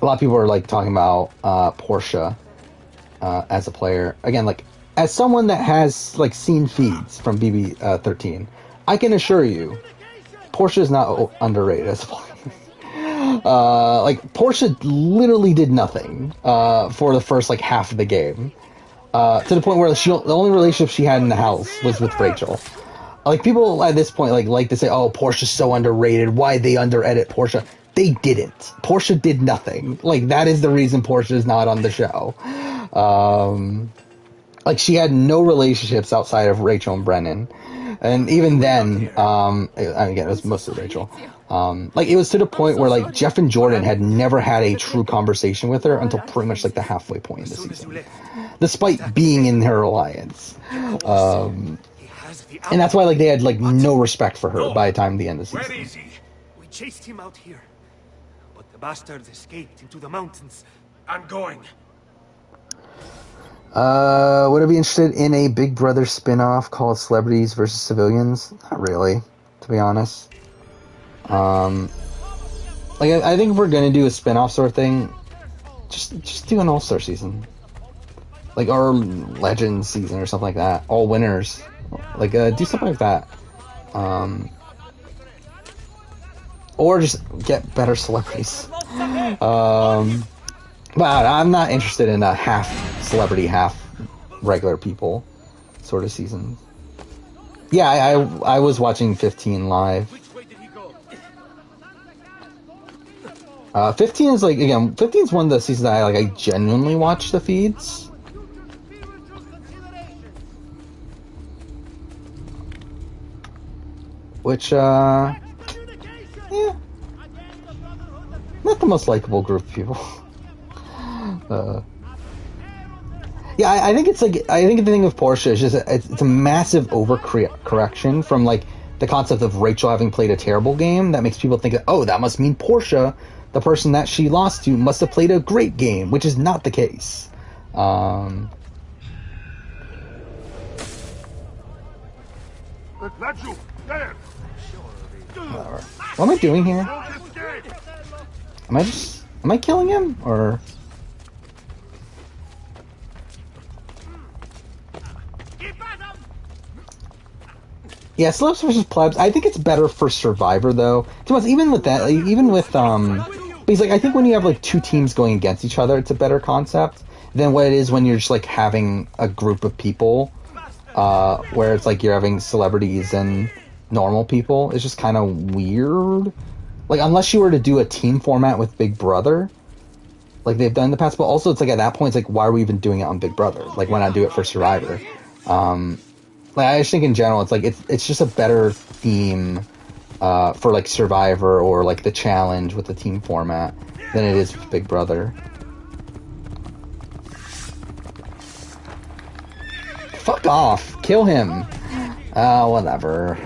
lot of people are, like, talking about, Portia, as a player. Again, like, as someone that has, like, seen feeds from BB 13, I can assure you, Portia is not underrated as a player. Like, Portia literally did nothing for the first, like, half of the game. To the point where the only relationship she had in the house was with Rachel. Like, people at this point, like to say, oh, Portia's so underrated, why'd they under-edit Portia? They didn't. Portia did nothing. Like, that is the reason Portia is not on the show. Like, she had no relationships outside of Rachel and Brennan. And even then, again, it was mostly Rachel. Like, it was to the point where, like, Jeff and Jordan had never had a true conversation with her until pretty much, like, the halfway point in the season. Despite being in her alliance. And that's why, like, they had, like, no respect for her by the time the end of the season. Where is he? We chased him out here. But the bastards escaped into the mountains. I'm going. Would I be interested in a Big Brother spin-off called Celebrities versus Civilians? Not really, to be honest. Like, I think if we're gonna do a spin-off sort of thing, just do an All-Star season. Like, or Legends season or something like that. All winners. Like, do something like that. Or just get better celebrities. But I'm not interested in a half celebrity, half regular people sort of season. Yeah, I was watching 15 live. 15 is, like, again, 15 is one of the seasons that I genuinely watch the feeds. Which, yeah, not the most likable group of people. Yeah, I think it's like, I think the thing with Portia is just, it's a massive overcorrection from, like, the concept of Rachel having played a terrible game that makes people think that, oh, that must mean Portia, the person that she lost to, must have played a great game, which is not the case. Whatever. What am I doing here? Am I killing him, or? Yeah, Celebs versus Plebs. I think it's better for Survivor, though. To be honest, even with that, like, even with because like I think when you have like two teams going against each other, it's a better concept than what it is when you're just like having a group of people, where it's like you're having celebrities and normal people. It's just kind of weird. Like unless you were to do a team format with Big Brother, like they've done in the past. But also, it's like at that point, it's like why are we even doing it on Big Brother? Like why not do it for Survivor? Like I just think in general, it's like it's just a better theme for like Survivor or like the challenge with the team format than it is with Big Brother. Fuck off! Kill him! Whatever.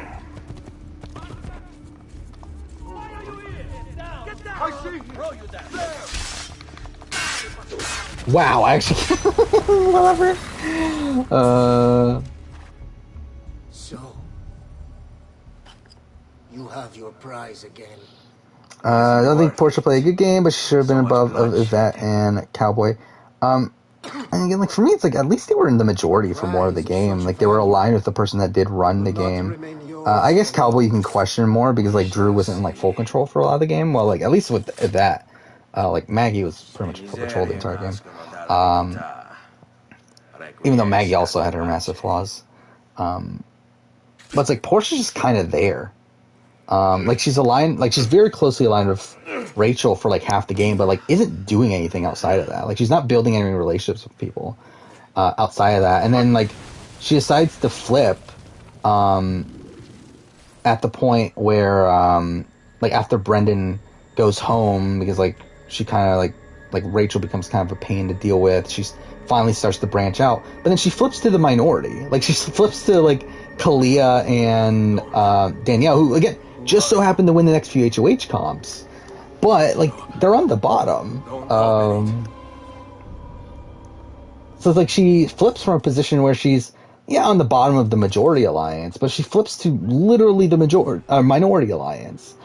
Wow, actually, whatever. So, you have your prize again. I don't think Portia played a good game, but she should have been above of Yvette and Cowboy. And again, like for me, it's like at least they were in the majority for more of the game. Like they were aligned with the person that did run the game. I guess Cowboy you can question more because like Drew wasn't in like full control for a lot of the game. Well, like at least with that, like Maggie was pretty much in full control the entire game. Even though Maggie also had her massive flaws. But it's like Portia's just kind of there. Like she's aligned, like she's very closely aligned with Rachel for like half the game, but like isn't doing anything outside of that. Like she's not building any relationships with people outside of that. And then like she decides to flip at the point where like after Brendan goes home because like she kind of like Rachel becomes kind of a pain to deal with. She's finally starts to branch out, but then she flips to the minority. Like she flips to like Kalia and Danielle, who again just so happened to win the next few HOH comps, but like they're on the bottom. So it's like she flips from a position where she's on the bottom of the majority alliance, but she flips to literally the minority alliance.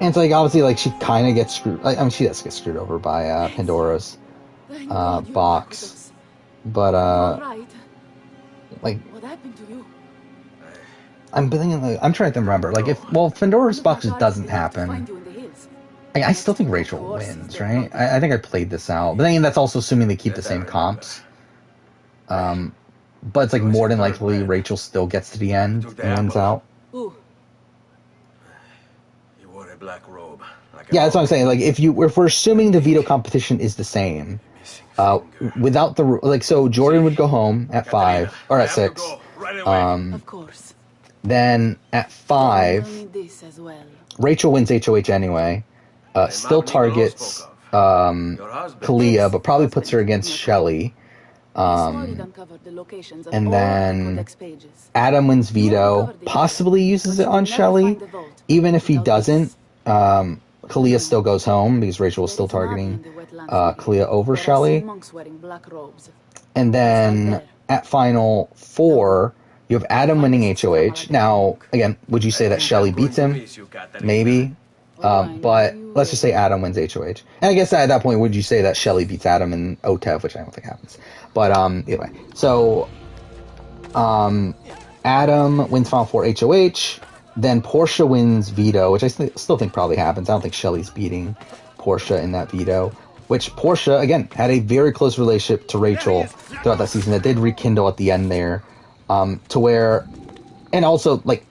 And it's like obviously like she kind of gets screwed. I mean, she does get screwed over by Pandora's box, but like What happened to you? I'm trying to remember. Like if Pandora's box just doesn't happen, I still think Rachel wins, right? I think I played this out, but then that's also assuming they keep the same comps. But it's like more than likely Rachel still gets to the end and wins out. Black robe. Yeah, that's what I'm saying. Like, if we're assuming the veto competition is the same, without the like, so Jordan would go home at 5 or at 6. Of course. Then at 5, Rachel wins HOH anyway. Still targets Kalia, but probably puts her against Shelly. And then Adam wins veto, possibly uses it on Shelly. Even if he doesn't, Kalia still goes home because Rachel was still targeting Kalia over Shelly. And then at final 4, you have Adam winning HOH. Now, again, would you say that Shelly beats him? Maybe. But let's just say Adam wins HOH. And I guess at that point, would you say that Shelly beats Adam in OTEV, which I don't think happens. But anyway, so Adam wins final 4 HOH. Then Portia wins veto, which I still think probably happens. I don't think Shelly's beating Portia in that veto. Which Portia, again, had a very close relationship to Rachel throughout that season. That did rekindle at the end there. To where... And also, like,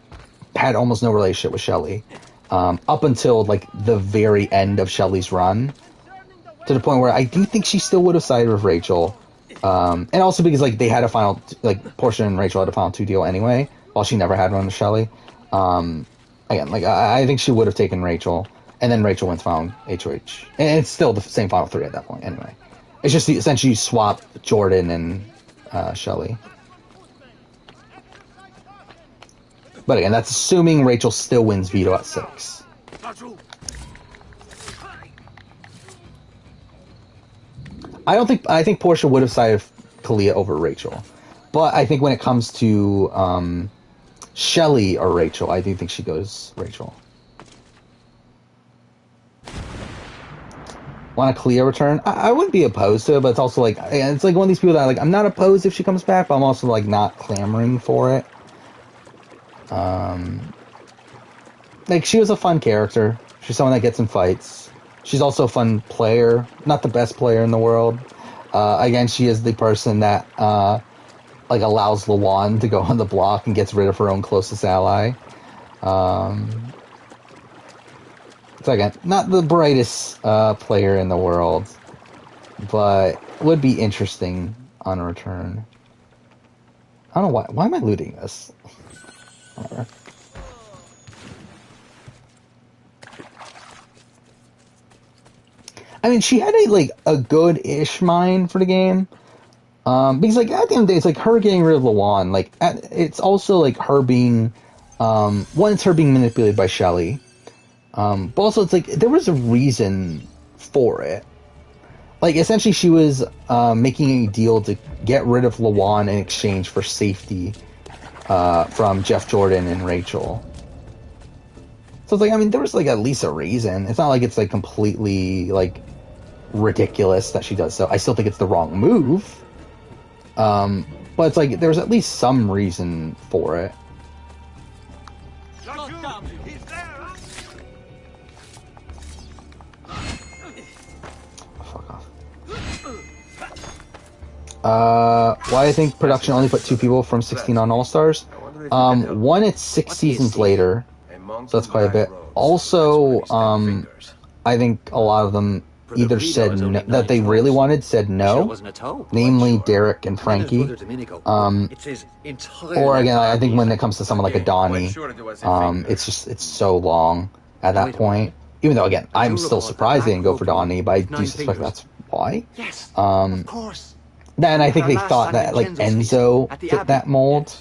had almost no relationship with Shelly. Up until, like, the very end of Shelly's run. To the point where I do think she still would have sided with Rachel. And also because, like, they had a final... Like, Portia and Rachel had a final 2 deal anyway. While she never had one with Shelly. Again, like I think she would have taken Rachel, and then Rachel wins final HOH, and it's still the same final 3 at that point. Anyway, it's just essentially you swap Jordan and Shelly. But again, that's assuming Rachel still wins veto at 6. I think Portia would have sided Kalia over Rachel, but I think when it comes to Shelly or Rachel, I do think she goes Rachel. Want a Kalia return? I wouldn't be opposed to it, but it's also like it's like one of these people that like I'm not opposed if she comes back, but I'm also like not clamoring for it. Like she was a fun character. She's someone that gets in fights. She's also a fun player, not the best player in the world. Again, she is the person that like allows Lawan to go on the block and gets rid of her own closest ally. So again, not the brightest player in the world, but would be interesting on return. I don't know why am I looting this? Whatever. I mean, she had a good-ish mind for the game. Because like at the end of the day, it's like her getting rid of Lawan. Like it's also like her being one, it's her being manipulated by Shelly. But also it's like there was a reason for it. Like essentially she was making a deal to get rid of Lawan in exchange for safety from Jeff Jordan and Rachel. So it's like, I mean, there was like at least a reason. It's not like it's like completely like ridiculous that she does so. I still think it's the wrong move. But it's like there's at least some reason for it. Fuck off. Why I think production only put 2 people from 16 on All Stars. One, it's 6 seasons later, so that's quite a bit. Also, I think a lot of them either said no, that they really wanted said no, namely Derek and Frankie. Or again, I think when it comes to someone like a Donnie, it's so long at that point. Even though again, I'm still surprised they didn't go for Donnie, but I do suspect that's why. And I think they thought that like Enzo fit that mold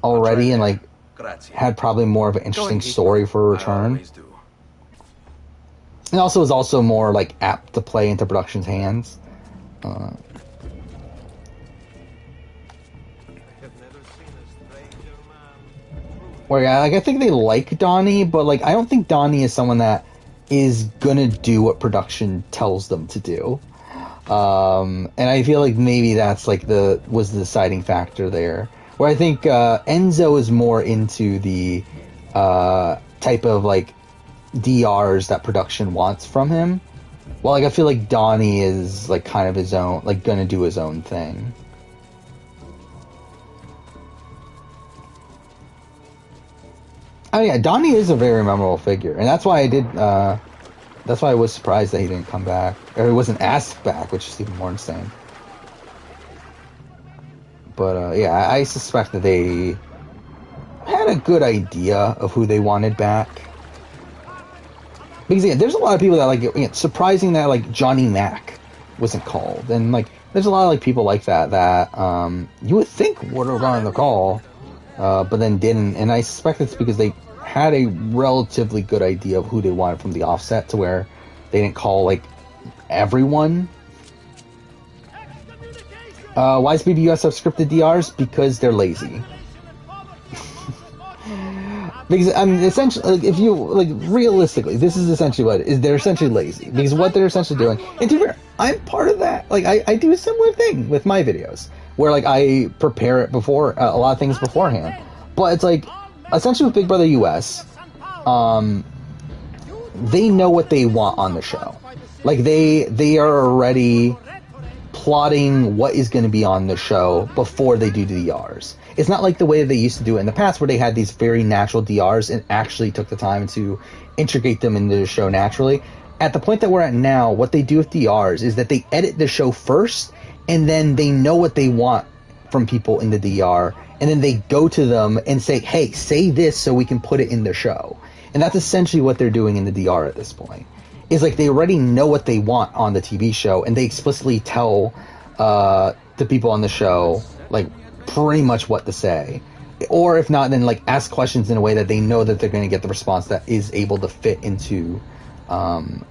already, and like had probably more of an interesting story for a return. And also is also more like apt to play into production's hands. Where yeah, like I think they like Donnie, but like I don't think Donnie is someone that is gonna do what production tells them to do. And I feel like maybe that's like was the deciding factor there. Where I think Enzo is more into the type of like DRs that production wants from him. Well, like I feel like Donnie is like kind of his own, like gonna do his own thing. Oh yeah, Donnie is a very memorable figure, and that's why I did. That's why I was surprised that he didn't come back, or he wasn't asked back, which is even more insane. But yeah, I suspect that they had a good idea of who they wanted back. Because yeah, there's a lot of people that like it's surprising that like Johnny Mac wasn't called, and like there's a lot of like people like that you would think would have gone on the call, but then didn't. And I suspect it's because they had a relatively good idea of who they wanted from the offset, to where they didn't call like everyone. Why does BBUS have scripted DRs? Because they're lazy. Because I mean, essentially, like, if you like realistically, this is essentially what it is. They're essentially lazy because what they're essentially doing. And to be fair, I'm part of that. Like I do a similar thing with my videos, where like I prepare it before a lot of things beforehand. But it's like essentially with Big Brother US, they know what they want on the show. Like they are already plotting what is going to be on the show before they do the DRs. It's not like the way they used to do it in the past, where they had these very natural DRs and actually took the time to integrate them into the show naturally. At the point that we're at now, what they do with DRs is that they edit the show first, and then they know what they want from people in the DR, and then they go to them and say, hey, say this so we can put it in the show. And that's essentially what they're doing in the DR at this point. Is like they already know what they want on the TV show, and they explicitly tell the people on the show like pretty much what to say, or if not, then like ask questions in a way that they know that they're going to get the response that is able to fit into I don't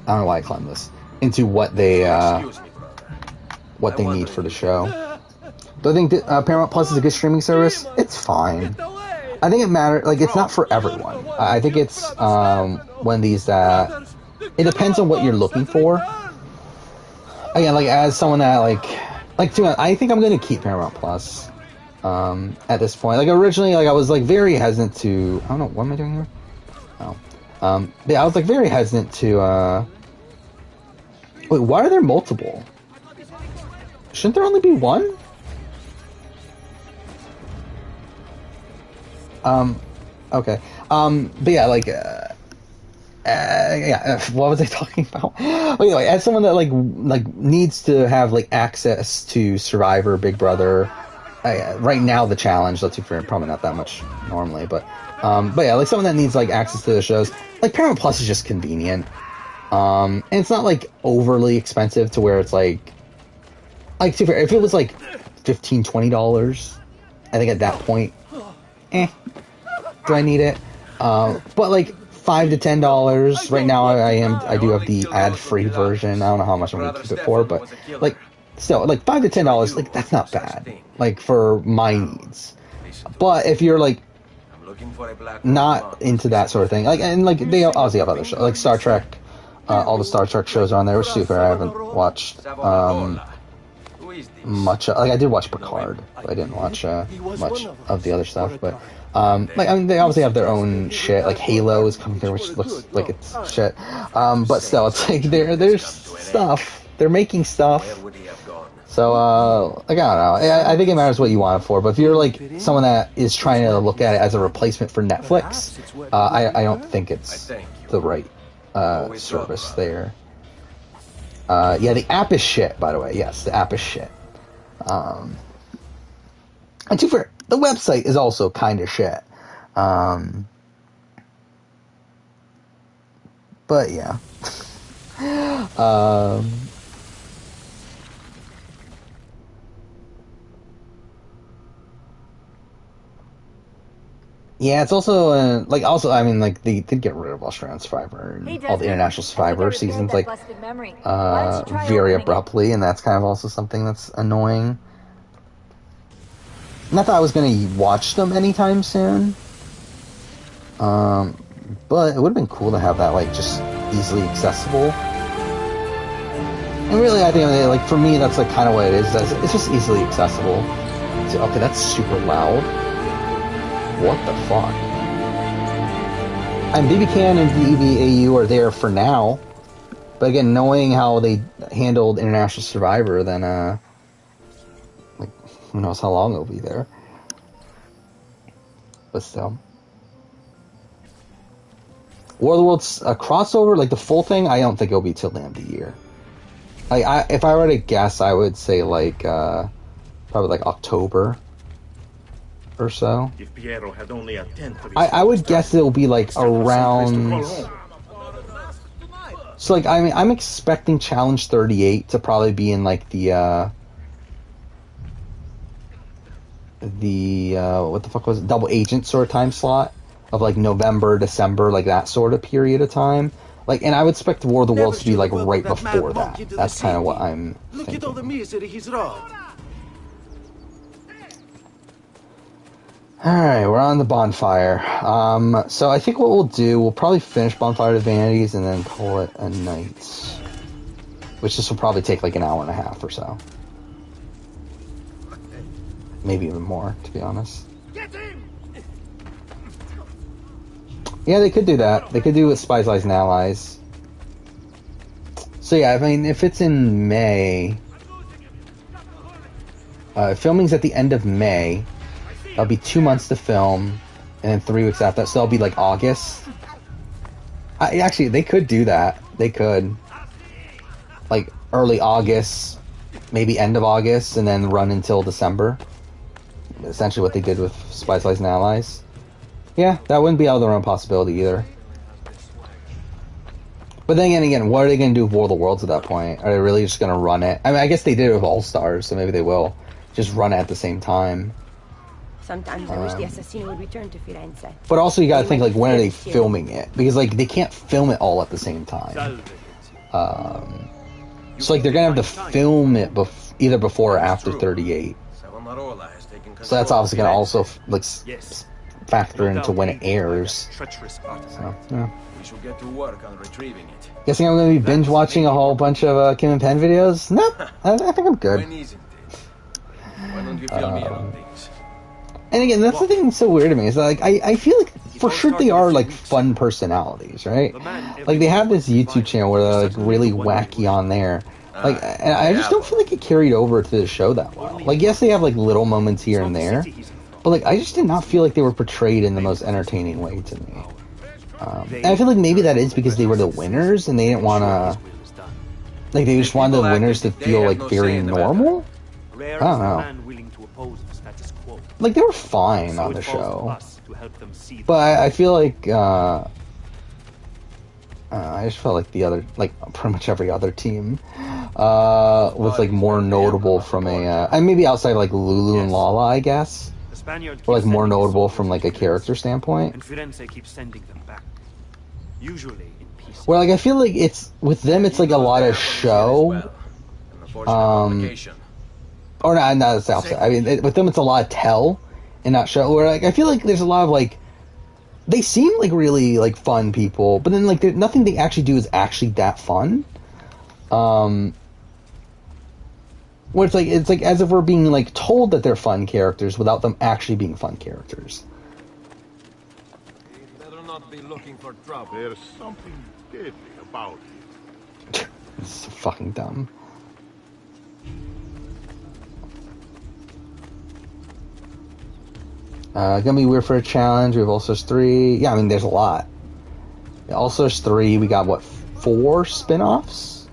know why I climbed this, into what they Excuse me, brother. need for the show. Do I think that, Paramount Plus is a good streaming service? It's fine. I think it matters. Like, it's not for everyone. I think it's one of these that it depends on what you're looking for. Again, like as someone that I think I'm gonna keep Paramount Plus. At this point, like originally, like I was like very hesitant to. I don't know what am I doing here. Oh, yeah, I was like very hesitant to. Wait, why are there multiple? Shouldn't there only be one? Okay. But yeah, like, yeah. What was I talking about? But anyway, as someone that like needs to have like access to Survivor, Big Brother. Right now, the challenge. Let's see, probably not that much normally, but yeah, like someone that needs like access to the shows. Like Paramount Plus is just convenient. And it's not like overly expensive to where it's like to be fair, if it was like $15-$20, I think at that point, do I need it? But like $5 to $10 right now, I do have the ad-free version. I don't know how much I'm gonna keep it for, but like still, like $5 to $10, like that's not bad, like for my needs. But if you're like not into that sort of thing, like and like they obviously have other shows, like Star Trek. All the Star Trek shows are on there, which super. I haven't watched much. Like I did watch Picard, but I didn't watch much of the other stuff. But like I mean, they obviously have their own shit. Like Halo is coming here, which looks like it's shit. But still, it's like there's stuff. They're making stuff. So like I don't know. I think it matters what you want it for. But if you're like someone that is trying to look at it as a replacement for Netflix, I don't think it's the right service there. Yeah, the app is shit, by the way. Yes, the app is shit. And to fair, the website is also kind of shit. But yeah. Yeah, it's also like also I mean like they did get rid of Australian Survivor and all the international Survivor seasons like very abruptly, and that's kind of also something that's annoying. Not that I was gonna watch them anytime soon, but it would have been cool to have that like just easily accessible. And really, I think like for me, that's like kind of what it is. It's just easily accessible. So, okay, that's super loud. What the fuck? And BB-Can and BBAU are there for now. But again, knowing how they handled International Survivor, then, like, who knows how long it'll be there. But still. War of the Worlds crossover, like the full thing, I don't think it'll be till the end of the year. Like, if I were to guess, I would say, like, probably like October. Or so. If Piero had only a tenth of his I would guess it'll be like around. So like I mean I'm expecting Challenge 38 to probably be in like the what the fuck was it? Double Agent sort of time slot of like November, December, like that sort of period of time. Like, and I would expect War of the Worlds to be like right before that. That's kind of what I'm thinking. Look at all the misery he's wrought. Alright, we're on the bonfire. So I think what we'll do, we'll probably finish Bonfire of Vanities and then call it a night. Which this will probably take like an hour and a half or so. Maybe even more, to be honest. Yeah, they could do that. They could do it with Spies, Lies, and Allies. So yeah, I mean, if it's in May... filming's at the end of May. That'll be 2 months to film, and then 3 weeks after that, so that'll be like August. Actually, they could do that. They could. Like, early August, maybe end of August, and then run until December. Essentially what they did with Spies, Lies, and Allies. Yeah, that wouldn't be out of the realm possibility either. But then again, what are they going to do with War of the Worlds at that point? Are they really just going to run it? I mean, I guess they did it with All-Stars, so maybe they will just run it at the same time. Sometimes I wish the assassino would return to Firenze. But also you gotta think, like, when are they filming it? Because, like, they can't film it all at the same time. So like they're gonna have to film it either before or after 38. So that's obviously gonna also factor into when it airs. So, yeah. We should get to work on retrieving it. Guessing I'm gonna be binge watching a whole bunch of Kim and Penn videos? Nope, I think I'm good. When isn't it? Why don't you fill me in on things? And again, that's the thing that's so weird to me is that, like I feel like for sure they are like fun personalities, right? Like they have this YouTube channel where they're like really wacky on there. Like and I just don't feel like it carried over to the show that well. Like yes, they have like little moments here and there, but like I just did not feel like they were portrayed in the most entertaining way to me. And I feel like maybe that is because they were the winners and they didn't want to. Like they just wanted the winners to feel like very normal. I don't know. Like they were fine on the show, but I feel like I just felt like the other, like pretty much every other team, was like more notable from and maybe outside of, like Lulu and Lala, I guess, or like more notable from like a character standpoint. And Firenze keeps sending them back, usually in pieces. Where like I feel like it's with them, it's like a lot of show. Or not that's the opposite. I mean, with them, it's a lot of tell and not show. Where like I feel like there's a lot of like they seem like really like fun people, but then like nothing they actually do is actually that fun. Where it's like as if we're being like told that they're fun characters without them actually being fun characters. Better not be looking for trouble. There's something deadly about it. It's so fucking dumb. Gonna be weird for a challenge. We have All Stars 3. Yeah, I mean, there's a lot. All Stars 3, we got, what, 4 spin-offs?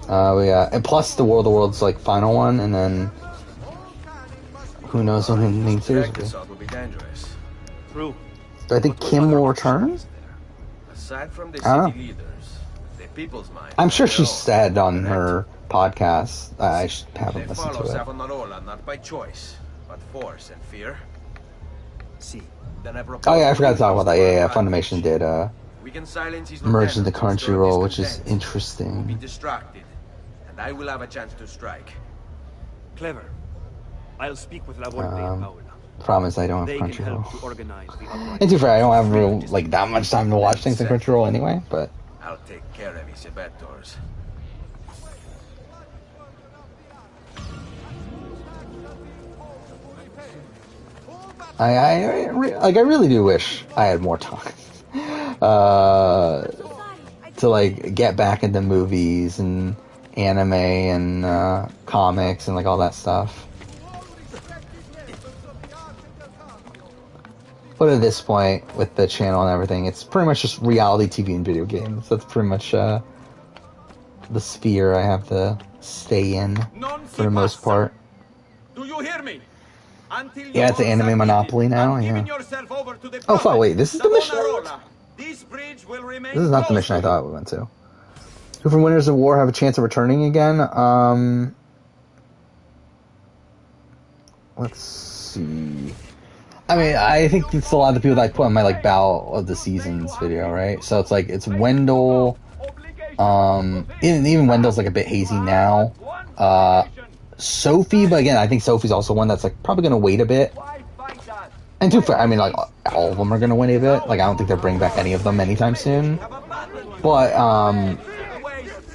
And plus the World of Worlds, like, final one, and then who knows when the main series will be. True. Do I think Kim will return? Aside from the I don't city know. leaders, the people's mind. I'm sure she said on her podcast. I haven't They listened follow to it. Savonarola not by choice, but force and fear. See. Oh yeah, I forgot to talk about that. Yeah, Funimation did We can silence his merge into lieutenant and stir Crunchyroll, which is discontent. We'll be interesting. distracted, and I will have a chance to strike. Clever. I'll speak with La Volpe and Paola. Problem is I don't have They can help to Crunchyroll. organize the uprising. And to be fair, I don't have real, like that much time to watch things on Crunchyroll anyway. But I'll take care of his abettors. I really do wish I had more time to like get back into movies and anime and comics and like all that stuff. But at this point, with the channel and everything, it's pretty much just reality TV and video games. That's pretty much the sphere I have to stay in for the most part. Do you hear me? Yeah, it's an anime monopoly now. Yeah. Oh fuck! Wait, this is the mission. This is not the mission I thought we went to. Who from Winners of War have a chance of returning again? Let's see. I mean, I think it's a lot of the people that I put on my like Battle of the Seasons video, right? So it's like it's Wendell. Even Wendell's like a bit hazy now. Sophie, but again, I think Sophie's also one that's like probably gonna wait a bit. And to fair, I mean, like all of them are gonna wait a bit. Like I don't think they'll bring back any of them anytime soon. But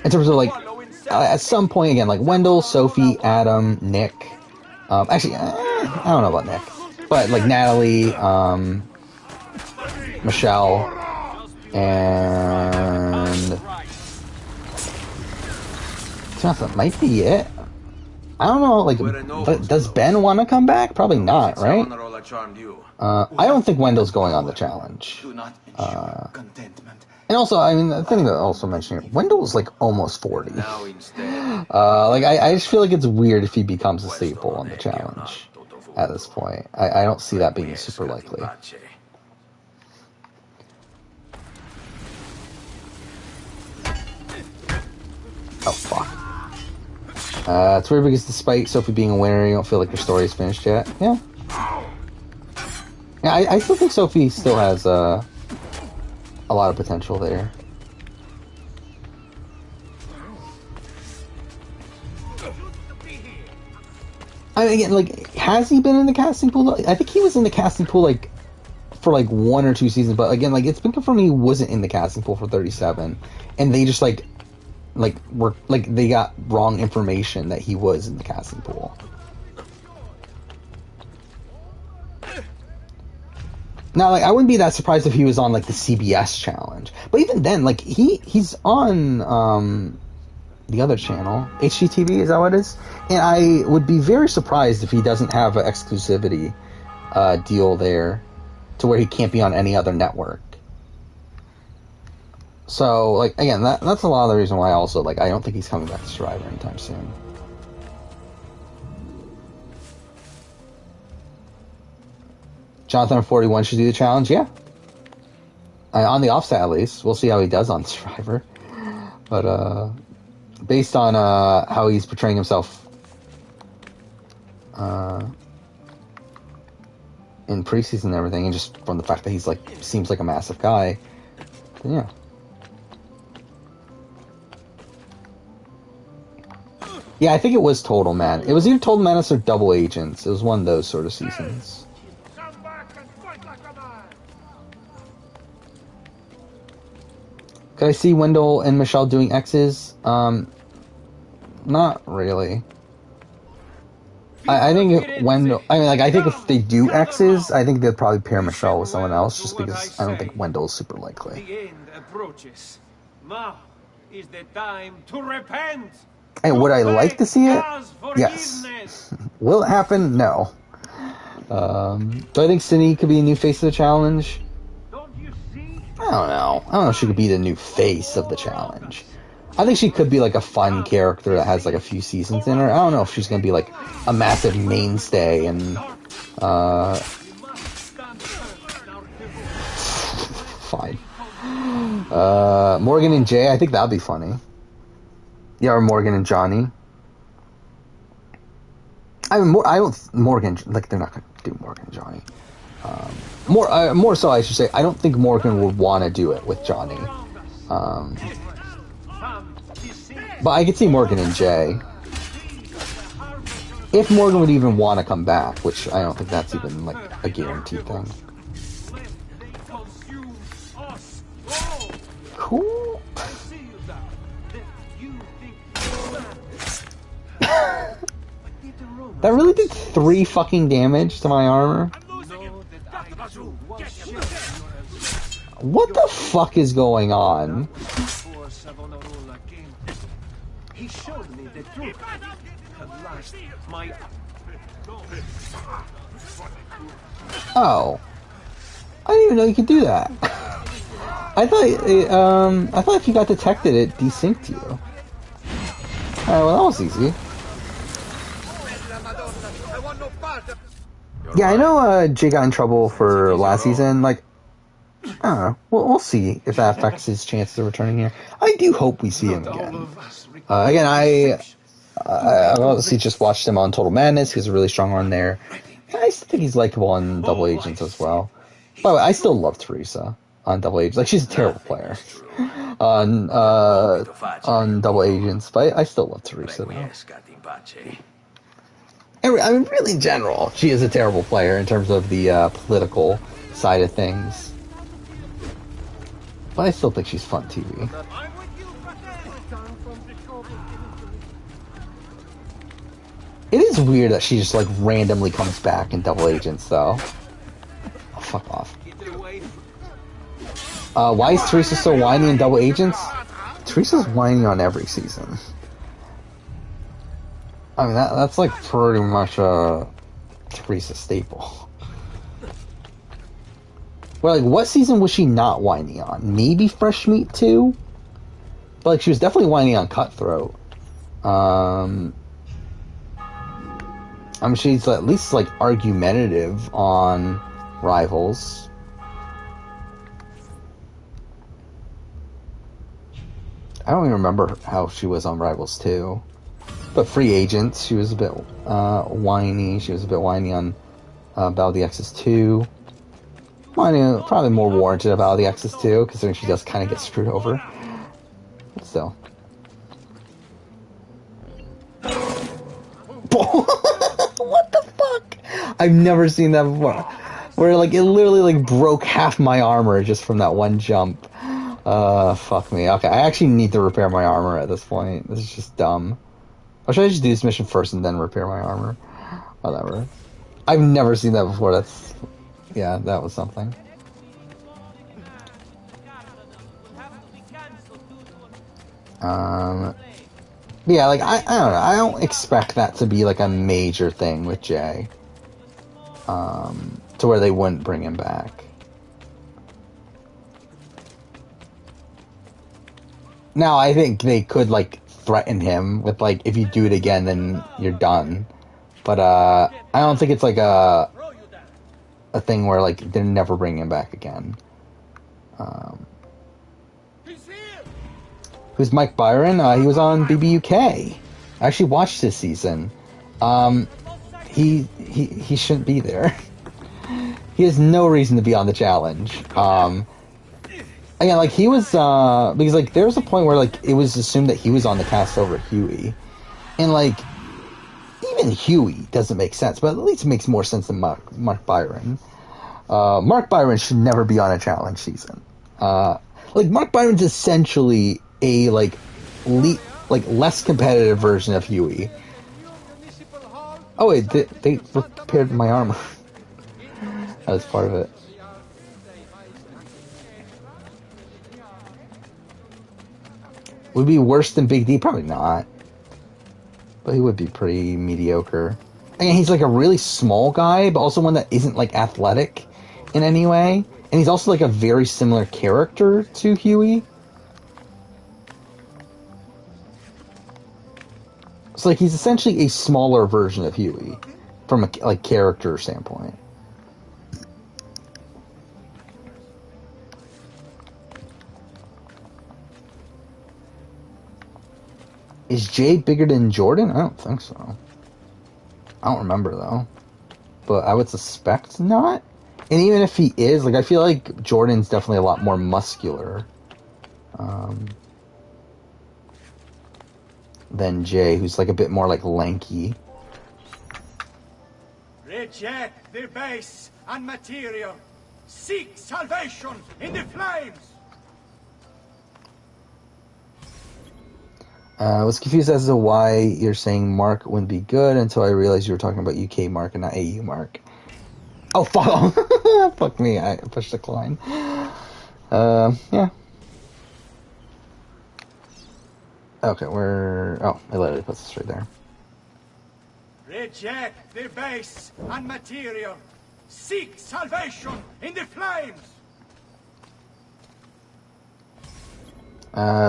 in terms of like at some point again, like Wendell, Sophie, Adam, Nick. Actually, I don't know about Nick, but like Natalie, Michelle, and that might be it. I don't know, like, does Ben want to come back? Probably not, right? I don't think Wendell's going on the challenge. And also, I mean, the thing to also mention here, Wendell's like almost 40. Like, I just feel like it's weird if he becomes a staple on the challenge at this point. I don't see that being super likely. Oh, fuck. It's weird because despite Sophie being a winner, you don't feel like your story is finished yet. Yeah. Yeah, I still think Sophie still has a lot of potential there. I mean, again, like, has he been in the casting pool? I think he was in the casting pool, like, for, like, 1 or 2 seasons. But, again, like, it's been confirmed he wasn't in the casting pool for 37. And they just, they got wrong information that he was in the casting pool. Now, like, I wouldn't be that surprised if he was on, like, the CBS challenge. But even then, like, he's on, the other channel. HGTV, is that what it is? And I would be very surprised if he doesn't have an exclusivity, deal there, to where he can't be on any other network. So, like, again, that's a lot of the reason why also, like, I don't think he's coming back to Survivor anytime soon. Jonathan 41 should do the challenge, yeah. On the offset, at least. We'll see how he does on Survivor. But, based on, how he's portraying himself, in preseason and everything, and just from the fact that he's, like, seems like a massive guy, then yeah. Yeah, I think it was Total Man. It was either Total Madness or Double Agents. It was one of those sort of seasons. Could I see Wendell and Michelle doing X's? Not really. I think Wendell... I mean, like, I think if they do X's, I think they'd probably pair Michelle with someone else, just because I don't think Wendell is super likely. The end approaches. Now is the time to repent. And would I like to see it? Yes. Will it happen? No. Do I think Cindy could be a new face of the challenge? I don't know. I don't know if she could be the new face of the challenge. I think she could be like a fun character that has like a few seasons in her. I don't know if she's going to be like a massive mainstay and fine. Morgan and Jay, I think that'd be funny. Yeah, or Morgan and Johnny. I mean, Morgan, like, they're not going to do Morgan and Johnny. More so, I should say, I don't think Morgan would want to do it with Johnny. But I could see Morgan and Jay. If Morgan would even want to come back, which I don't think that's even, like, a guaranteed thing. Cool. That really did 3 fucking damage to my armor. What the fuck is going on? He showed me the truth. At last, my... Oh. I didn't even know you could do that. I thought if you got detected, it desynced you. Alright, well, that was easy. Yeah, I know Jay got in trouble for last season. Like, I don't know. We'll see if that affects his chances of returning here. I do hope we see him again. Again, I obviously just watched him on Total Madness. He has a really strong run there. I still think he's likable on Double Agents as well. By the way, I still love Teresa on Double Agents. Like, she's a terrible player on Double Agents, but I still love Teresa, though. I mean, really, in general, she is a terrible player in terms of the political side of things. But I still think she's fun TV. It is weird that she just, like, randomly comes back in Double Agents, though. Oh, fuck off. Why is Teresa so whiny in Double Agents? Teresa's whiny on every season. I mean, that's like pretty much a Teresa staple. Well, like, what season was she not whiny on? Maybe Fresh Meat 2? But, like, she was definitely whiny on Cutthroat. I mean, she's at least, like, argumentative on Rivals. I don't even remember how she was on Rivals 2. But Free Agents, she was a bit whiny. She was a bit whiny on Battle of the Exes 2. Whiny, probably more warranted about the Exes 2, considering she does kind of get screwed over. But still. What I've never seen that before. Where like it literally like broke half my armor just from that one jump. Fuck me. Okay, I actually need to repair my armor at this point. This is just dumb. Or should I just do this mission first and then repair my armor? Whatever. I've never seen that before. That's... Yeah, that was something. Yeah, like, I don't know. I don't expect that to be, like, a major thing with Jay. To where they wouldn't bring him back. Now, I think they could, like, threaten him with, like, if you do it again, then you're done. But, I don't think it's, like, a thing where, like, they're never bringing him back again. Who's Mike Byron? He was on BBUK. I actually watched this season. He shouldn't be there. He has no reason to be on the challenge. Again, like, he was, because, like, there was a point where, like, it was assumed that he was on the cast over Huey. And, like, even Huey doesn't make sense, but at least it makes more sense than Mark Byron. Mark Byron should never be on a challenge season. Like, Mark Byron's essentially a, like, less competitive version of Huey. Oh, wait, they repaired my armor. That was part of it. Would be worse than Big D? Probably not. But he would be pretty mediocre. I mean, he's like a really small guy, but also one that isn't like athletic in any way. And he's also like a very similar character to Huey. So like he's essentially a smaller version of Huey from a like character standpoint. Is Jay bigger than Jordan? I don't think so. I don't remember though. But I would suspect not. And even if he is, like I feel like Jordan's definitely a lot more muscular. Than Jay, who's like a bit more like lanky. Reject the base and material. Seek salvation in the flames. I was confused as to why you're saying Mark wouldn't be good until I realized you were talking about UK Mark and not AU Mark. Oh, fuck. Fuck me, I pushed decline. Yeah. Okay, oh, I literally put this right there. Reject the base and material. Seek salvation in the flames.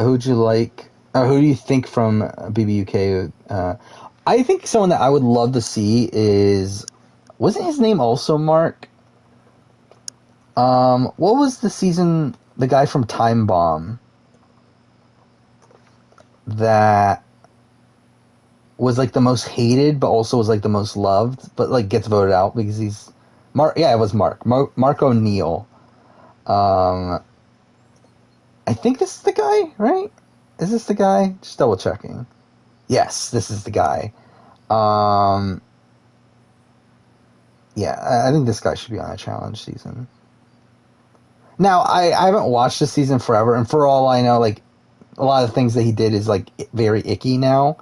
Who'd you like? Who do you think from BBUK? I think someone that I would love to see is... Wasn't his name also Mark? What was the season... The guy from Time Bomb that was like the most hated, but also was like the most loved, but like gets voted out because he's... Mark. Yeah, it was Mark. Mark O'Neill. I think this is the guy, right? Is this the guy? Just double checking. Yes, this is the guy. Yeah, I think this guy should be on a challenge season. Now, I haven't watched this season forever, and for all I know, like, a lot of things that he did is, like, very icky now.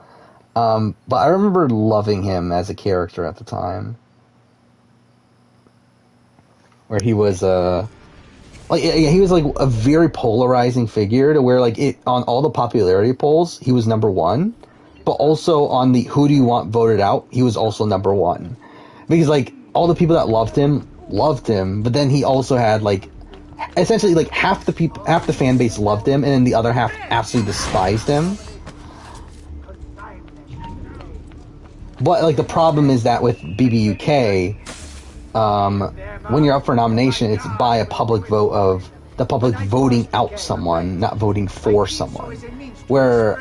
But I remember loving him as a character at the time. Where he was, he was like a very polarizing figure to where like on all the popularity polls he was number one, but also on the who do you want voted out he was also number one, because like all the people that loved him, but then he also had like essentially like half the fan base loved him and then the other half absolutely despised him. But like the problem is that with BBUK, when you're up for a nomination, it's by a public vote of the public voting out someone, not voting for someone. Where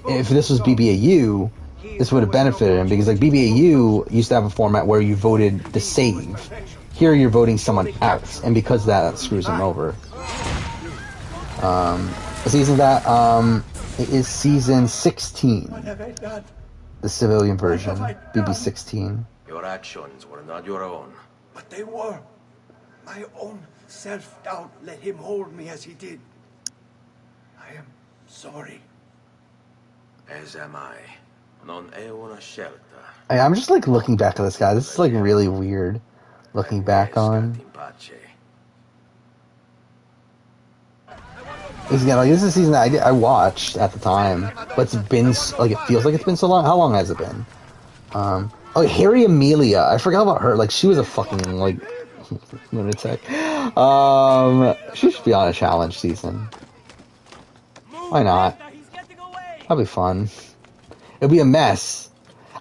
if this was BBAU, this would have benefited him because like BBAU used to have a format where you voted to save. Here you're voting someone else, and because of that screws him over. The season that it is season 16, the civilian version, BB16. Your actions were not your own. But they were. My own self-doubt let him hold me as he did. I am sorry. As am I. Non è una scelta. I'm just like looking back at this guy. This is like really weird. Looking back on. Again, like this is a season that I watched at the time, but it's been like it feels like it's been so long. How long has it been? Oh, Harry Amelia. I forgot about her. Like she was a fucking like lunatic. She should be on a challenge season. Why not? That'd be fun. It'd be a mess.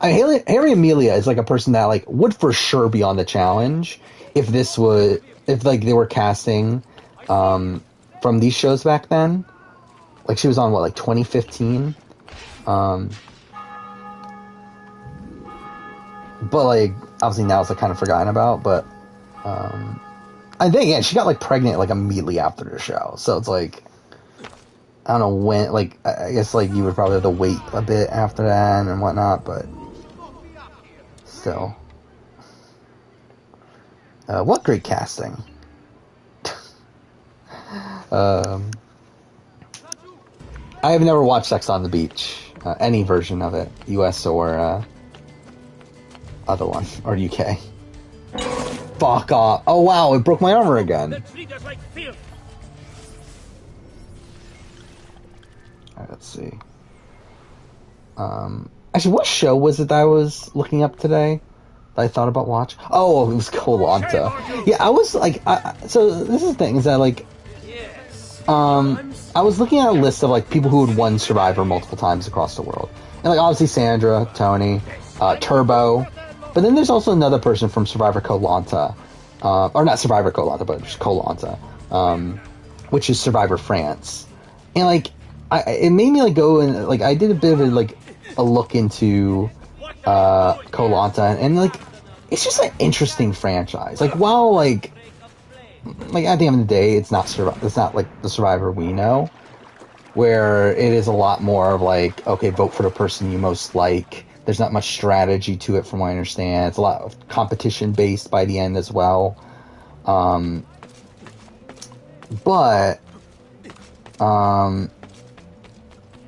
I mean, Harry Amelia is like a person that like would for sure be on the challenge if like they were casting from these shows back then. Like she was on what, like 2015? But like obviously now it's like kind of forgotten about, but I think yeah, she got like pregnant like immediately after the show. So it's like I don't know when, like I guess like you would probably have to wait a bit after that and whatnot, but still. What great casting. I have never watched Sex on the Beach, any version of it, US or other one, or UK. Fuck off. Oh wow, it broke my armor again. Alright, let's see. Actually, what show was it that I was looking up today that I thought about watching? Oh, it was Koh-Lanta. Yeah, I was like, so this is the thing, is that like, I was looking at a list of like people who had won Survivor multiple times across the world. And like obviously Sandra, Tony, Turbo, but then there's also another person from Survivor Koh-Lanta, or not Survivor Koh-Lanta, but just Koh-Lanta, which is Survivor France. And like, it made me like go and like I did a bit of a look into Koh-Lanta, and like it's just an interesting franchise. Like while like at the end of the day, it's not like the Survivor we know, where it is a lot more of like, okay, vote for the person you most like. There's not much strategy to it, from what I understand. It's a lot of competition based by the end as well. But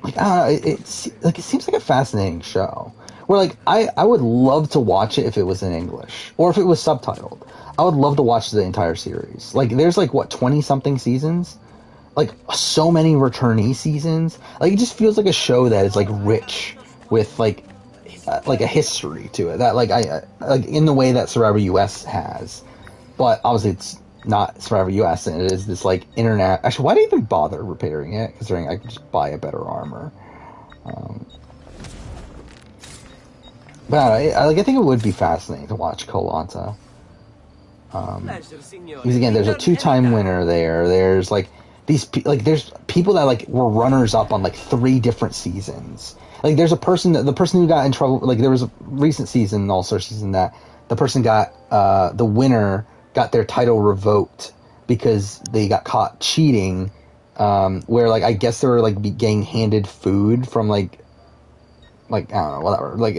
like I don't know, it seems like a fascinating show. Where like I would love to watch it if it was in English or if it was subtitled. I would love to watch the entire series. Like there's like what 20 something seasons, like so many returnee seasons. Like it just feels like a show that is like rich with like a history to it that like I like in the way that Survivor US has. But obviously it's not Survivor US, and it is this like internet. Actually, why do you even bother repairing it? Considering I could just buy a better armor. But I think it would be fascinating to watch Koh-Lanta. Because again, there's a 2-time winner there. There's like there's people that like were runners up on like 3 different seasons. Like there's the person who got in trouble. Like there was a recent season, All-Star season, that the person got the winner got their title revoked because they got caught cheating. Where like I guess they were like getting handed food from like I don't know, whatever. Like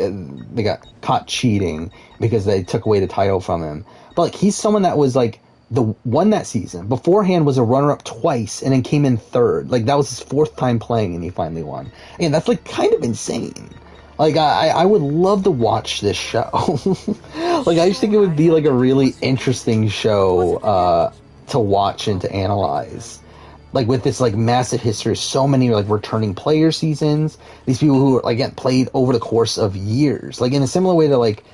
they got caught cheating because they took away the title from him. But like he's someone that was like won that season. Beforehand was a runner-up twice and then came in 3rd. Like that was his 4th time playing and he finally won. And that's like kind of insane. Like I would love to watch this show. Like I just think it would be like a really interesting show to watch and to analyze. Like with this like massive history, so many like returning player seasons. These people who like played over the course of years. Like in a similar way to like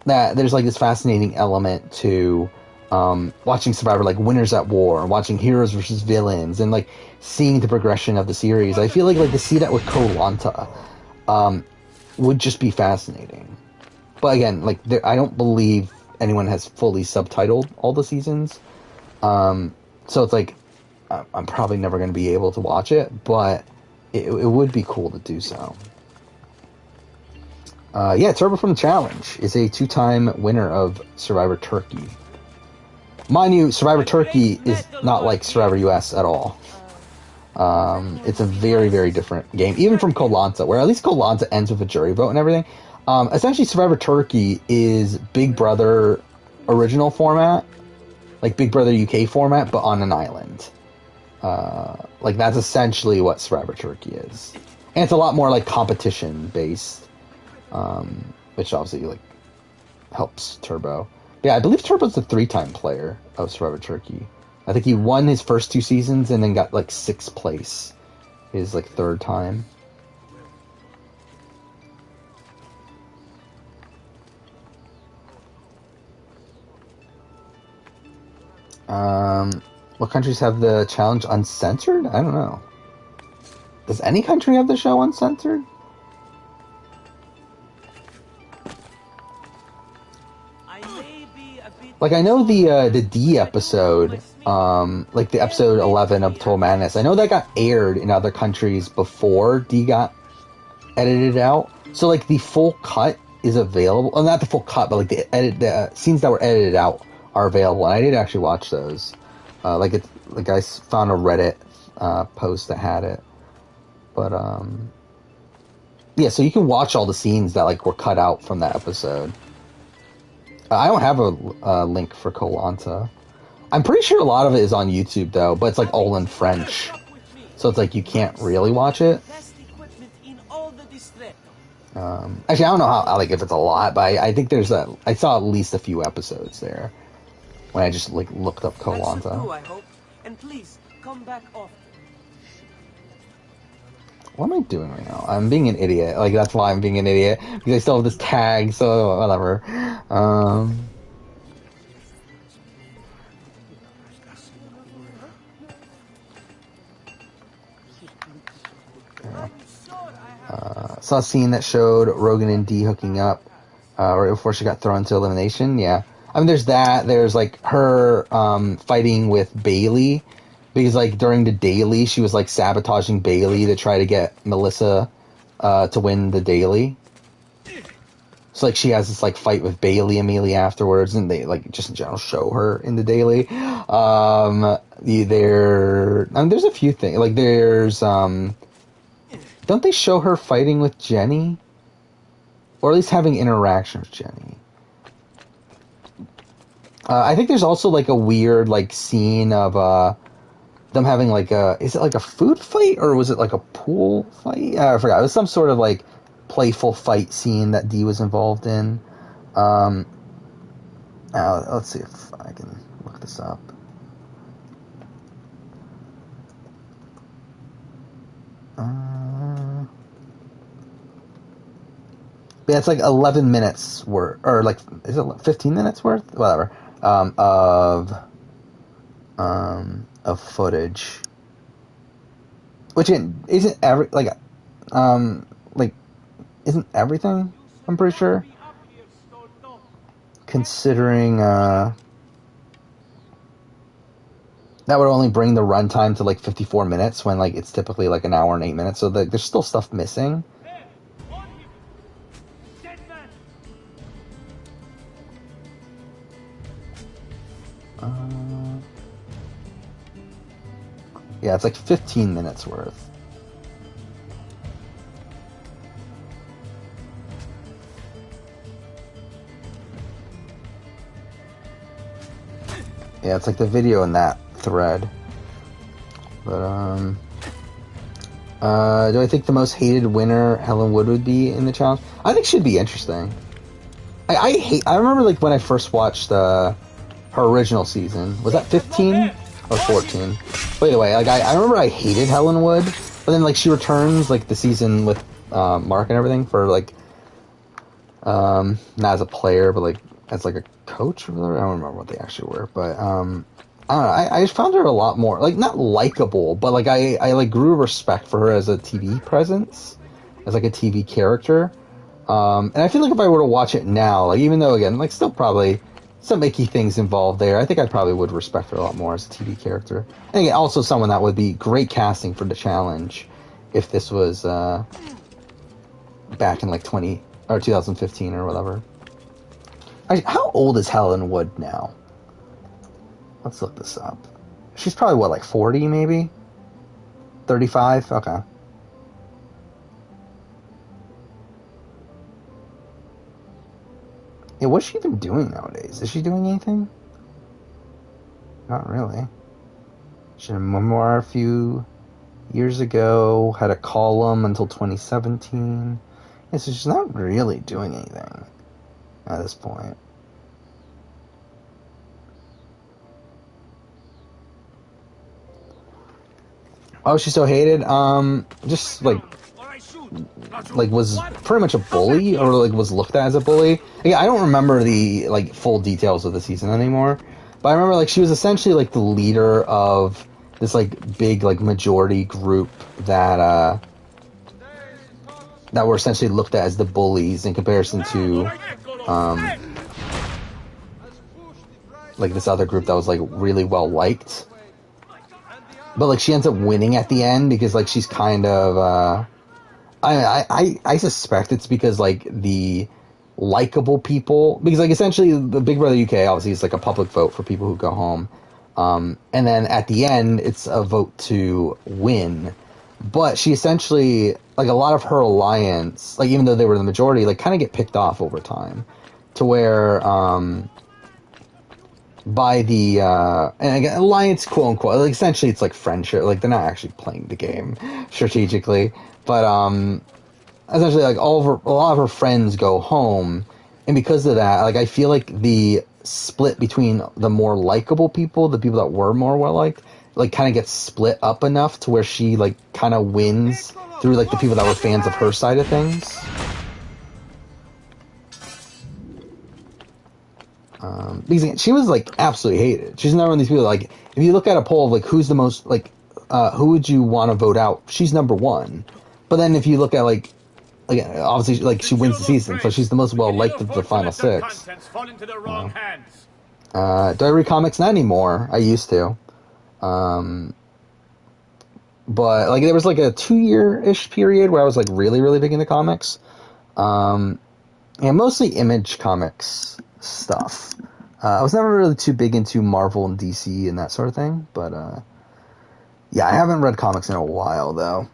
that, there's like this fascinating element to watching Survivor, like Winners at War, watching heroes versus villains, and like seeing the progression of the series. I feel like to see that with Koh-Lanta would just be fascinating. But again, like I don't believe anyone has fully subtitled all the seasons, so it's like I'm probably never going to be able to watch it, but it would be cool to do so. Yeah, Turbo from the Challenge is a 2-time winner of Survivor Turkey. Mind you, Survivor Turkey is not like Survivor US at all. It's a very, very different game, even from koh where at least koh ends with a jury vote and everything. Essentially, Survivor Turkey is Big Brother original format, like Big Brother UK format, but on an island. Like, that's essentially what Survivor Turkey is. And it's a lot more, like, competition-based, which obviously, like, helps Turbo. But yeah, I believe Turbo's the 3-time player of Survivor Turkey. I think he won his first 2 seasons and then got, like, 6th place his, like, 3rd time. What countries have the challenge uncensored? I don't know. Does any country have the show uncensored? Like, I know the D episode, like the episode 11 of Total Madness, I know that got aired in other countries before D got edited out. So, like, the full cut is available. Well, not the full cut, but, like, the scenes that were edited out are available. And I did actually watch those. Like, I found a Reddit post that had it. But, yeah, so you can watch all the scenes that, like, were cut out from that episode. I don't have a link for koh Lanta. I'm pretty sure a lot of it is on YouTube, though, but it's, like, all in French. So it's, like, you can't really watch it. Actually, I don't know how, like, if it's a lot, but I think I saw at least a few episodes there when I just, like, looked up koh Lanta. And please come back often. What am I doing right now? I'm being an idiot. Like, that's why I'm being an idiot. Because I still have this tag, so whatever. Saw a scene that showed Rogan and Dee hooking up right before she got thrown into elimination. Yeah. I mean, there's that. There's, like, her fighting with Bailey. Because, like, during the daily, she was, like, sabotaging Bailey to try to get Melissa to win the daily. So, like, she has this, like, fight with Bailey immediately afterwards, and they, like, just in general show her in the daily. There's a few things. Like, there's, don't they show her fighting with Jenny? Or at least having interaction with Jenny. I think there's also, like, a weird, like, scene of, them having, like, is it, like, a food fight, or was it, like, a pool fight? I forgot. It was some sort of, like, playful fight scene that Dee was involved in. Let's see if I can look this up. Yeah, it's like 11 minutes worth, or like, is it 15 minutes worth? Whatever. Of footage. Which isn't isn't everything, I'm pretty sure. Considering, that would only bring the runtime to, like, 54 minutes when, like, it's typically, like, an hour and 8 minutes. So there's still stuff missing. Yeah, it's like 15 minutes worth. Yeah, it's like the video in that thread. But, do I think the most hated winner Helen Wood would be in the challenge? I think she'd be interesting. I remember, like, when I first watched, her original season. Was that 15 or 14? But either way, like, I remember I hated Helen Wood, but then, like, she returns, like, the season with, Mark and everything for, like, not as a player, but, like, as, like, a coach or whatever. I don't remember what they actually were, but, I don't know, I just found her a lot more, like, not likable, but, like, I like, grew respect for her as a TV presence, as, like, a TV character, and I feel like if I were to watch it now, like, even though, again, like, still probably some icky things involved there, I think I probably would respect her a lot more as a TV character. And again, also someone that would be great casting for the challenge if this was back in like 2015 or whatever. How old is Helen Wood now? Let's look this up. She's probably what, like 40 maybe? 35? Okay. Yeah, what's she even doing nowadays? Is she doing anything? Not really. She had a memoir a few years ago, had a column until 2017. Yeah, so she's not really doing anything at this point. Oh, she's so hated? Just like was pretty much a bully, or like was looked at as a bully. Yeah, I don't remember the like full details of the season anymore, but I remember like she was essentially like the leader of this like big like majority group that that were essentially looked at as the bullies in comparison to like this other group that was like really well liked. But like she ends up winning at the end because like she's kind of I suspect it's because like the likable people, because like essentially the Big Brother UK obviously is like a public vote for people who go home, and then at the end it's a vote to win. But she essentially, like a lot of her alliance, like even though they were the majority, like kind of get picked off over time, to where by the and again, alliance, quote unquote, like essentially it's like friendship, like they're not actually playing the game strategically, but essentially like a lot of her friends go home, and because of that, like I feel like the split between the more likable people, the people that were more well liked, like kind of gets split up enough to where she like kind of wins through like the people that were fans of her side of things. Because again, she was like absolutely hated. She's not one of these people like, if you look at a poll of like who's the most like who would you want to vote out, she's number one. But then if you look at like obviously like she wins the season, so she's the most well liked of the final six. Do I read comics? Not anymore. I used to. But like there was like a 2-year-ish period where I was like really, really big into comics. And mostly Image Comics stuff. I was never really too big into Marvel and DC and that sort of thing, but yeah, I haven't read comics in a while though.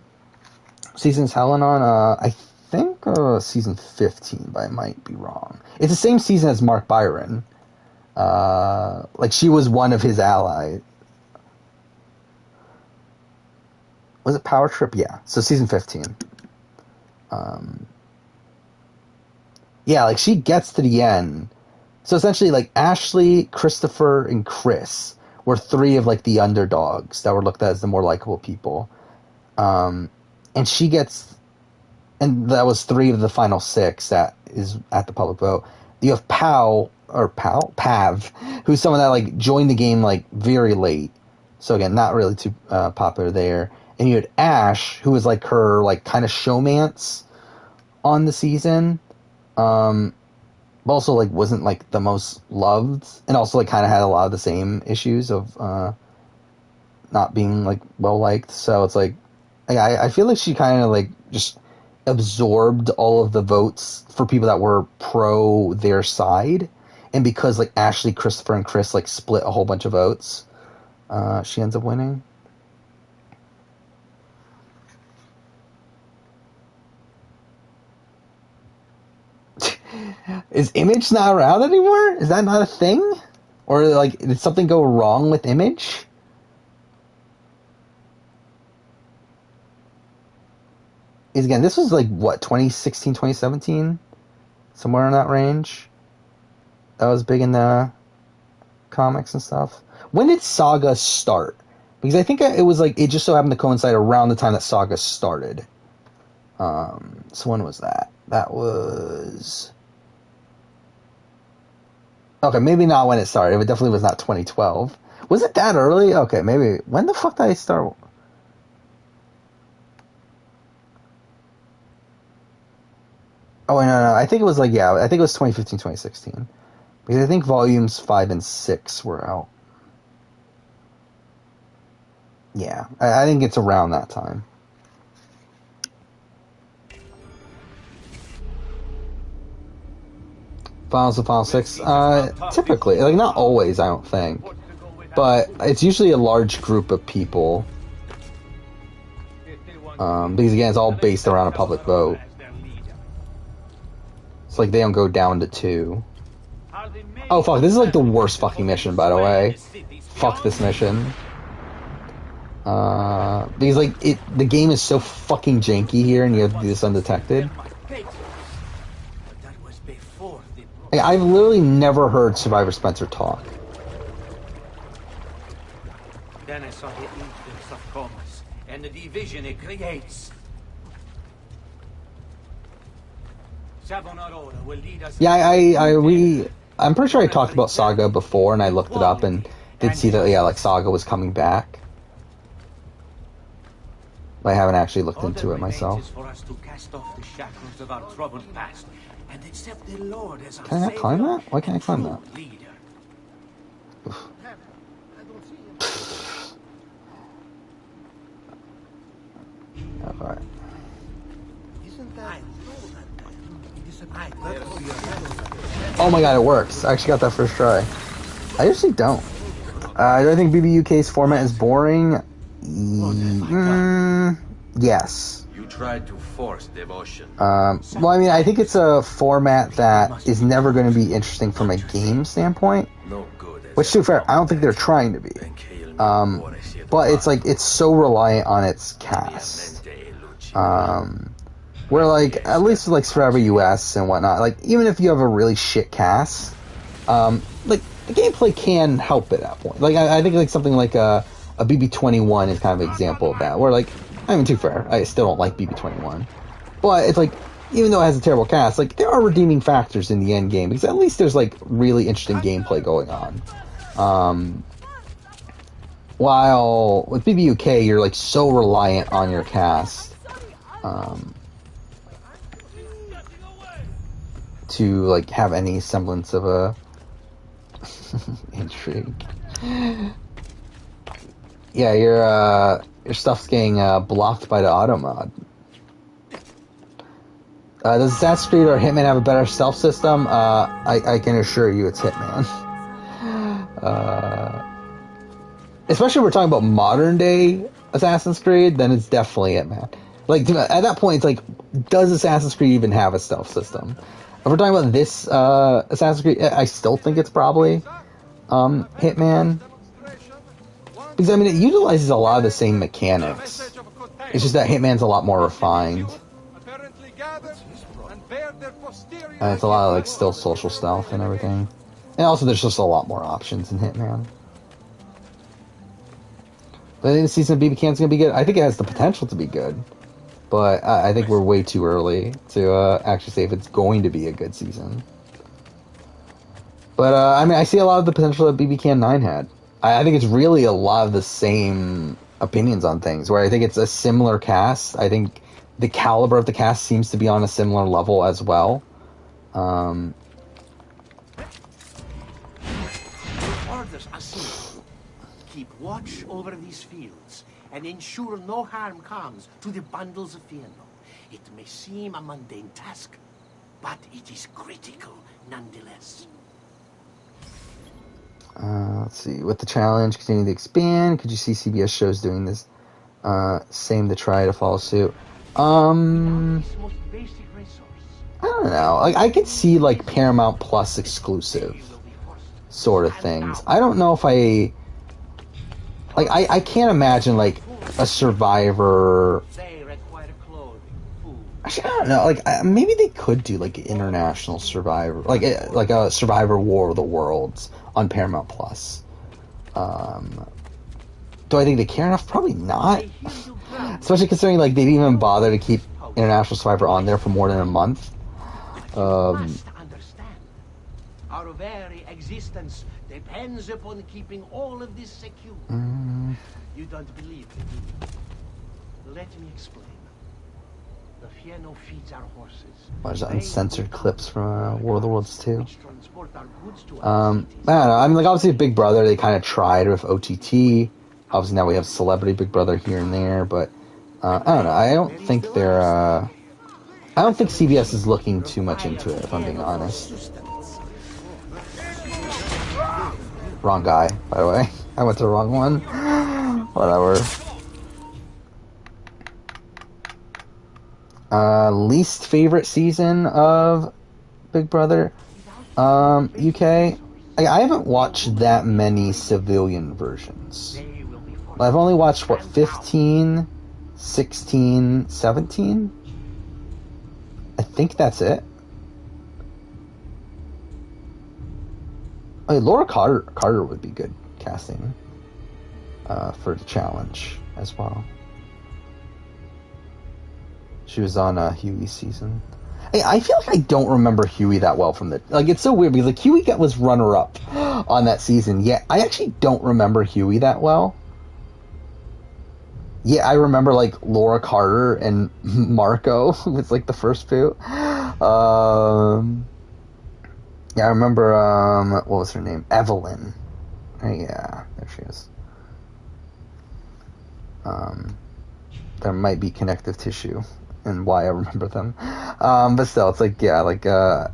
Season's Helen on, I think season 15, but I might be wrong. It's the same season as Mark Byron. Like she was one of his allies. Was it Power Trip? Yeah, so season 15. Yeah, like she gets to the end. So essentially, like Ashley, Christopher, and Chris were 3 of like the underdogs that were looked at as the more likable people. And she gets, and that was 3 of the final 6 that is at the public vote. You have Pav, who's someone that like joined the game like very late. So again, not really too popular there. And you had Ash, who was like her like kind of showmance on the season. But also like wasn't like the most loved, and also like kind of had a lot of the same issues of not being like well liked. So it's like I feel like she kind of like just absorbed all of the votes for people that were pro their side, and because like Ashley, Christopher, and Chris like split a whole bunch of votes, she ends up winning. Is Image not around anymore? Is that not a thing? Or like did something go wrong with Image? Is again, this was like what, 2016, 2017? Somewhere in that range. That was big in the comics and stuff. When did Saga start? Because I think it was like it just so happened to coincide around the time that Saga started. So when was that? That was okay, maybe not when it started. It definitely was not 2012. Was it that early? Okay, maybe. When the fuck did I start? Oh, no. I think it was like, yeah, I think it was 2015, 2016. Because I think volumes 5 and 6 were out. Yeah, I think it's around that time. Finals of Final 6? Typically. Like, not always, I don't think. But it's usually a large group of people. Because again, it's all based around a public vote. It's like they don't go down to 2. Oh fuck, this is like the worst fucking mission, by the way. Fuck this mission. Because like the game is so fucking janky here, and you have to do this undetected. Like, I've literally never heard Survivor Spencer talk. Then I saw the influence of commerce and the division it creates. Savonarola will lead us. Yeah, I'm pretty sure I talked about Saga before, and I looked it up and did see that, yeah, like Saga was coming back. But I haven't actually looked into it myself. For us to cast off the shackles of our troubled past and accept the Lord as our Can I not climb that? Why can't I climb that? Alright. Oh my god, it works. I actually got that first try. I usually don't. Do I think BBUK's format is boring? Yes. You tried to force devotion. Well, I mean, I think it's a format that is never going to be interesting from a game standpoint. No good. Which, to be fair, I don't think they're trying to be. But it's like, it's so reliant on its cast. Where, like, at least with, like, Survivor US and whatnot, like, even if you have a really shit cast, like, the gameplay can help at that point. Like, I think, like, something like a BB21 is kind of an example of that, where, like, I mean, too fair, I still don't like BB21. But it's like, even though it has a terrible cast, like, there are redeeming factors in the end game, because at least there's, like, really interesting gameplay going on. While with BBUK, you're, like, so reliant on your cast, to, like, have any semblance of a intrigue. Yeah, your stuff's getting blocked by the auto mod. Does Assassin's Creed or Hitman have a better stealth system? I can assure you it's Hitman. Especially if we're talking about modern day Assassin's Creed, then it's definitely Hitman. Like, at that point, it's like, does Assassin's Creed even have a stealth system? If we're talking about this Assassin's Creed, I still think it's probably Hitman. Because, I mean, it utilizes a lot of the same mechanics. It's just that Hitman's a lot more refined. And it's a lot of, like, still social stealth and everything. And also, there's just a lot more options in Hitman. But I think the season of BB Can's going to be good. I think it has the potential to be good. But I think we're way too early to actually say if it's going to be a good season. But, I mean, I see a lot of the potential that BB Can 9 had. I think it's really a lot of the same opinions on things, where I think it's a similar cast. I think the caliber of the cast seems to be on a similar level as well. Orders are simple. Keep watch over these fields and ensure no harm comes to the bundles of Fiano. It may seem a mundane task, but it is critical nonetheless. Let's see. With the challenge continuing to expand, could you see CBS shows doing this? Same to try to follow suit. I don't know. Like, I could see, like, Paramount Plus exclusive sort of things. I don't know if I can't imagine, like, a Survivor. Actually, I don't know. Like, maybe they could do, like, an international Survivor, like a Survivor War of the Worlds on Paramount Plus. Do I think they care enough? Probably not. Especially considering, like, they didn't even bother to keep International Survivor on there for more than a month. Our very existence depends upon keeping all of this secure. You don't believe me, do you? Let me explain. The Fiano feeds our horses. There's uncensored clips from War of the Worlds 2. I don't know. I mean, like, obviously Big Brother, they kind of tried with OTT. Obviously now we have Celebrity Big Brother here and there, but I don't know. I don't think CBS is looking too much into it, if I'm being honest. Wrong guy, by the way. I went to the wrong one. Whatever. Least favorite season of Big Brother UK. I haven't watched that many civilian versions. I've only watched, 15, 16, 17? I think that's it. I mean, Laura Carter would be good casting for the challenge as well. She was on Huey's season. I feel like I don't remember Huey that well from the... Like, it's so weird because like Huey was runner-up on that season. Yeah, I actually don't remember Huey that well. Yeah, I remember like Laura Carter and Marco was like the first two. Yeah, I remember what was her name? Evelyn. Yeah, there she is. There might be connective tissue and why I remember them. But still, it's like, yeah, like, I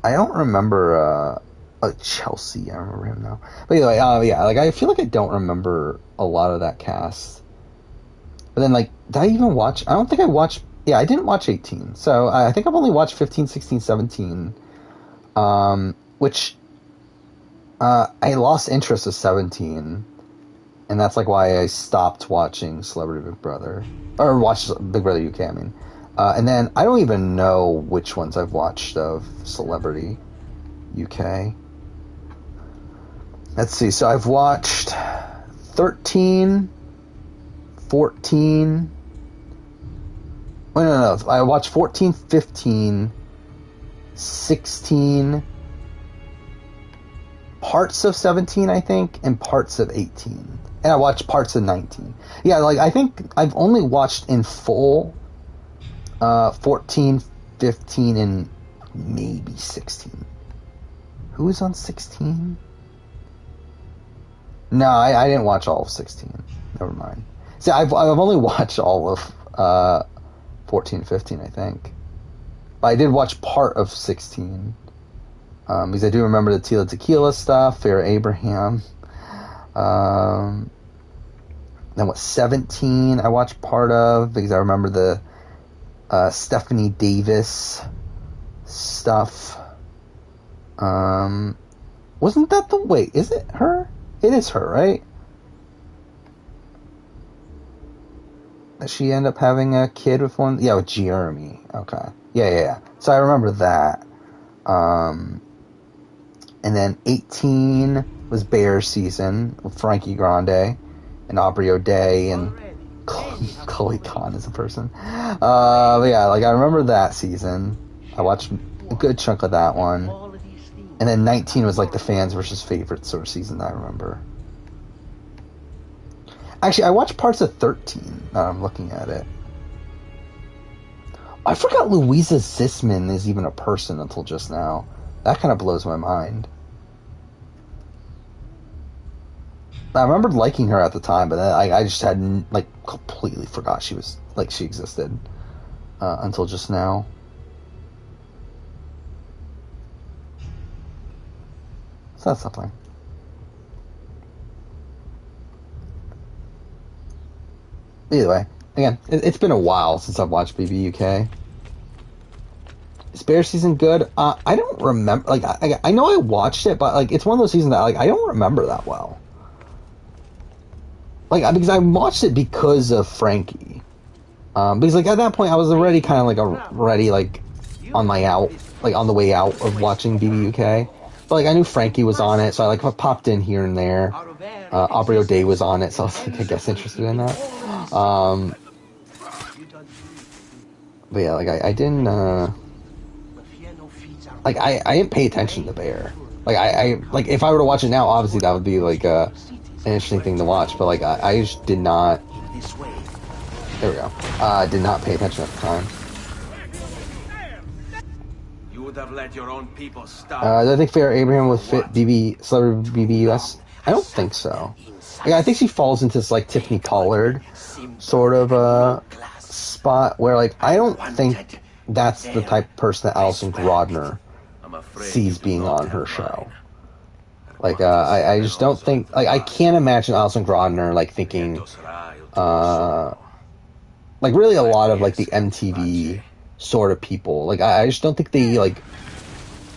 don't remember, Chelsea, I remember him now. But anyway, yeah, like, I feel like I don't remember a lot of that cast. But then, like, did I even watch, I don't think I watched, yeah, I didn't watch 18. So, I think I've only watched 15, 16, 17. Which, I lost interest of 17. And that's like why I stopped watching Celebrity Big Brother. Or watched Big Brother UK, I mean. And then I don't even know which ones I've watched of Celebrity UK. Let's see, so I've watched 13, 14... Wait, no. I watched 14, 15, 16... parts of 17, I think, and parts of 18. And I watched parts of 19. Yeah, like, I think I've only watched in full 14, 15, and maybe 16. Who was on 16? No, I didn't watch all of 16. Never mind. See, I've only watched all of 14, 15, I think. But I did watch part of 16. Because I do remember the Tila Tequila stuff, Farrah Abraham. Then 17 I watched part of, because I remember the Stephanie Davis stuff. Wasn't that the... Wait, is it her? It is her, right? Does she end up having a kid with one? Yeah, with Jeremy. Okay. Yeah. So I remember that. And then 18 was Bears season with Frankie Grande and Aubrey O'Day and Chloe Khan as a person. But yeah, like I remember that season. I watched a good chunk of that one. And then 19 was like the fans versus favorites sort of season that I remember. Actually, I watched parts of 13 now I'm looking at it. I forgot Louisa Zisman is even a person until just now. That kind of blows my mind. I remembered liking her at the time, but I just hadn't, like, completely forgot she existed until just now. So that's something. Either way, again, it's been a while since I've watched BB UK. Is Bear season good? I don't remember. Like, I know I watched it, but like, it's one of those seasons that like I don't remember that well. Like, because I watched it because of Frankie. Because like at that point I was already kind of like already like on my out, like on the way out of watching BB UK. But like I knew Frankie was on it, so I like popped in here and there. Aubrey O'Day was on it, so I was like, I guess interested in that. But yeah, like I didn't like I didn't pay attention to Bear. Like I like if I were to watch it now, obviously that would be like an interesting thing to watch. But like I just did not. There we go. Did not pay attention at the time. You would have let your own people stop. Do I think Farrah Abraham would fit Celebrity BB US? I don't think so. Like, I think she falls into this like Tiffany Pollard sort of spot where like I don't think that's the type of person that Alison Grodner sees being on her show. Like I just don't think, like I can't imagine Alison Grodner like thinking like really a lot of like the MTV sort of people. Like I just don't think they like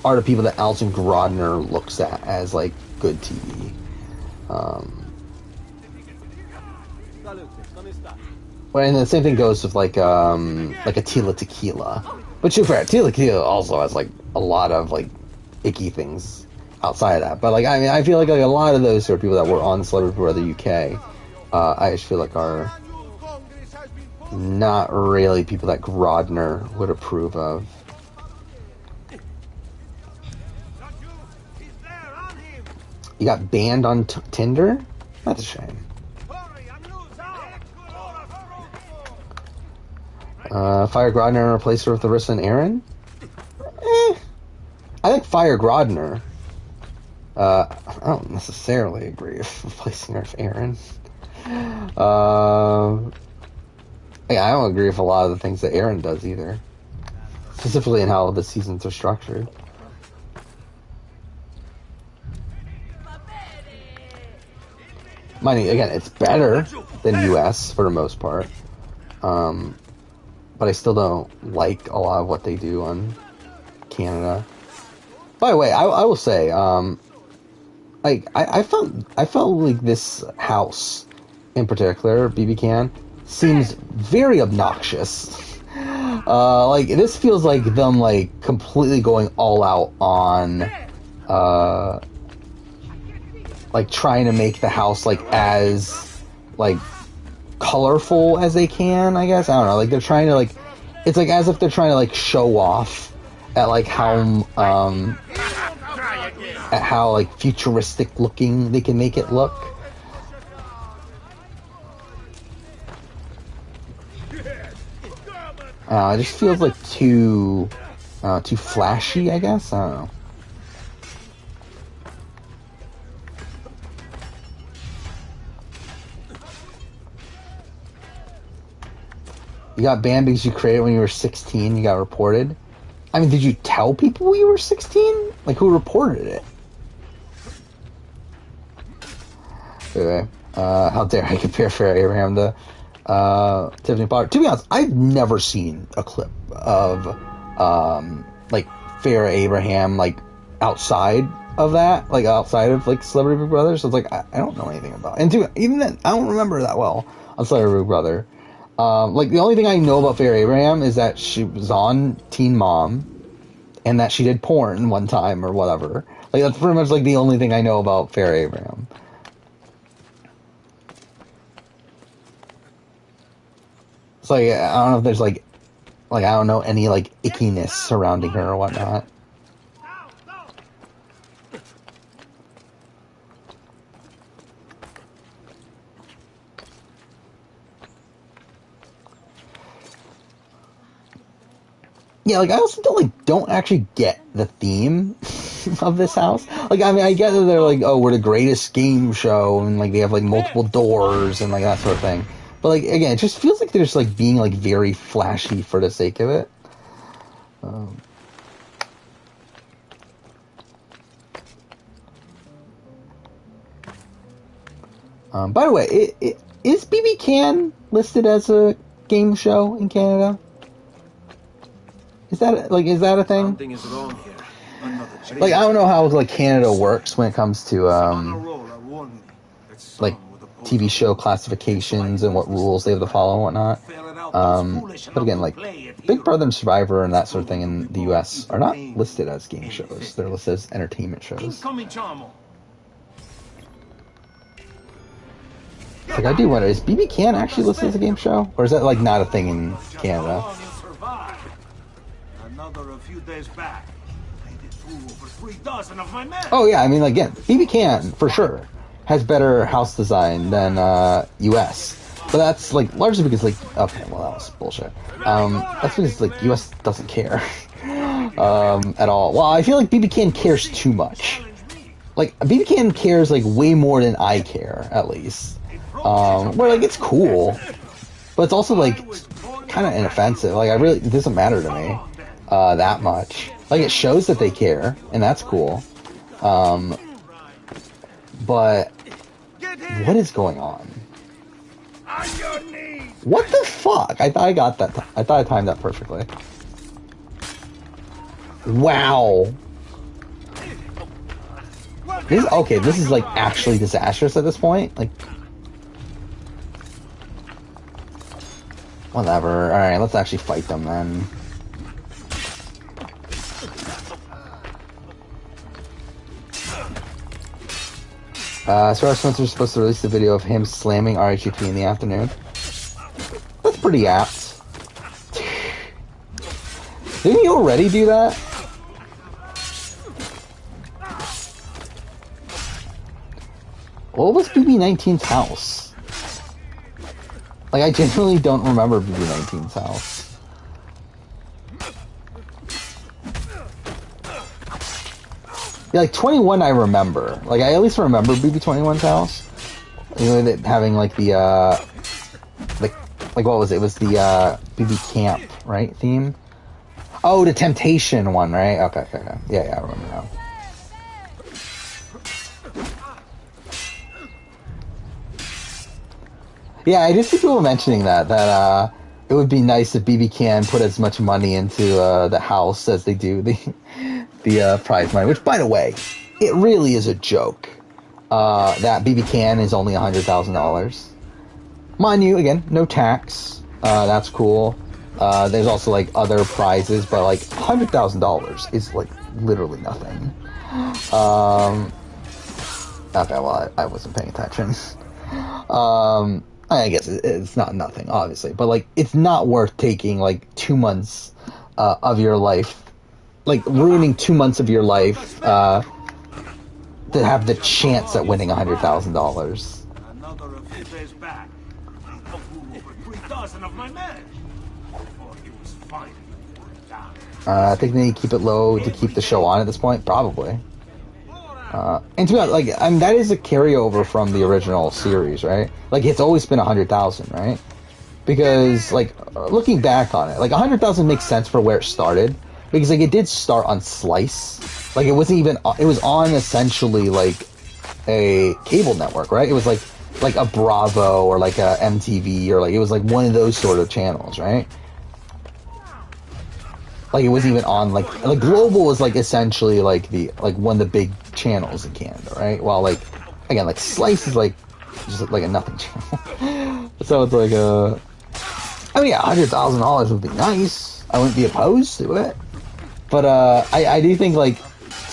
are the people that Alison Grodner looks at as like good TV. Well, and the same thing goes with like a Tila Tequila. But to be fair, Tila Tequila also has like a lot of like icky things outside of that. But like I mean, I feel like a lot of those sort of people that were on Celebrity Big Brother UK, I just feel like are not really people that Grodner would approve of. You got banned on Tinder? That's a shame. Fire Grodner and replace her with Larissa and Aaron? I think Fire Grodner. I don't necessarily agree with replacing her with Aaron. Yeah, I don't agree with a lot of the things that Aaron does either. Specifically in how the seasons are structured. Mind you, again, it's better than US for the most part. But I still don't like a lot of what they do on Canada. By the way, I will say, like I felt like this house in particular, BB Can, seems very obnoxious. Like this feels like them like completely going all out on like trying to make the house like as like colorful as they can, I guess. I don't know, like they're trying to like, it's like as if they're trying to like show off at like how like futuristic looking they can make it look. It just feels like too flashy, I guess. I don't know. You got banned because you created when you were 16. You got reported. I mean, did you tell people you were 16? Like, who reported it? Anyway, how dare I compare Farrah Abraham to Tiffany Pollard? To be honest, I've never seen a clip of like Farrah Abraham like outside of that, like outside of like Celebrity Big Brother. So it's like I don't know anything about it. And even then, I don't remember that well on Celebrity Big Brother. Like the only thing I know about Farrah Abraham is that she was on Teen Mom and that she did porn one time or whatever. Like that's pretty much like the only thing I know about Farrah Abraham. It's like I don't know if there's like I don't know any like ickiness surrounding her or whatnot. Yeah, like I also don't actually get the theme of this house. Like I mean, I get that they're like, oh, we're the greatest game show, and like they have like multiple doors and like that sort of thing. But like again, it just feels like they're just like being like very flashy for the sake of it. By the way, is BB Can listed as a game show in Canada? Is that a thing? Something is wrong here. Like I don't know how like Canada works when it comes to like TV show classifications and what rules they have to follow and whatnot. But again, like Big Brother and Survivor and that sort of thing in the US are not listed as game shows. They're listed as entertainment shows. Like I do wonder, is BB Can actually listed as a game show? Or is that like not a thing in Canada? A few days back, I did over 3 dozen of my men. Oh yeah, I mean like, again, BB Can for sure has better house design than US. But that's like largely because like, okay, well that was bullshit. That's because like US doesn't care at all. Well, I feel like BB Can cares too much. Like BB Can cares like way more than I care, at least. Where like it's cool, but it's also like kind of inoffensive. Like it doesn't matter to me that much. Like it shows that they care, and that's cool. But what is going on? What the fuck? I thought I got that. I thought I timed that perfectly. Wow. This is like actually disastrous at this point. Like, whatever. All right, let's actually fight them then. Sarah Spencer's supposed to release the video of him slamming RHEP in the afternoon. That's pretty apt. Didn't you already do that? What was BB19's house? Like, I genuinely don't remember BB19's house. Yeah, like 21 I remember. Like, I at least remember BB21's house. You know, having like the like what was it? It was the BB Camp, right? Theme? Oh, the Temptation one, right? Okay. Yeah, I remember now. Yeah, I just see people mentioning that it would be nice if BB can put as much money into the house as they do the prize money. Which, by the way, it really is a joke that BB can is only $100,000. Mind you, again, no tax. That's cool. There's also like other prizes, but like $100,000 is like literally nothing. Okay, well, I wasn't paying attention. I guess it's not nothing, obviously, but like it's not worth taking like 2 months of your life, like ruining 2 months of your life to have the chance at winning $100,000. Another a few days back, I flew over 3,000 of my men. Before he was finally put down. I think they need to keep it low to keep the show on at this point, probably. And to be honest, like, I mean, that is a carryover from the original series, right? Like, it's always been 100,000, right? Because, like, looking back on it, like, 100,000 makes sense for where it started. Because, like, it did start on Slice. Like, it wasn't even, it was on essentially, like, a cable network, right? It was like a Bravo or like a MTV or like, it was like one of those sort of channels, right? Like, it wasn't even on, like Global was, like, essentially, like, one of the big channels in Canada, right? While, like, again, like, Slice is, like, just, like, a nothing channel. So it's, like, I mean, yeah, $100,000 would be nice. I wouldn't be opposed to it. But, I do think, like,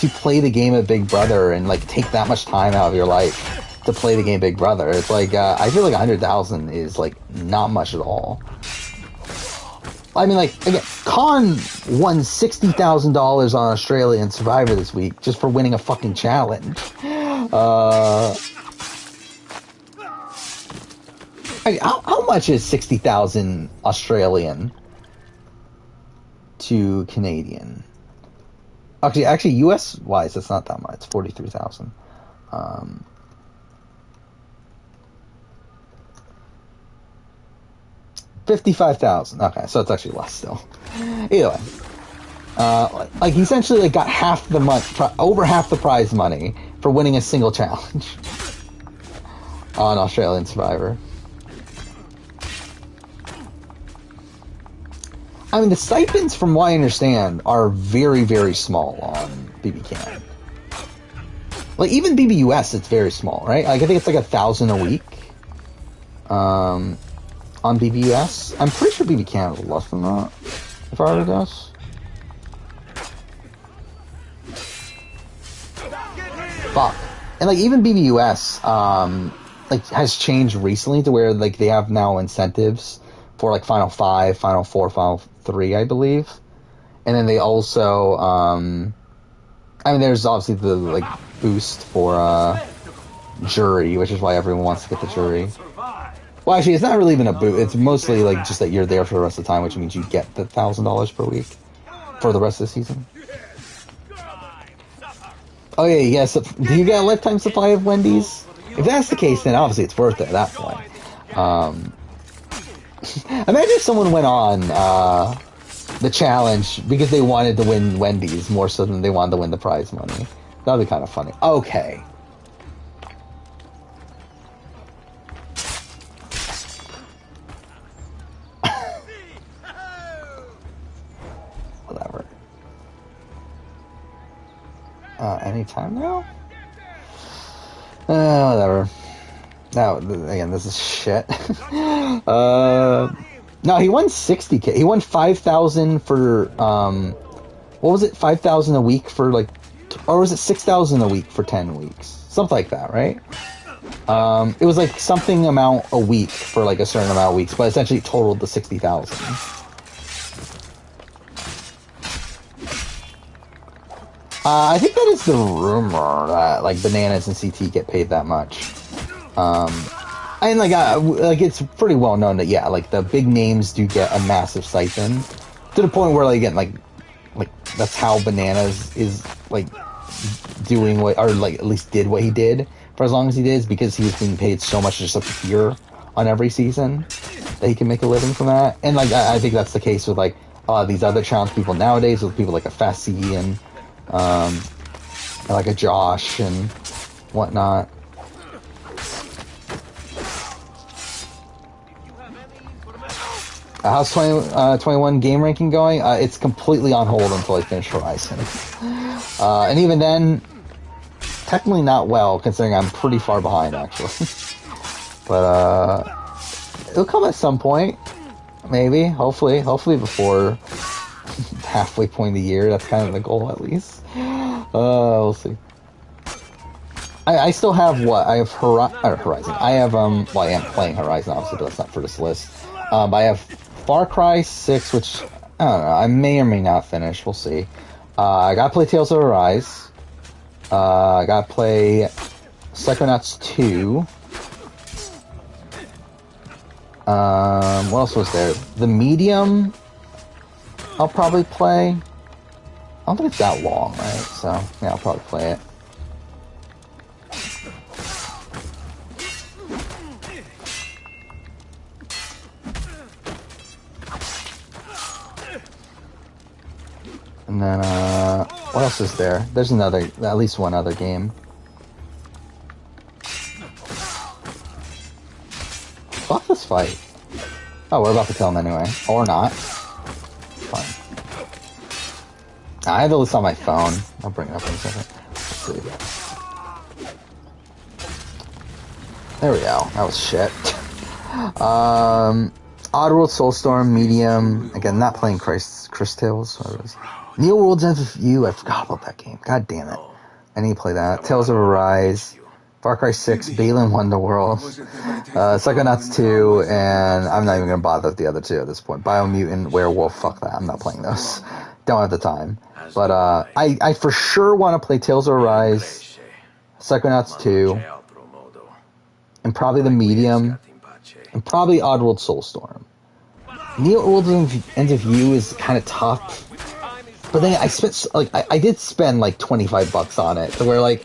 to play the game of Big Brother and, like, take that much time out of your life to play the game Big Brother, it's, like, I feel like 100,000 is, like, not much at all. I mean, like, again, Khan won $60,000 on Australian Survivor this week just for winning a fucking challenge. I mean, how much is 60,000 Australian to Canadian? Actually, US-wise, it's not that much. It's 43,000. 55,000. Okay, so it's actually less still. Either way, like he essentially like got half the over half the prize money for winning a single challenge on Australian Survivor. I mean, the stipends, from what I understand, are very, very small on BB Can. Like even BBUS, it's very small, right? Like I think it's like $1,000 a week. On BBUS. I'm pretty sure BB Can is less than that, if I were to guess. Fuck. And like even BBUS, like has changed recently to where like they have now incentives for like Final 5, Final 4, Final 3, I believe. And then they also, I mean, there's obviously the like boost for jury, which is why everyone wants to get the jury. Well, actually, it's not really even a boot. It's mostly like just that you're there for the rest of the time, which means you get the $1,000 per week for the rest of the season. Oh yeah, yes. Do you get a lifetime supply of Wendy's? If that's the case, then obviously it's worth it at that point. Imagine if someone went on the challenge because they wanted to win Wendy's more so than they wanted to win the prize money. That'd be kind of funny. Okay. Anytime now? Whatever. Now, again, this is shit. No, he won 60K. He won 5,000 for, what was it? 5,000 a week for, like, or was it 6,000 a week for 10 weeks? Something like that, right? It was like something amount a week for like a certain amount of weeks, but essentially it totaled the 60,000. I think that is the rumor that like Bananas and CT get paid that much. And like it's pretty well known that yeah, like the big names do get a massive stipend to the point where like again like that's how Bananas is like doing what, or like at least did what he did for as long as he did, is because he was being paid so much just appear on every season that he can make a living from that. And like I think that's the case with like these other challenge people nowadays, with people like a Fessy and like a Josh and whatnot. How's 21 game ranking going? It's completely on hold until I finish Horizon. And even then, technically not well, considering I'm pretty far behind, actually. But, it'll come at some point. Maybe. Hopefully before halfway point of the year. That's kind of the goal, at least. We'll see. I still have what? I have Horizon. I have, well, I am playing Horizon, obviously, but that's not for this list. But I have Far Cry 6, which, I don't know, I may or may not finish. We'll see. I gotta play Tales of Arise. I gotta play Psychonauts 2. What else was there? The Medium, I'll probably play. I don't think it's that long, right? So, yeah, I'll probably play it. And then, what else is there? There's at least one other game. Fuck this fight. Oh, we're about to kill him anyway. Or not. Fine. I have the list on my phone. I'll bring it up in a second. Let's see. There we go. That was shit. Oddworld, Soulstorm, Medium. Again, not playing Chris Tales. What it was. Neo World's End of View. I forgot about that game. God damn it. I need to play that. Tales of Arise. Far Cry 6. Balan Wonderworld. Psychonauts 2. And I'm not even going to bother with the other two at this point. Biomutant, Werewolf. Fuck that. I'm not playing those. Don't have the time. But I for sure want to play Tales of Arise. Psychonauts 2. And probably the Medium. And probably Oddworld Soulstorm. Neo World's End of View is kind of tough. But then I spent, like, I did spend, like, $25 on it. So where, like,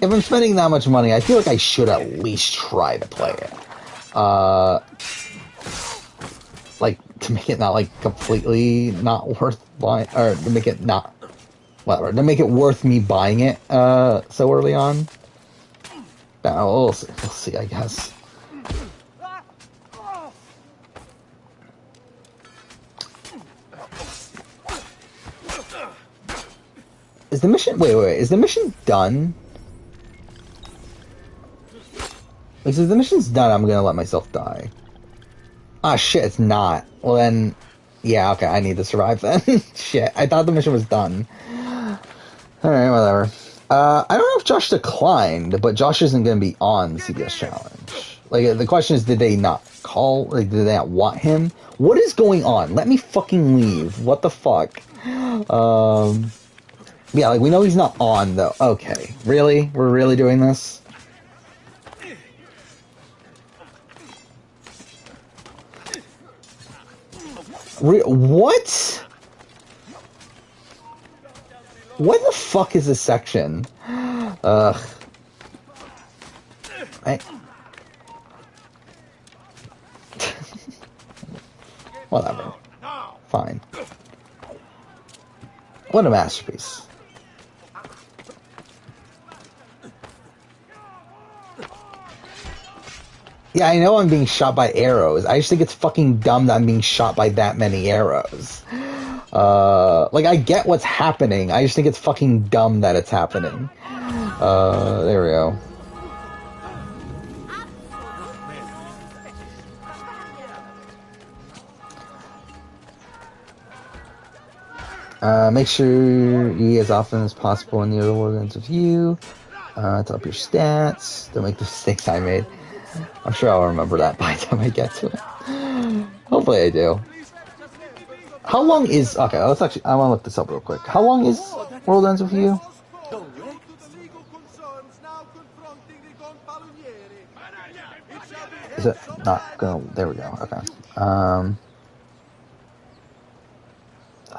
if I'm spending that much money, I feel like I should at least try to play it. Like, to make it not, like, completely not worth buying, or to make it not, whatever, to make it worth me buying it, so early on. We'll see, I guess. Is the mission... Wait. Is the mission done? Like, if the mission's done, I'm gonna let myself die. Ah, shit, it's not. Well, then... Yeah, okay, I need to survive then. Shit, I thought the mission was done. Alright, whatever. I don't know if Josh declined, but Josh isn't gonna be on the CBS Challenge. Like, the question is, did they not call? Like, did they not want him? What is going on? Let me fucking leave. What the fuck? Yeah, like, we know he's not on, though. Okay. Really? We're really doing this? What? What the fuck is this section? Ugh. Whatever. Fine. What a masterpiece. Yeah, I know I'm being shot by arrows. I just think it's fucking dumb that I'm being shot by that many arrows. Like, I get what's happening. I just think it's fucking dumb that it's happening. There we go. Make sure you eat as often as possible in the other organs of you. To up your stats. Don't make the mistakes I made. I'm sure I'll remember that by the time I get to it. Hopefully I do. How long is... Okay, let's actually... I want to look this up real quick. How long is World Ends With You? Is it not gonna... There we go. Okay.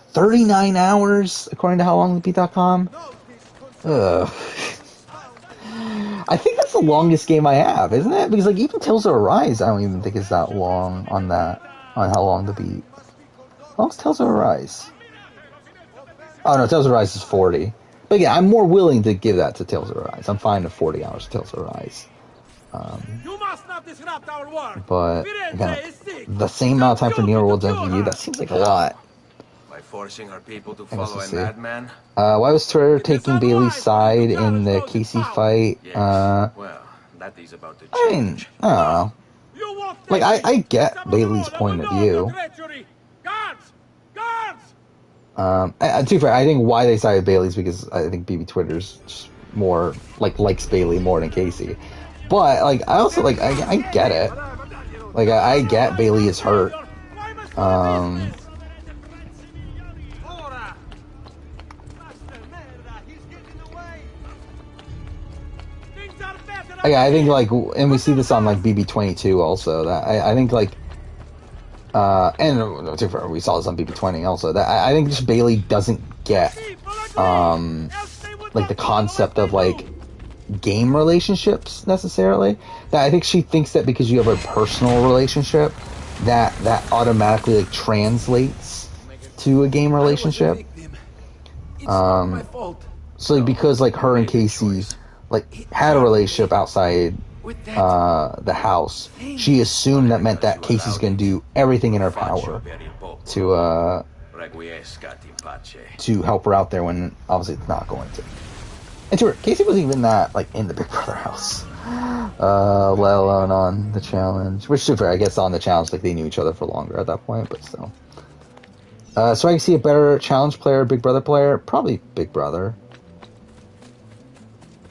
39 hours, according to howlongtobeat.com. Ugh. I think that's the longest game I have, isn't it? Because, like, even Tales of Arise, I don't even think it's that long on that, on How Long to Beat. How long's Tales of Arise? Oh, no, Tales of Arise is 40. But, yeah, I'm more willing to give that to Tales of Arise. I'm fine with 40 hours of Tales of Arise. But, again, the same amount of time for Neo World's End With You, that seems like a lot. By forcing her people to follow a madman? Why was Twitter taking Bailey's side in the Casey fight? Yes. Well, that is about to change. I don't know. Like, I get Bailey's point of view. To be fair, I think why they sided Bailey's because I think BB Twitter's just more, like, likes Bailey more than Casey. But, like, I also, like, I get it. Like, I get Bailey is hurt. Yeah, I think, like, and we see this on, like, BB22 also, that I think, like, and we saw this on BB20 also, that I think just Bailey doesn't get, like, the concept of, like, game relationships, necessarily. That I think she thinks that because you have a personal relationship, that automatically, like, translates to a game relationship. So, like, because, like, her and Casey... like, had a relationship outside the house, she assumed that meant that Casey's going to do everything in her power to help her out there when obviously it's not going to. And to her, Casey wasn't even that, like, in the Big Brother house, let alone on the challenge. Which, to be fair, I guess on the challenge, like, they knew each other for longer at that point, but still. So I can see a better challenge player, Big Brother player, probably Big Brother.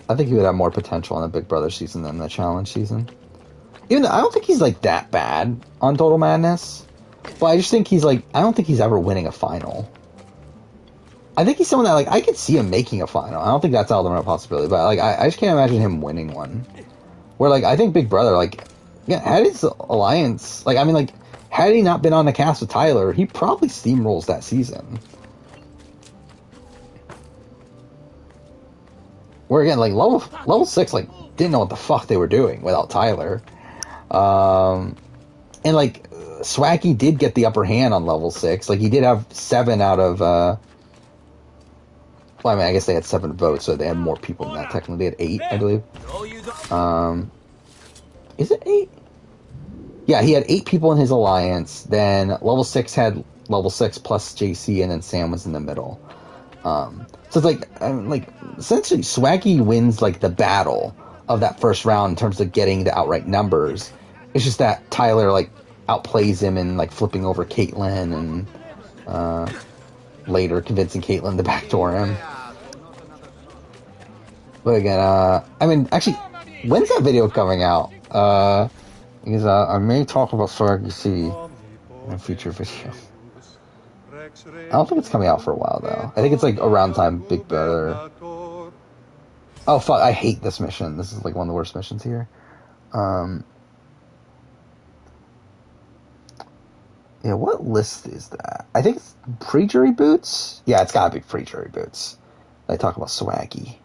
I think he would have more potential in the Big Brother season than the Challenge season. Even though I don't think he's, like, that bad on Total Madness. But I just think he's, like... I don't think he's ever winning a final. I think he's someone that, like... I could see him making a final. I don't think that's out of the possibility. But, like, I just can't imagine him winning one. Where, like, I think Big Brother, like... Yeah, had his alliance... Like, I mean, like... Had he not been on the cast with Tyler, he probably steamrolls that season. Where again, like, level 6, like, didn't know what the fuck they were doing without Tyler. And, like, Swaggy did get the upper hand on level 6. Like, he did have 7 out of, well, I mean, I guess they had 7 votes, so they had more people than that. Technically, they had 8, I believe. Is it 8? Yeah, he had 8 people in his alliance. Then level 6 had level 6 plus JC, and then Sam was in the middle. So it's like essentially Swaggy wins, like, the battle of that first round in terms of getting the outright numbers. It's just that Tyler, like, outplays him in, like, flipping over Caitlyn and later convincing Caitlyn to backdoor him. But again, I mean, actually, when's that video coming out? Because I may talk about Swaggy C in a future video. I don't think it's coming out for a while, though. I think it's, like, around time Big Brother... Oh, fuck, I hate this mission. This is, like, one of the worst missions here. Yeah, what list is that? I think it's pre-jury boots? Yeah, it's gotta be pre-jury boots. They talk about Swaggy.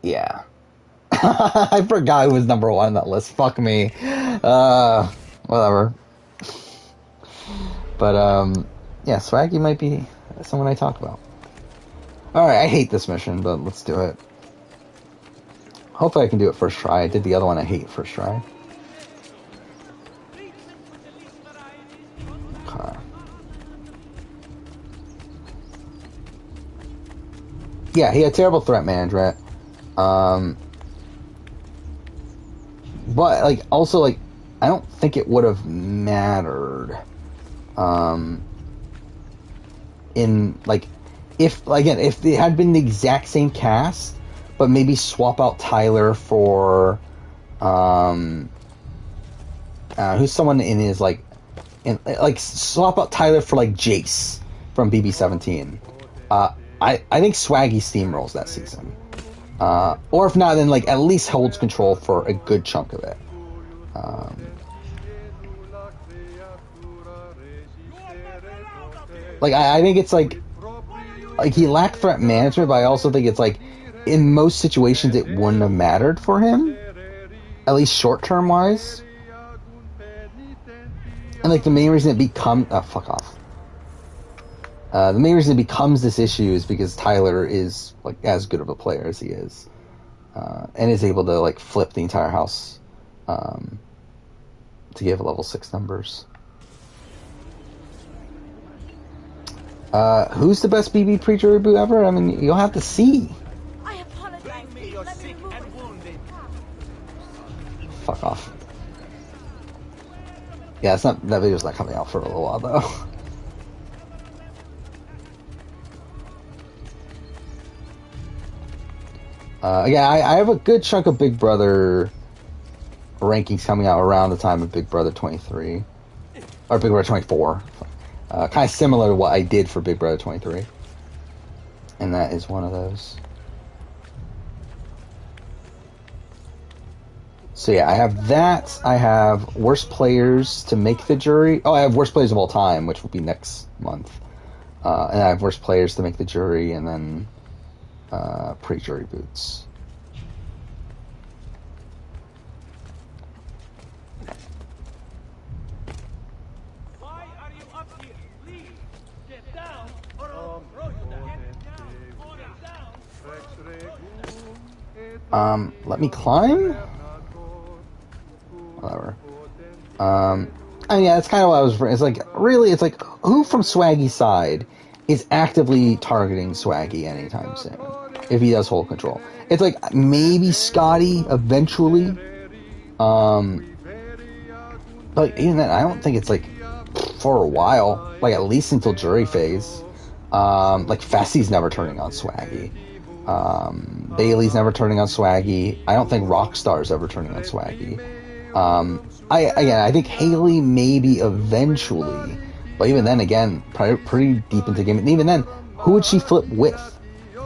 Yeah. I forgot who was number 1 on that list. Fuck me. Whatever. But, yeah, Swaggy might be someone I talk about. Alright, I hate this mission, but let's do it. Hopefully I can do it first try. I did the other one I hate first try. Yeah, he had terrible threat management. But like also like I don't think it would have mattered. In like if it had been the exact same cast, but maybe swap out Tyler for who's someone in his like swap out Tyler for like Jace from BB-17. I think Swaggy steamrolls that season. Or if not, then like at least holds control for a good chunk of it. Like I think it's like he lacked threat management, but I also think it's like in most situations it wouldn't have mattered for him, at least short term wise. And like the main reason it becomes fuck off. The main reason it becomes this issue is because Tyler is like as good of a player as he is, and is able to like flip the entire house to give level 6 numbers. Who's the best BB Preacher reboot ever? I mean, you'll have to see. I apologize. Please let me remove it. Fuck off. Yeah, it's not, that video's not coming out for a little while though. Yeah, I have a good chunk of Big Brother rankings coming out around the time of Big Brother 23. Or Big Brother 24. Kind of similar to what I did for Big Brother 23. And that is one of those. So yeah, I have that. I have worst players to make the jury. Oh, I have worst players of all time, which will be next month. And I have worst players to make the jury, and then pre-jury boots. Why are you up here? Please get down, or I'll throw you down. Get down. Let me climb? Whatever. I mean, yeah, it's kind of what I was. It's like, really, it's like, who from Swaggy's side is actively targeting Swaggy anytime soon? If he does hold control. It's like, maybe Scotty eventually. But even then, I don't think it's like, for a while. Like, at least until jury phase. Like, Fessy's never turning on Swaggy. Bailey's never turning on Swaggy. I don't think Rockstar's ever turning on Swaggy. I think Haley maybe eventually, but even then, again, pretty deep into the game. And even then, who would she flip with?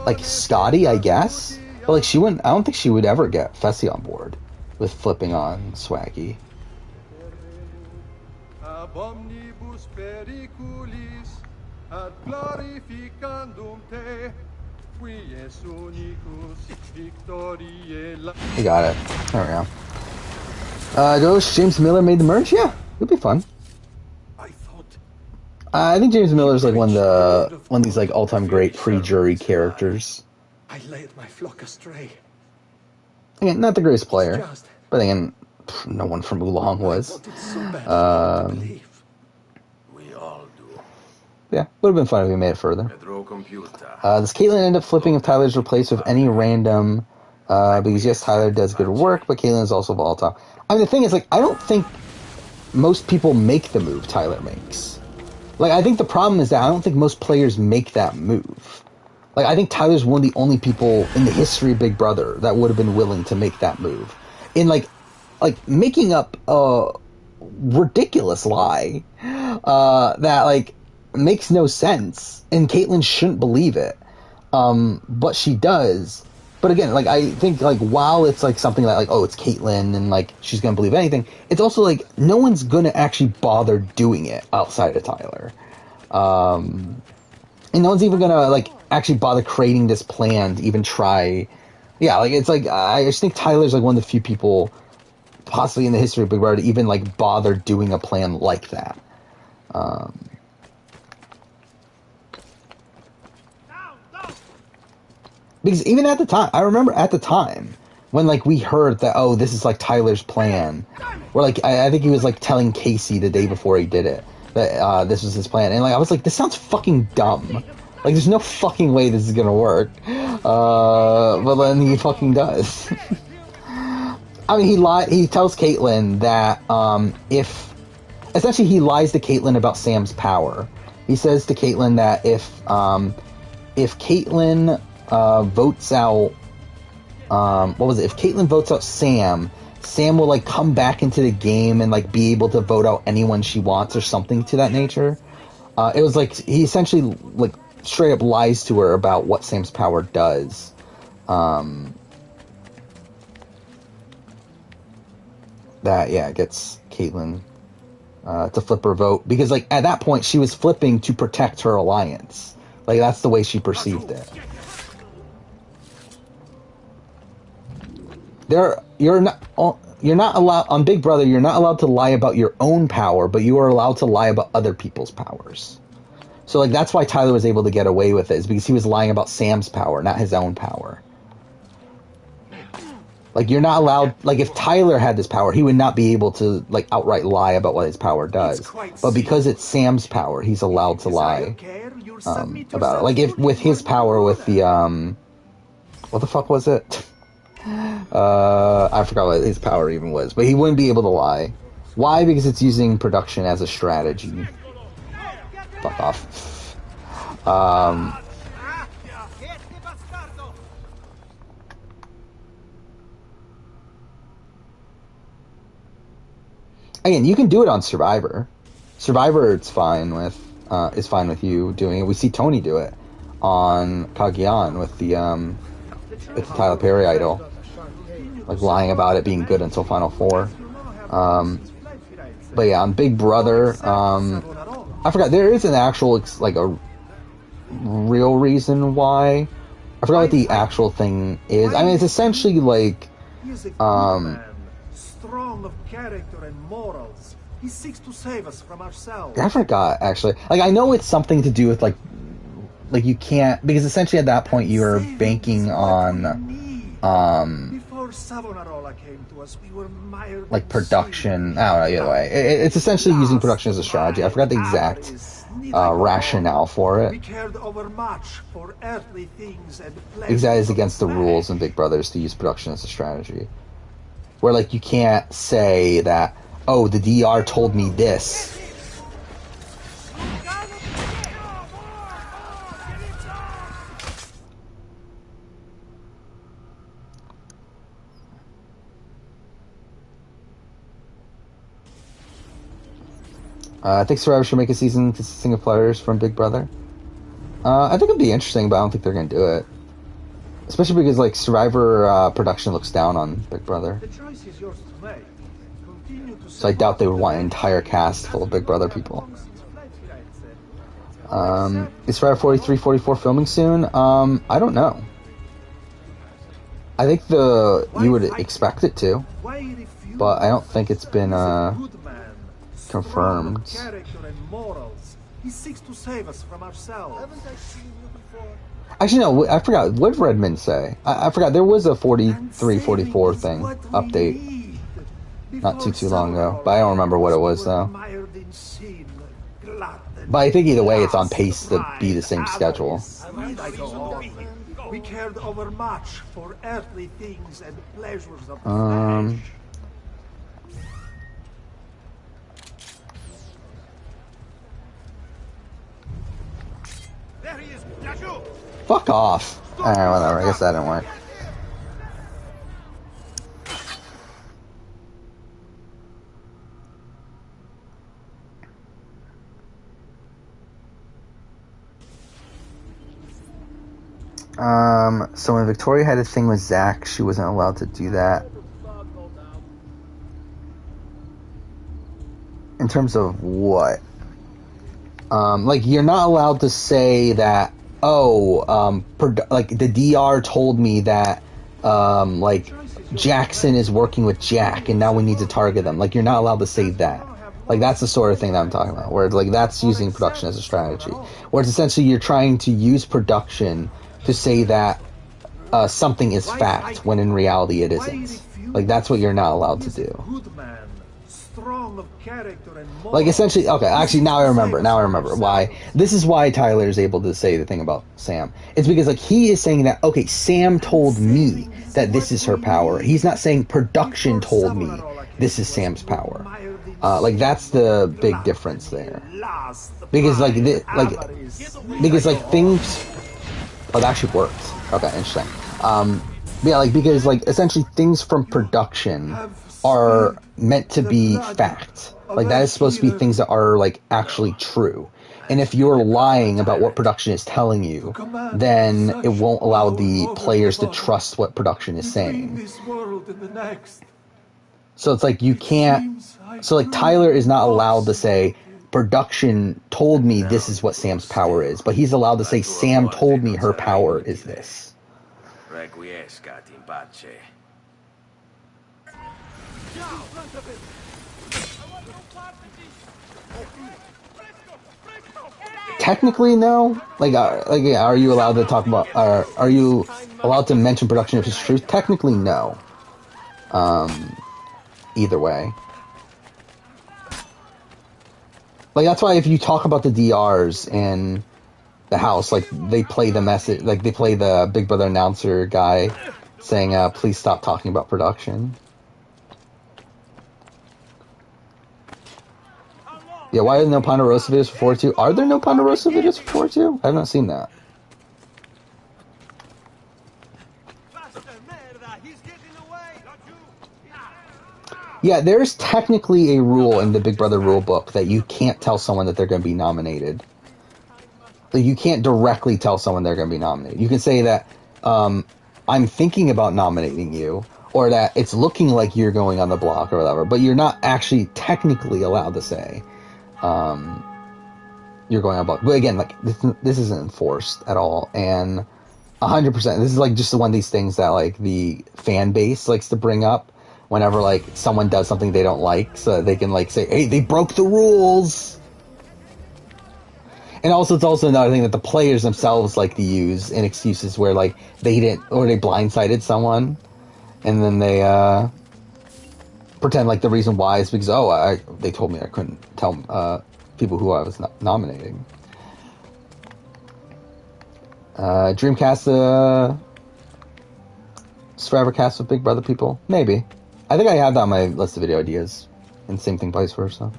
Like Scotty, I guess. But like she wouldn't. I don't think she would ever get Fessy on board with flipping on Swaggy. You got it. There we go. Does James Miller made the merge? Yeah, it'll be fun. I think James Miller's like one of these like all-time great pre-jury characters. I led my flock astray. Again, not the greatest player, but again, no one from Oolong was. We all do. Yeah, would have been fun if we made it further. Does Caitlyn end up flipping if Tyler's replaced with any random? Because yes, Tyler does good work, but Caitlyn is also volatile. I mean, the thing is, like, I don't think most people make the move Tyler makes. Like, I think the problem is that I don't think most players make that move. Like, I think Tyler's one of the only people in the history of Big Brother that would have been willing to make that move. In, like making up a ridiculous lie that, like, makes no sense. And Caitlyn shouldn't believe it. But she does. But again, like, I think, like, while it's, like, something like, oh, it's Caitlyn and, like, she's gonna believe anything, it's also, like, no one's gonna actually bother doing it outside of Tyler. And no one's even gonna, like, actually bother creating this plan to even try. Yeah, like, it's, like, I just think Tyler's, like, one of the few people, possibly in the history of Big Brother, to even, like, bother doing a plan like that. Because even at the time, I remember at the time, when, like, we heard that, oh, this is, like, Tyler's plan, or, like, I think he was, like, telling Casey the day before he did it, that this was his plan, and, like, I was like, this sounds fucking dumb. Like, there's no fucking way this is gonna work. But then he fucking does. I mean, he tells Caitlin that, essentially he lies to Caitlin about Sam's power. He says to Caitlin that if Caitlin, votes out, if Caitlin votes out Sam will, like, come back into the game and, like, be able to vote out anyone she wants or something to that nature. It was like, he essentially, like, straight up lies to her about what Sam's power does. That, yeah, gets Caitlin to flip her vote. Because, like, at that point, she was flipping to protect her alliance. Like, that's the way she perceived it. You're not allowed, on Big Brother, you're not allowed to lie about your own power, but you are allowed to lie about other people's powers. So, like, that's why Tyler was able to get away with it, is because he was lying about Sam's power, not his own power. Like, you're not allowed, like, if Tyler had this power, he would not be able to, like, outright lie about what his power does. But because it's Sam's power, he's allowed to lie about it. Like, if with his power, with the, what the fuck was it? I forgot what his power even was, but he wouldn't be able to lie. Why? Because it's using production as a strategy. Fuck off. Again, you can do it on Survivor. Survivor, it's fine with, is fine with you doing it. We see Tony do it on Cagayan with the Tyler Perry idol. Like, lying about it being good until Final Four. But yeah, on Big Brother, I forgot, there is an actual, like, a real reason why. I forgot what the actual thing is. I mean, it's essentially like, strong of character and morals. He seeks to save us from ourselves. I forgot, actually. Like, I know it's something to do with, like you can't, because essentially at that point you're banking on, Before Savonarola came to us, we were mired like, production. I don't know, either way. It's essentially using production as a strategy. I forgot the exact rationale for it. We cared overmuch for earthly things and because that is against the rules in Big Brothers to use production as a strategy. Where, like, you can't say that, oh, the DR told me this. I think Survivor should make a season consisting of players from Big Brother. I think it'd be interesting, but I don't think they're going to do it. Especially because, like, Survivor production looks down on Big Brother. The choice is yours to make. So I doubt they would want an entire cast full of Big Brother people. Is Survivor 43, 44 filming soon? I don't know. I think you would expect it to, but I don't think it's been confirmed. He seeks to save us from ourselves. Haven't I seen you before? Actually, no, I forgot. What did Redmond say? I forgot. There was a 43, 44 thing, update, not too long ago. But I don't remember what it was, though. But I think either way, it's on pace to be the same schedule. We cared overmuch for earthly things and pleasures of the flesh. There he is, Yaju! Fuck off. Alright, whatever. I guess that didn't work. So when Victoria had a thing with Zach, she wasn't allowed to do that. In terms of what? Like, you're not allowed to say that, like, the DR told me that, like, Jackson is working with Jack, and now we need to target them. Like, you're not allowed to say that. Like, that's the sort of thing that I'm talking about, where it's like, that's using production as a strategy. Where it's essentially you're trying to use production to say that something is fact, when in reality it isn't. Like, that's what you're not allowed to do. strong of character and Like, essentially, okay, actually, now I remember why. This is why Tyler is able to say the thing about Sam. It's because, like, he is saying that, okay, Sam told me that this is her power. He's not saying production told me this is Sam's power. Like, that's the big difference there. Because, like, things... Oh, that actually works. Okay, interesting. Yeah, like, because, like, essentially things from production are meant to be fact. Like, that is supposed to be things that are, like, actually true. And if you're lying about what production is telling you, then it won't allow the players to trust what production is saying. So it's like you can't... So, like, Tyler is not allowed to say, production told me this is what Sam's power is, but he's allowed to say, Sam told me her power is this. Requiescat in pace. Technically, no. Like, are you allowed to talk about? Are you allowed to mention production if it's true? Technically, no. Either way. Like, that's why if you talk about the DRs in the house, like, they play the message, like, they play the Big Brother announcer guy saying, please stop talking about production. Yeah, why are there no Ponderosa videos for 4-2? Are there no Ponderosa videos for 4-2? I have not seen that. Yeah, there's technically a rule in the Big Brother rule book that you can't tell someone that they're going to be nominated. Like, you can't directly tell someone they're going to be nominated. You can say that, I'm thinking about nominating you, or that it's looking like you're going on the block or whatever, but you're not actually technically allowed to say, you're going on block. But again, like, this isn't enforced at all, and 100%, this is, like, just one of these things that, like, the fan base likes to bring up whenever, like, someone does something they don't like, so that they can, like, say, hey, they broke the rules! And also, it's also another thing that the players themselves like to use in excuses where, like, they didn't, or they blindsided someone, and then they, pretend like the reason why is because, they told me I couldn't tell, people who I was nominating. Dreamcast, Forever Cast with Big Brother people? Maybe. I think I have that on my list of video ideas. And same thing vice versa.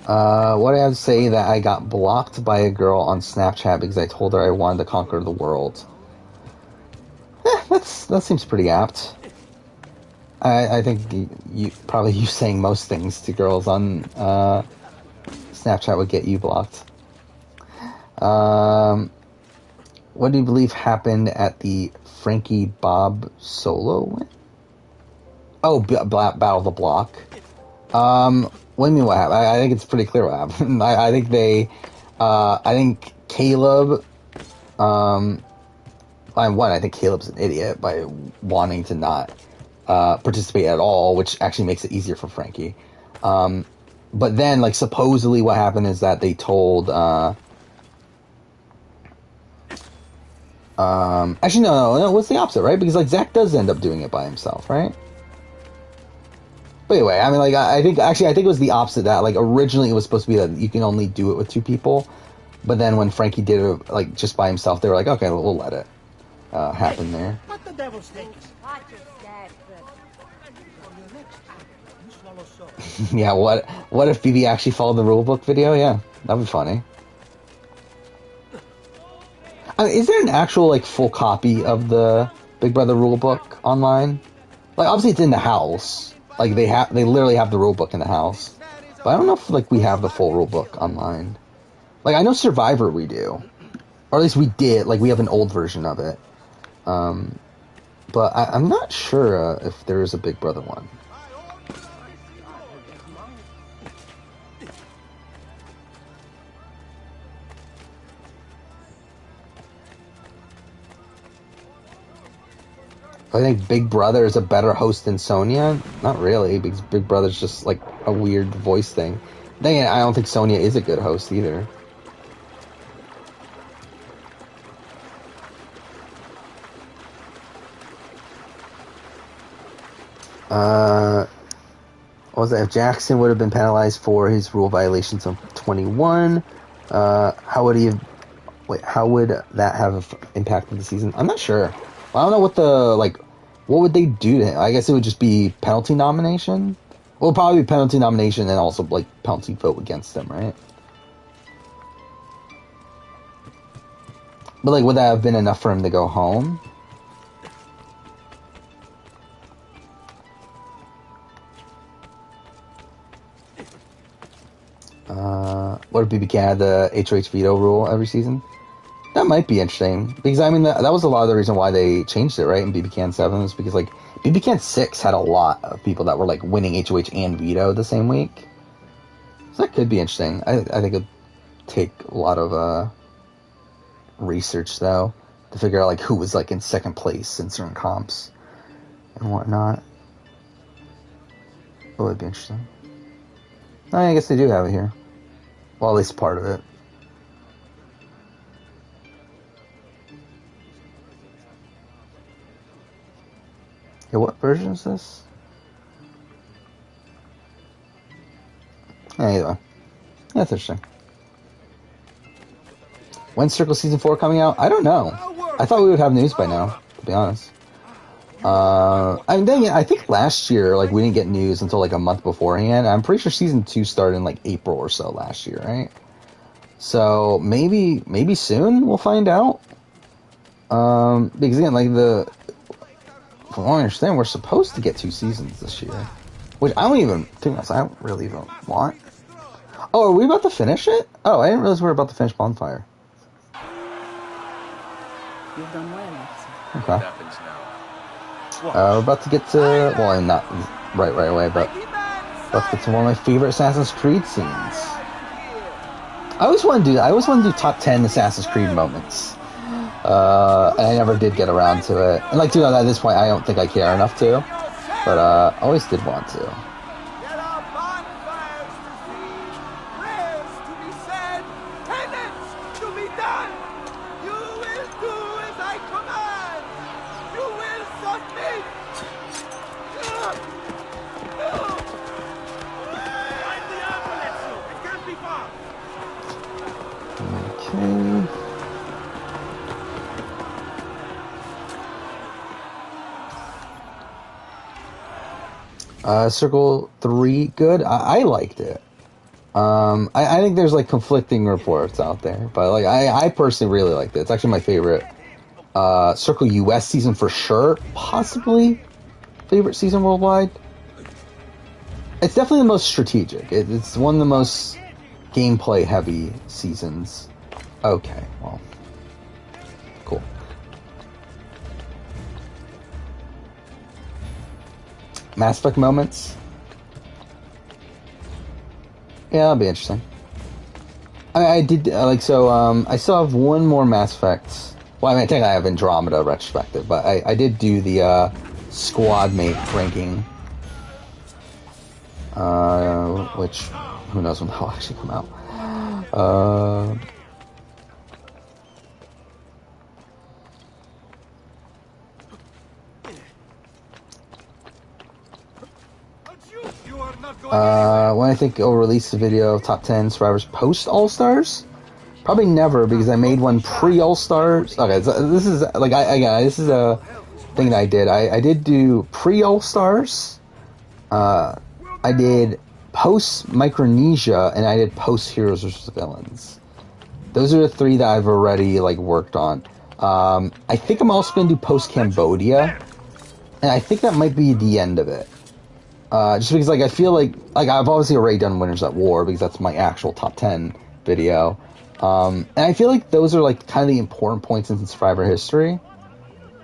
What did I have to say that I got blocked by a girl on Snapchat because I told her I wanted to conquer the world? That seems pretty apt. I think you saying most things to girls on Snapchat would get you blocked. What do you believe happened at the Frankie Bob solo win? Oh, Battle of the Block. What do you mean what happened? I think it's pretty clear what happened. I think Caleb, I think Caleb's an idiot by wanting to not participate at all, which actually makes it easier for Frankie. But then, like, supposedly what happened is that they told, actually, no, what's the opposite, right? Because, like, Zach does end up doing it by himself, right? But anyway, I mean, like, I think it was the opposite. That, like, originally it was supposed to be that you can only do it with 2 people, but then when Frankie did it, like, just by himself, they were like, okay, we'll let it happen there. What the devil's take? Yeah, what if BB actually followed the rulebook video? Yeah, that'd be funny. I mean, is there an actual, like, full copy of the Big Brother rulebook online? Like, obviously it's in the house. Like, they literally have the rulebook in the house. But I don't know if, like, we have the full rulebook online. Like, I know Survivor we do. Or at least we did. Like, we have an old version of it. But I'm not sure if there is a Big Brother one. I think Big Brother is a better host than Sonya. Not really, because Big Brother's just, like, a weird voice thing. Then again, I don't think Sonya is a good host either. What was that? If Jackson would have been penalized for his rule violations of 21, how would that have impacted the season? I'm not sure. I don't know what would they do to him? I guess it would just be penalty nomination. Well, probably be penalty nomination and also like penalty vote against him, right? But like, would that have been enough for him to go home? What if BBK had the HOH veto rule every season? That might be interesting, because I mean that was a lot of the reason why they changed it, right? In BB-Can 7 was because like BB-Can 6 had a lot of people that were like winning HOH and veto the same week, so that could be interesting. I think it'd take a lot of research though to figure out like who was like in second place in certain comps and whatnot. It would be interesting. I guess they do have it here. Well, at least part of it. Yeah, what version is this? Either way. That's interesting. When's Circle Season 4 coming out? I don't know. I thought we would have news by now, to be honest. I mean, dang it, I think last year, like, we didn't get news until, like, a month beforehand. I'm pretty sure Season 2 started in, like, April or so last year, right? So, maybe soon we'll find out. Because, again, like, from what I understand, we're supposed to get 2 seasons this year. Which I don't even, to be honest, I don't really even want. Oh, are we about to finish it? Oh, I didn't realize we were about to finish Bonfire. You've done well, officer. Okay. What happens now? We're about to get to, well, not right away, but let's get to one of my favorite Assassin's Creed scenes. I always want to do that. I always want to do top 10 Assassin's Creed moments. And I never did get around to it. And like, dude, at this point, I don't think I care enough to. But I always did want to. There are bonfires to see, prayers to be said, penance to be done. You will do as I command. You will submit. Find the ambulance, you. It can't be far. Okay. Circle 3, good. I liked it. I think there's like conflicting reports out there, but like I personally really liked it. It's actually my favorite Circle US season for sure. Possibly favorite season worldwide. It's definitely the most strategic. It's one of the most gameplay heavy seasons. Okay, well, cool. Mass Effect moments. Yeah, that'll be interesting. I did I still have one more Mass Effect. Well, I mean, I think I have Andromeda retrospective, but I did do the squad mate ranking, which who knows when that'll actually come out. When I think I'll release a video of top 10 survivors post All-Stars? Probably never, because I made one pre-All-Stars. Okay, so this is like this is a thing that I did. I did do pre-All-Stars. I did post Micronesia, and I did post Heroes vs. Villains. Those are the 3 that I've already like worked on. I think I'm also going to do post Cambodia, and I think that might be the end of it. Just because, like, I feel like I've obviously already done Winners at War, because that's my actual top 10 video. And I feel like those are, like, kind of the important points in Survivor history.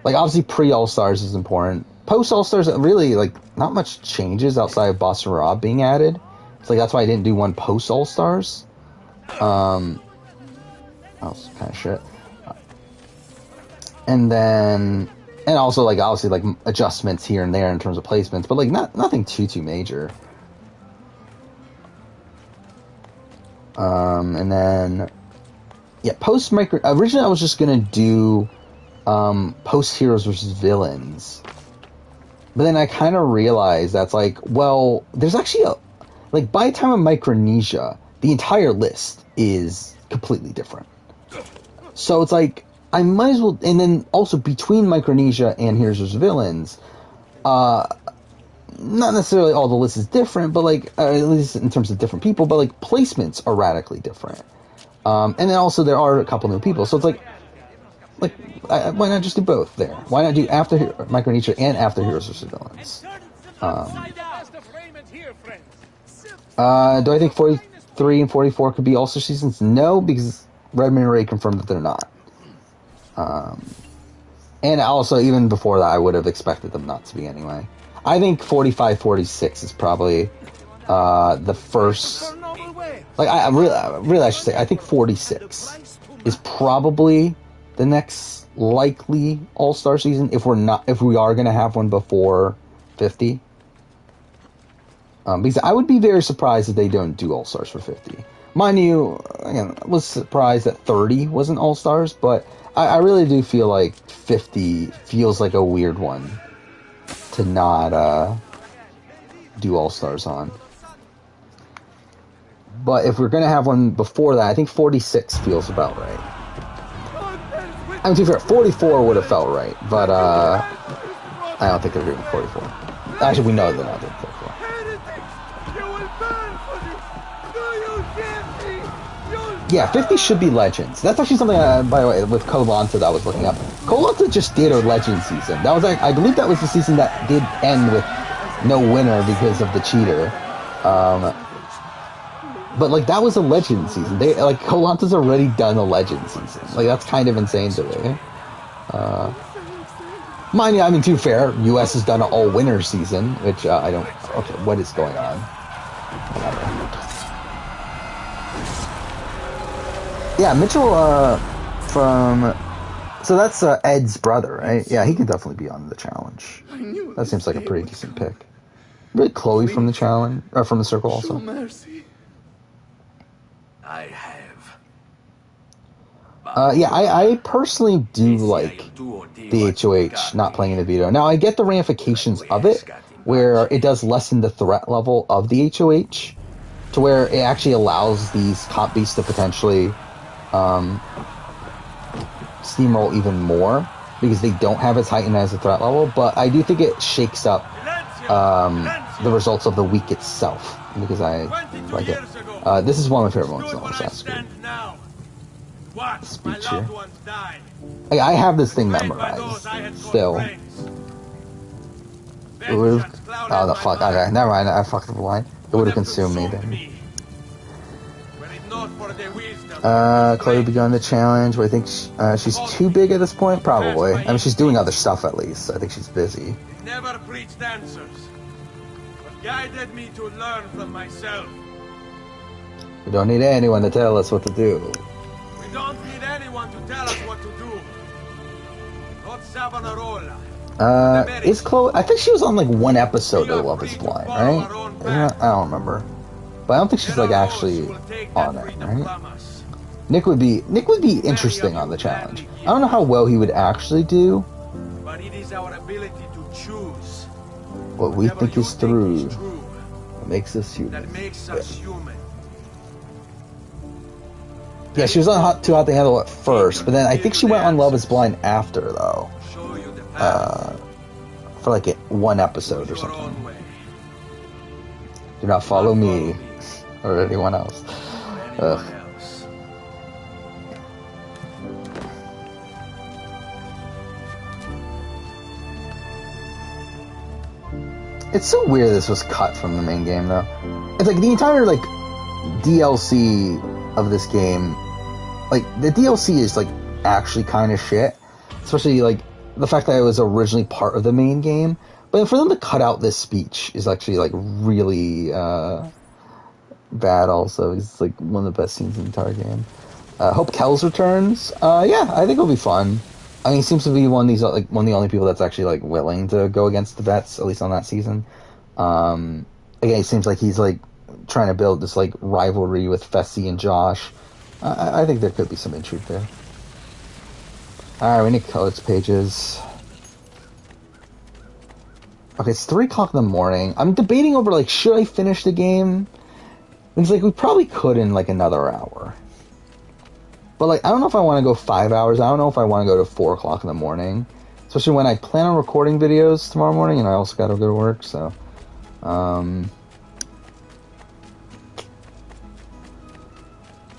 Like, obviously, pre-All-Stars is important. Post-All-Stars, really, like, not much changes outside of Boston Rob being added. So, like, that's why I didn't do one post-All-Stars. That was kind of shit. And then... And also, like, obviously, like, adjustments here and there in terms of placements, but, like, nothing too major. And then, yeah, originally I was just gonna do, post Heroes vs. Villains. But then I kind of realized that's like, well, there's actually like, by the time of Micronesia, the entire list is completely different. So it's like, I might as well, and then also between Micronesia and Heroes vs. Villains, not necessarily all the list is different, but like, at least in terms of different people, but like, placements are radically different. And then also there are a couple new people, so it's like, why not just do both there? Why not do after Micronesia and after Heroes vs. Villains? Do I think 43 and 44 could be All-Star seasons? No, because Redmond and Ray confirmed that they're not. And also, even before that, I would have expected them not to be anyway. I think 45, 46 is probably the first... Like, I really, I should say, I think 46 is probably the next likely All-Star season if we are going to have one before 50. Because I would be very surprised if they don't do All-Stars for 50. Mind you, again, I was surprised that 30 wasn't All-Stars, but I really do feel like 50 feels like a weird one to not do All-Stars on. But if we're going to have one before that, I think 46 feels about right. I mean, to be fair, 44 would have felt right, but I don't think they're doing 44. Actually, we know they're not doing 44. Yeah, 50 should be Legends. That's actually something, by the way, with Koh-Lanta that I was looking up. Koh-Lanta just did a Legends season. That was, I believe that was the season that did end with no winner because of the cheater. But, like, that was a Legends season. Koh-Lanta's already done a Legends season. Like, that's kind of insane to me. Mind you, I mean, to be fair, US has done an all-winner season, which I don't... Okay, what is going on? Whatever. Yeah, Mitchell, so that's Ed's brother, right? Yeah, he could definitely be on the challenge. That seems like a pretty decent pick. Really, Chloe from the challenge, or from the circle also. I have. Yeah, I personally do like the HOH not playing in the veto. Now, I get the ramifications of it, where it does lessen the threat level of the HOH, to where it actually allows these comp beasts to potentially steamroll even more because they don't have as heightened as a threat level, but I do think it shakes up the results of the week itself because I like it. This is one of my favorite ones on Assassin's Creed. Speech here. I have this thing memorized still. It would have... Oh, the fuck. Okay, never mind. I fucked up the line. It would have consumed me then. Chloe begun the challenge, but I think she's too big at this point, probably. I mean, she's doing other stuff at least. I think she's busy. Never preached answers, but guided me to learn from myself. We don't need anyone to tell us what to do. We don't need anyone to tell us what to do. Not Savonarola. Is Chloe... I think she was on, like, one episode of Love is Blind, right? I don't remember. But I don't think she's, like, actually on it, right? Nick would be interesting on the challenge. I don't know how well he would actually do. But it is our ability to choose what we think is true that makes us human. That makes us human. Yeah, she was on Too Hot to Handle at first, but then I think she went on Love is Blind after, though. For like one episode or something. Do not follow me or anyone else. Ugh. It's so weird this was cut from the main game, though. It's like the entire, like, DLC of this game, like, the DLC is, like, actually kind of shit. Especially, like, the fact that it was originally part of the main game. But for them to cut out this speech is actually, like, really, bad also. It's, like, one of the best scenes in the entire game. Hope Kells returns. Yeah, I think it'll be fun. I mean, he seems to be one of the only people that's actually, like, willing to go against the vets, at least on that season. Again, it seems like he's, like, trying to build this, like, rivalry with Fessy and Josh. I think there could be some intrigue there. Alright, we need colors pages. Okay, it's 3 o'clock in the morning. I'm debating over, like, should I finish the game? It's like, we probably could in, like, another hour. But, like, I don't know if I want to go 5 hours. I don't know if I want to go to 4 o'clock in the morning. Especially when I plan on recording videos tomorrow morning, and I also gotta go to work, so... I don't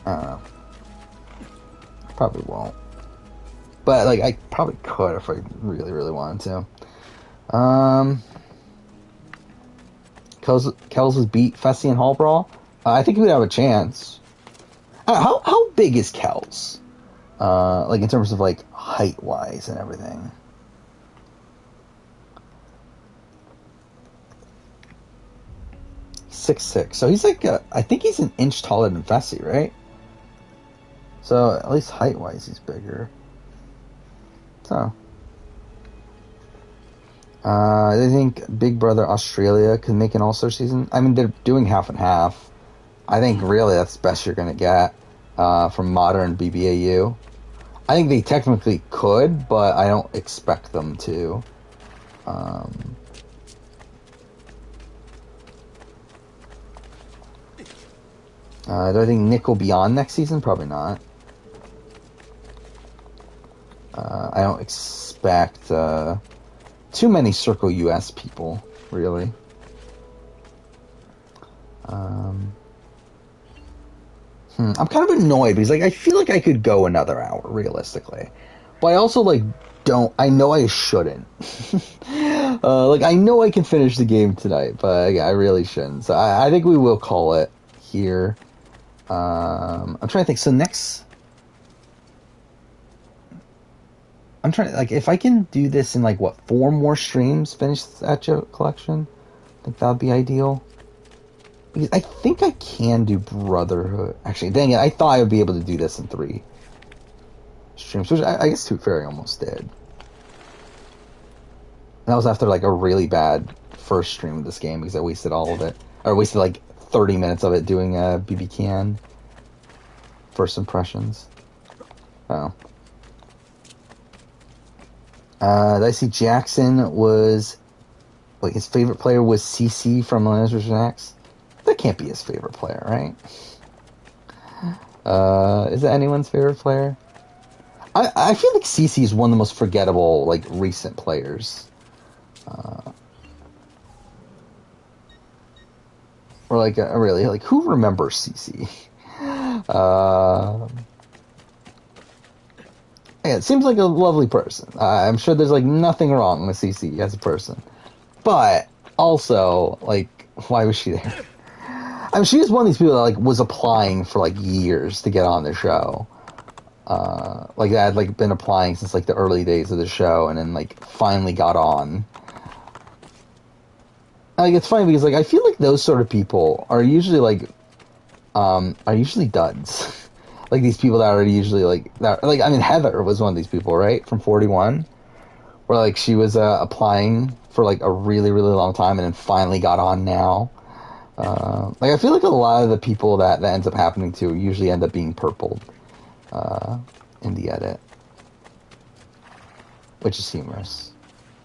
know. Probably won't. But, like, I probably could if I really, really wanted to. Kells was beat Fessy and Hall Brawl. I think he would have a chance. How big is Kells? Like, in terms of, like, height-wise and everything. He's 6'6". So he's like, I think he's an inch taller than Fessy, right? So, at least height-wise, he's bigger. So. They think Big Brother Australia could make an all-star season. I mean, they're doing half and half. I think, really, that's the best you're going to get from modern BBAU. I think they technically could, but I don't expect them to. Do I think Nick will be on next season? Probably not. I don't expect too many Circle US people, really. I'm kind of annoyed because, like, I feel like I could go another hour, realistically. But I also, like, don't... I know I shouldn't. Like, I know I can finish the game tonight, but I really shouldn't. So I think we will call it here. I'm trying to think. So next... I'm trying to, like, if I can do this in, like, what, 4 more streams, finish that joke collection? I think that would be ideal. Because I think I can do Brotherhood. Actually, dang it, I thought I would be able to do this in 3 streams, which I guess Tooth Fairy almost did. And that was after, like, a really bad first stream of this game, because I wasted all of it. Or wasted, like, 30 minutes of it doing BB Can. First impressions. Oh. Did I see Jackson was... Like, his favorite player was CC from Millennials vs. X? That can't be his favorite player, right? Is it anyone's favorite player? I feel like CC is one of the most forgettable, like, recent players. Or, like, really, like, who remembers CC? Yeah, it seems like a lovely person. I'm sure there's, like, nothing wrong with CC as a person. But, also, like, why was she there? I mean, she was one of these people that, like, was applying for, like, years to get on the show. Like, that had, like, been applying since, like, the early days of the show, and then, like, finally got on. And, like, it's funny because, like, I feel like those sort of people are usually, like, duds. Like, these people that are usually, like, I mean, Heather was one of these people, right? From 41. Where, like, she was applying for, like, a really, really long time and then finally got on now. Like, I feel like a lot of the people that ends up happening to usually end up being purpled in the edit. Which is humorous.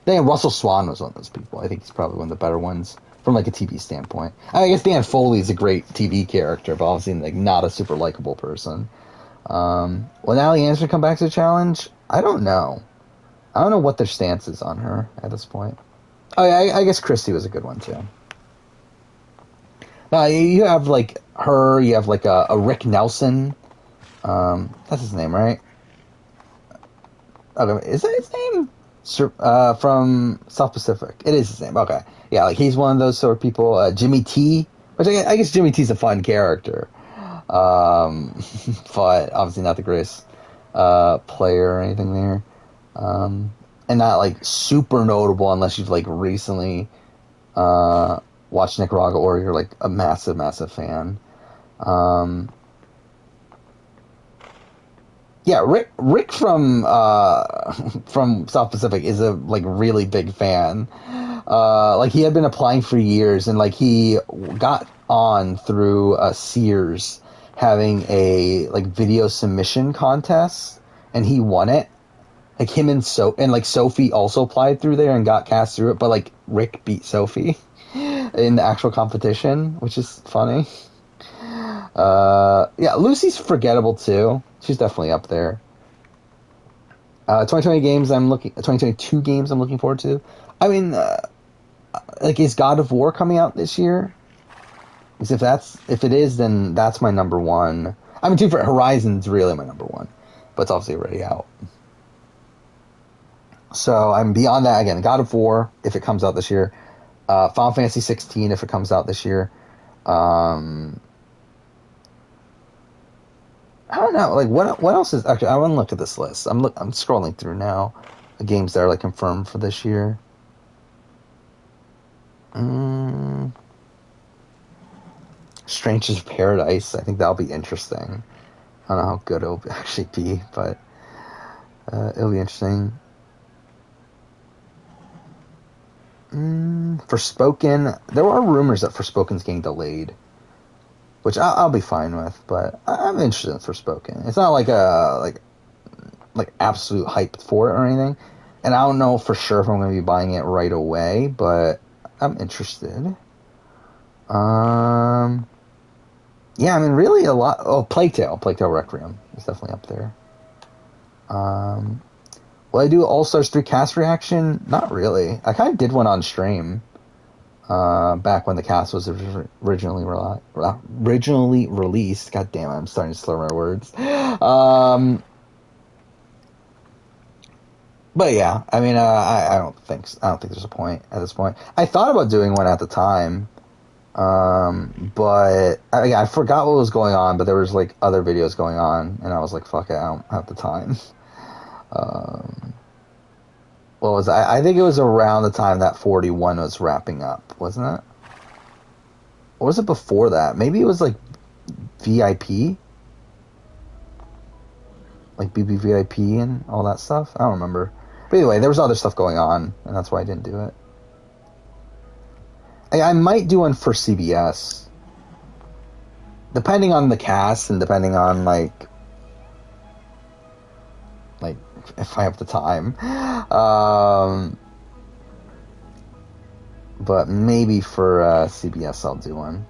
Then Russell Swan was one of those people. I think he's probably one of the better ones from, like, a TV standpoint. I guess Dan Foley is a great TV character, but obviously, like, not a super likable person. Will Allie Anderson come back to the challenge? I don't know. I don't know what their stance is on her at this point. Oh, yeah, I guess Christy was a good one, too. You have, like, her, you have, like, a Rick Nelson. That's his name, right? Okay, is that his name? From South Pacific. It is his name, okay. Yeah, like, he's one of those sort of people. Jimmy T, which I guess Jimmy T's a fun character. But obviously not the greatest player or anything there. And not, like, super notable unless you've, like, recently watched Nicaragua or you're, like, a massive, massive fan. Yeah, Rick from South Pacific is a, like, really big fan. Like, he had been applying for years, and, like, he got on through Sears having a, like, video submission contest, and he won it. Like him and like Sophie also applied through there and got cast through it, but like Rick beat Sophie in the actual competition, which is funny. Yeah, Lucy's forgettable too. She's definitely up there. 2022 games I'm looking forward to. I mean, like, is God of War coming out this year? Because if it is, then that's my number one. I mean, for Horizon's really my number one, but it's obviously already out. So I'm beyond that again. God of War, if it comes out this year. Final Fantasy 16, if it comes out this year. I don't know. Like, what else is actually? I want to look at this list. I'm scrolling through now. The games that are like confirmed for this year. Strangers of Paradise. I think that'll be interesting. I don't know how good it'll actually be, but it'll be interesting. Forspoken. There are rumors that Forspoken's getting delayed, which I'll be fine with, but I'm interested in Forspoken. It's not like like absolute hype for it or anything, and I don't know for sure if I'm going to be buying it right away, but I'm interested. Yeah, I mean, really a lot. Oh, Plague Tale Requiem is definitely up there. Will I do All Stars 3 cast reaction? Not really. I kind of did one on stream back when the cast was originally released. God damn it, I'm starting to slur my words. But yeah, I mean, I don't think there's a point at this point. I thought about doing one at the time, but I forgot what was going on. But there was like other videos going on, and I was like, "Fuck it, I don't have the time." What was I think it was around the time that 41 was wrapping up, wasn't it? Or was it before that? Maybe it was like VIP, like BBVIP and all that stuff. I don't remember. But anyway, there was other stuff going on, and that's why I didn't do it. I might do one for CBS, depending on the cast and depending on like if I have the time. But maybe for CBS I'll do one.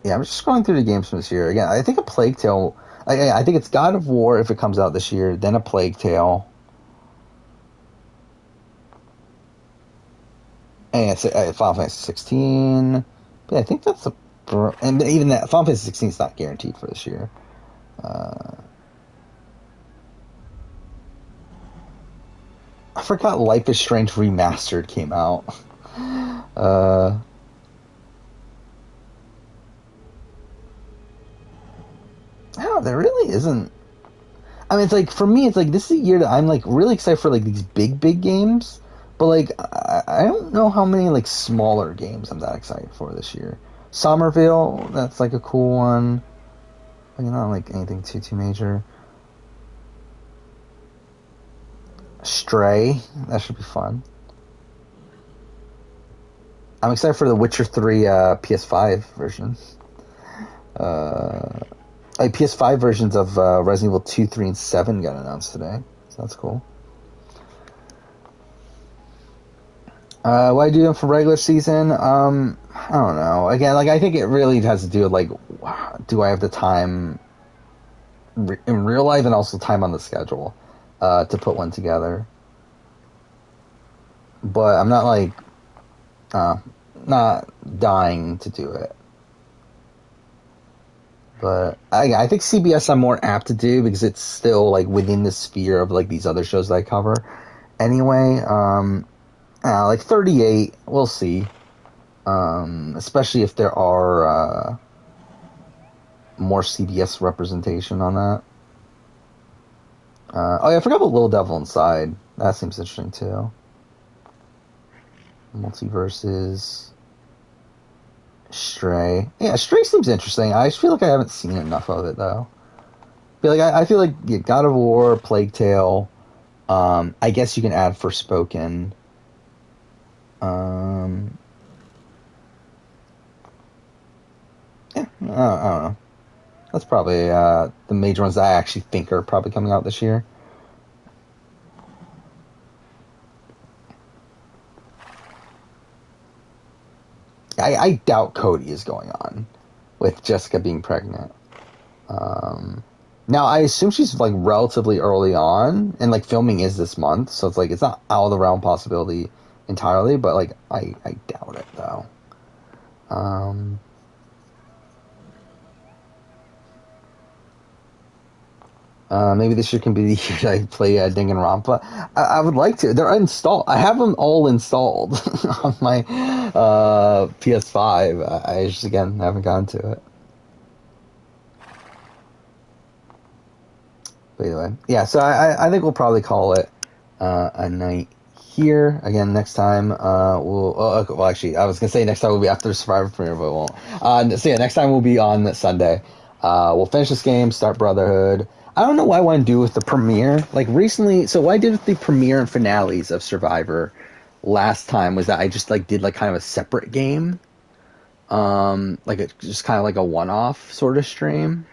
Yeah, I'm just scrolling through the games from this year. Again, I think a Plague Tale... I think it's God of War if it comes out this year, then a Plague Tale. And it's Final Fantasy 16. But yeah, I think that's and even that Final Fantasy 16 is not guaranteed for this year. I forgot Life is Strange Remastered came out. No, there really isn't. I mean, it's like, for me, it's like, this is a year that I'm like really excited for like these big games, but like, I don't know how many like smaller games I'm that excited for this year. Somerville, that's like a cool one. Like, not like anything too major. Stray, that should be fun. I'm excited for the Witcher 3 PS5 version. PS5 versions of Resident Evil 2, 3, and 7 got announced today. So that's cool. What I do them for regular season? I don't know. Again, like, I think it really has to do with, like, do I have the time in real life and also time on the schedule to put one together. But I'm not, like, not dying to do it. But I think CBS I'm more apt to do because it's still like within the sphere of like these other shows that I cover. Anyway, like 38, we'll see. Especially if there are more CBS representation on that. Oh yeah, I forgot about Little Devil Inside. That seems interesting too. Multiverses. Stray. Yeah, Stray seems interesting. I just feel like I haven't seen enough of it, though. I feel like God of War, Plague Tale, I guess you can add Forspoken. Yeah, I don't know. That's probably the major ones that I actually think are probably coming out this year. I doubt Cody is going on with Jessica being pregnant. Now, I assume she's like relatively early on, and like filming is this month, so it's like it's not out of the realm possibility entirely, but like I doubt it though. Maybe this year can be the year I play Danganronpa. I would like to. They're installed. I have them all installed on my PS5. I just, again, haven't gotten to it. But anyway, yeah, so I think we'll probably call it a night here. Again, next time well, actually, I was going to say next time will be after the Survivor premiere, but it won't. So yeah, next time we'll be on Sunday. We'll finish this game, start Brotherhood. I don't know what I want to do with the premiere. Like recently, so what I did with the premiere and finales of Survivor last time was that I just like did like kind of a separate game, just kind of like a one-off sort of stream.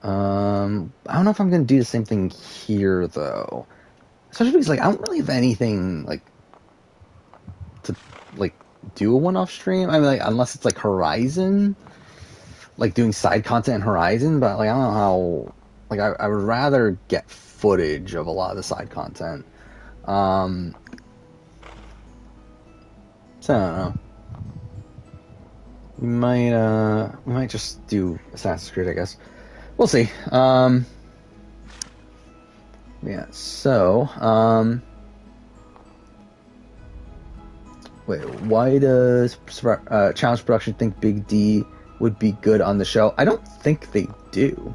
I don't know if I'm gonna do the same thing here though, especially because like I don't really have anything like to like do a one-off stream. I mean, like unless it's like Horizon. Like doing side content in Horizon, but like I don't know how. Like I would rather get footage of a lot of the side content. So I don't know. We might just do Assassin's Creed, I guess. We'll see. Yeah. So wait. Why does Challenge Production think Big D would be good on the show? I don't think they do.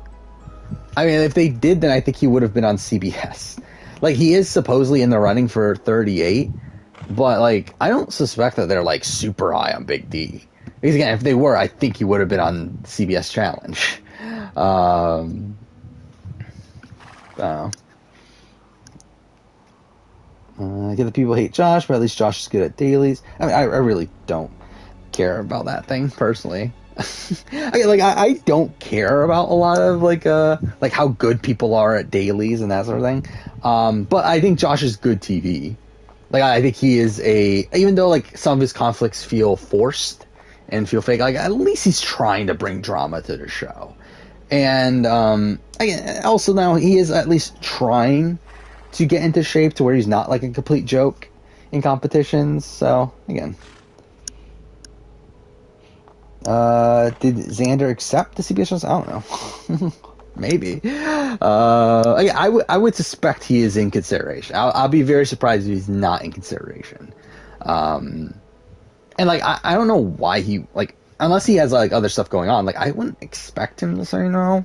I mean, if they did, then I think he would have been on CBS. Like, he is supposedly in the running for 38, but, like, I don't suspect that they're, like, super high on Big D. Because, again, if they were, I think he would have been on CBS Challenge. I don't know. Get the people hate Josh, but at least Josh is good at dailies. I mean, I really don't care about that thing, personally. I don't care about a lot of like how good people are at dailies and that sort of thing. But I think Josh is good TV. Like I think he is even though like some of his conflicts feel forced and feel fake, like at least he's trying to bring drama to the show. And also now he is at least trying to get into shape to where he's not like a complete joke in competitions. So again. Did Xander accept the CBS shows? I don't know. Maybe. I would suspect he is in consideration. I'll be very surprised if he's not in consideration. And like I don't know why he like unless he has like other stuff going on. Like I wouldn't expect him to say no.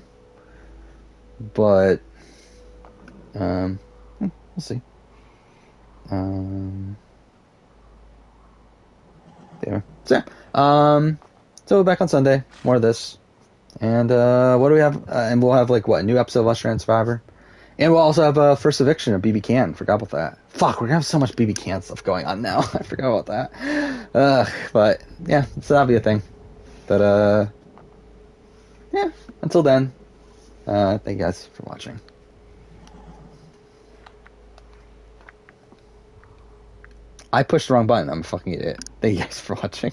But we'll see. There. So so we're back on Sunday. More of this. And what do we have? And we'll have like what, a new episode of Australian Survivor. And we'll also have a first eviction of BB Can. Forgot about that. Fuck, we're gonna have so much BB Can stuff going on now. I forgot about that. But yeah, so that'll be a thing. But yeah, until then, thank you guys for watching. I pushed the wrong button. I'm a fucking idiot. Thank you guys for watching.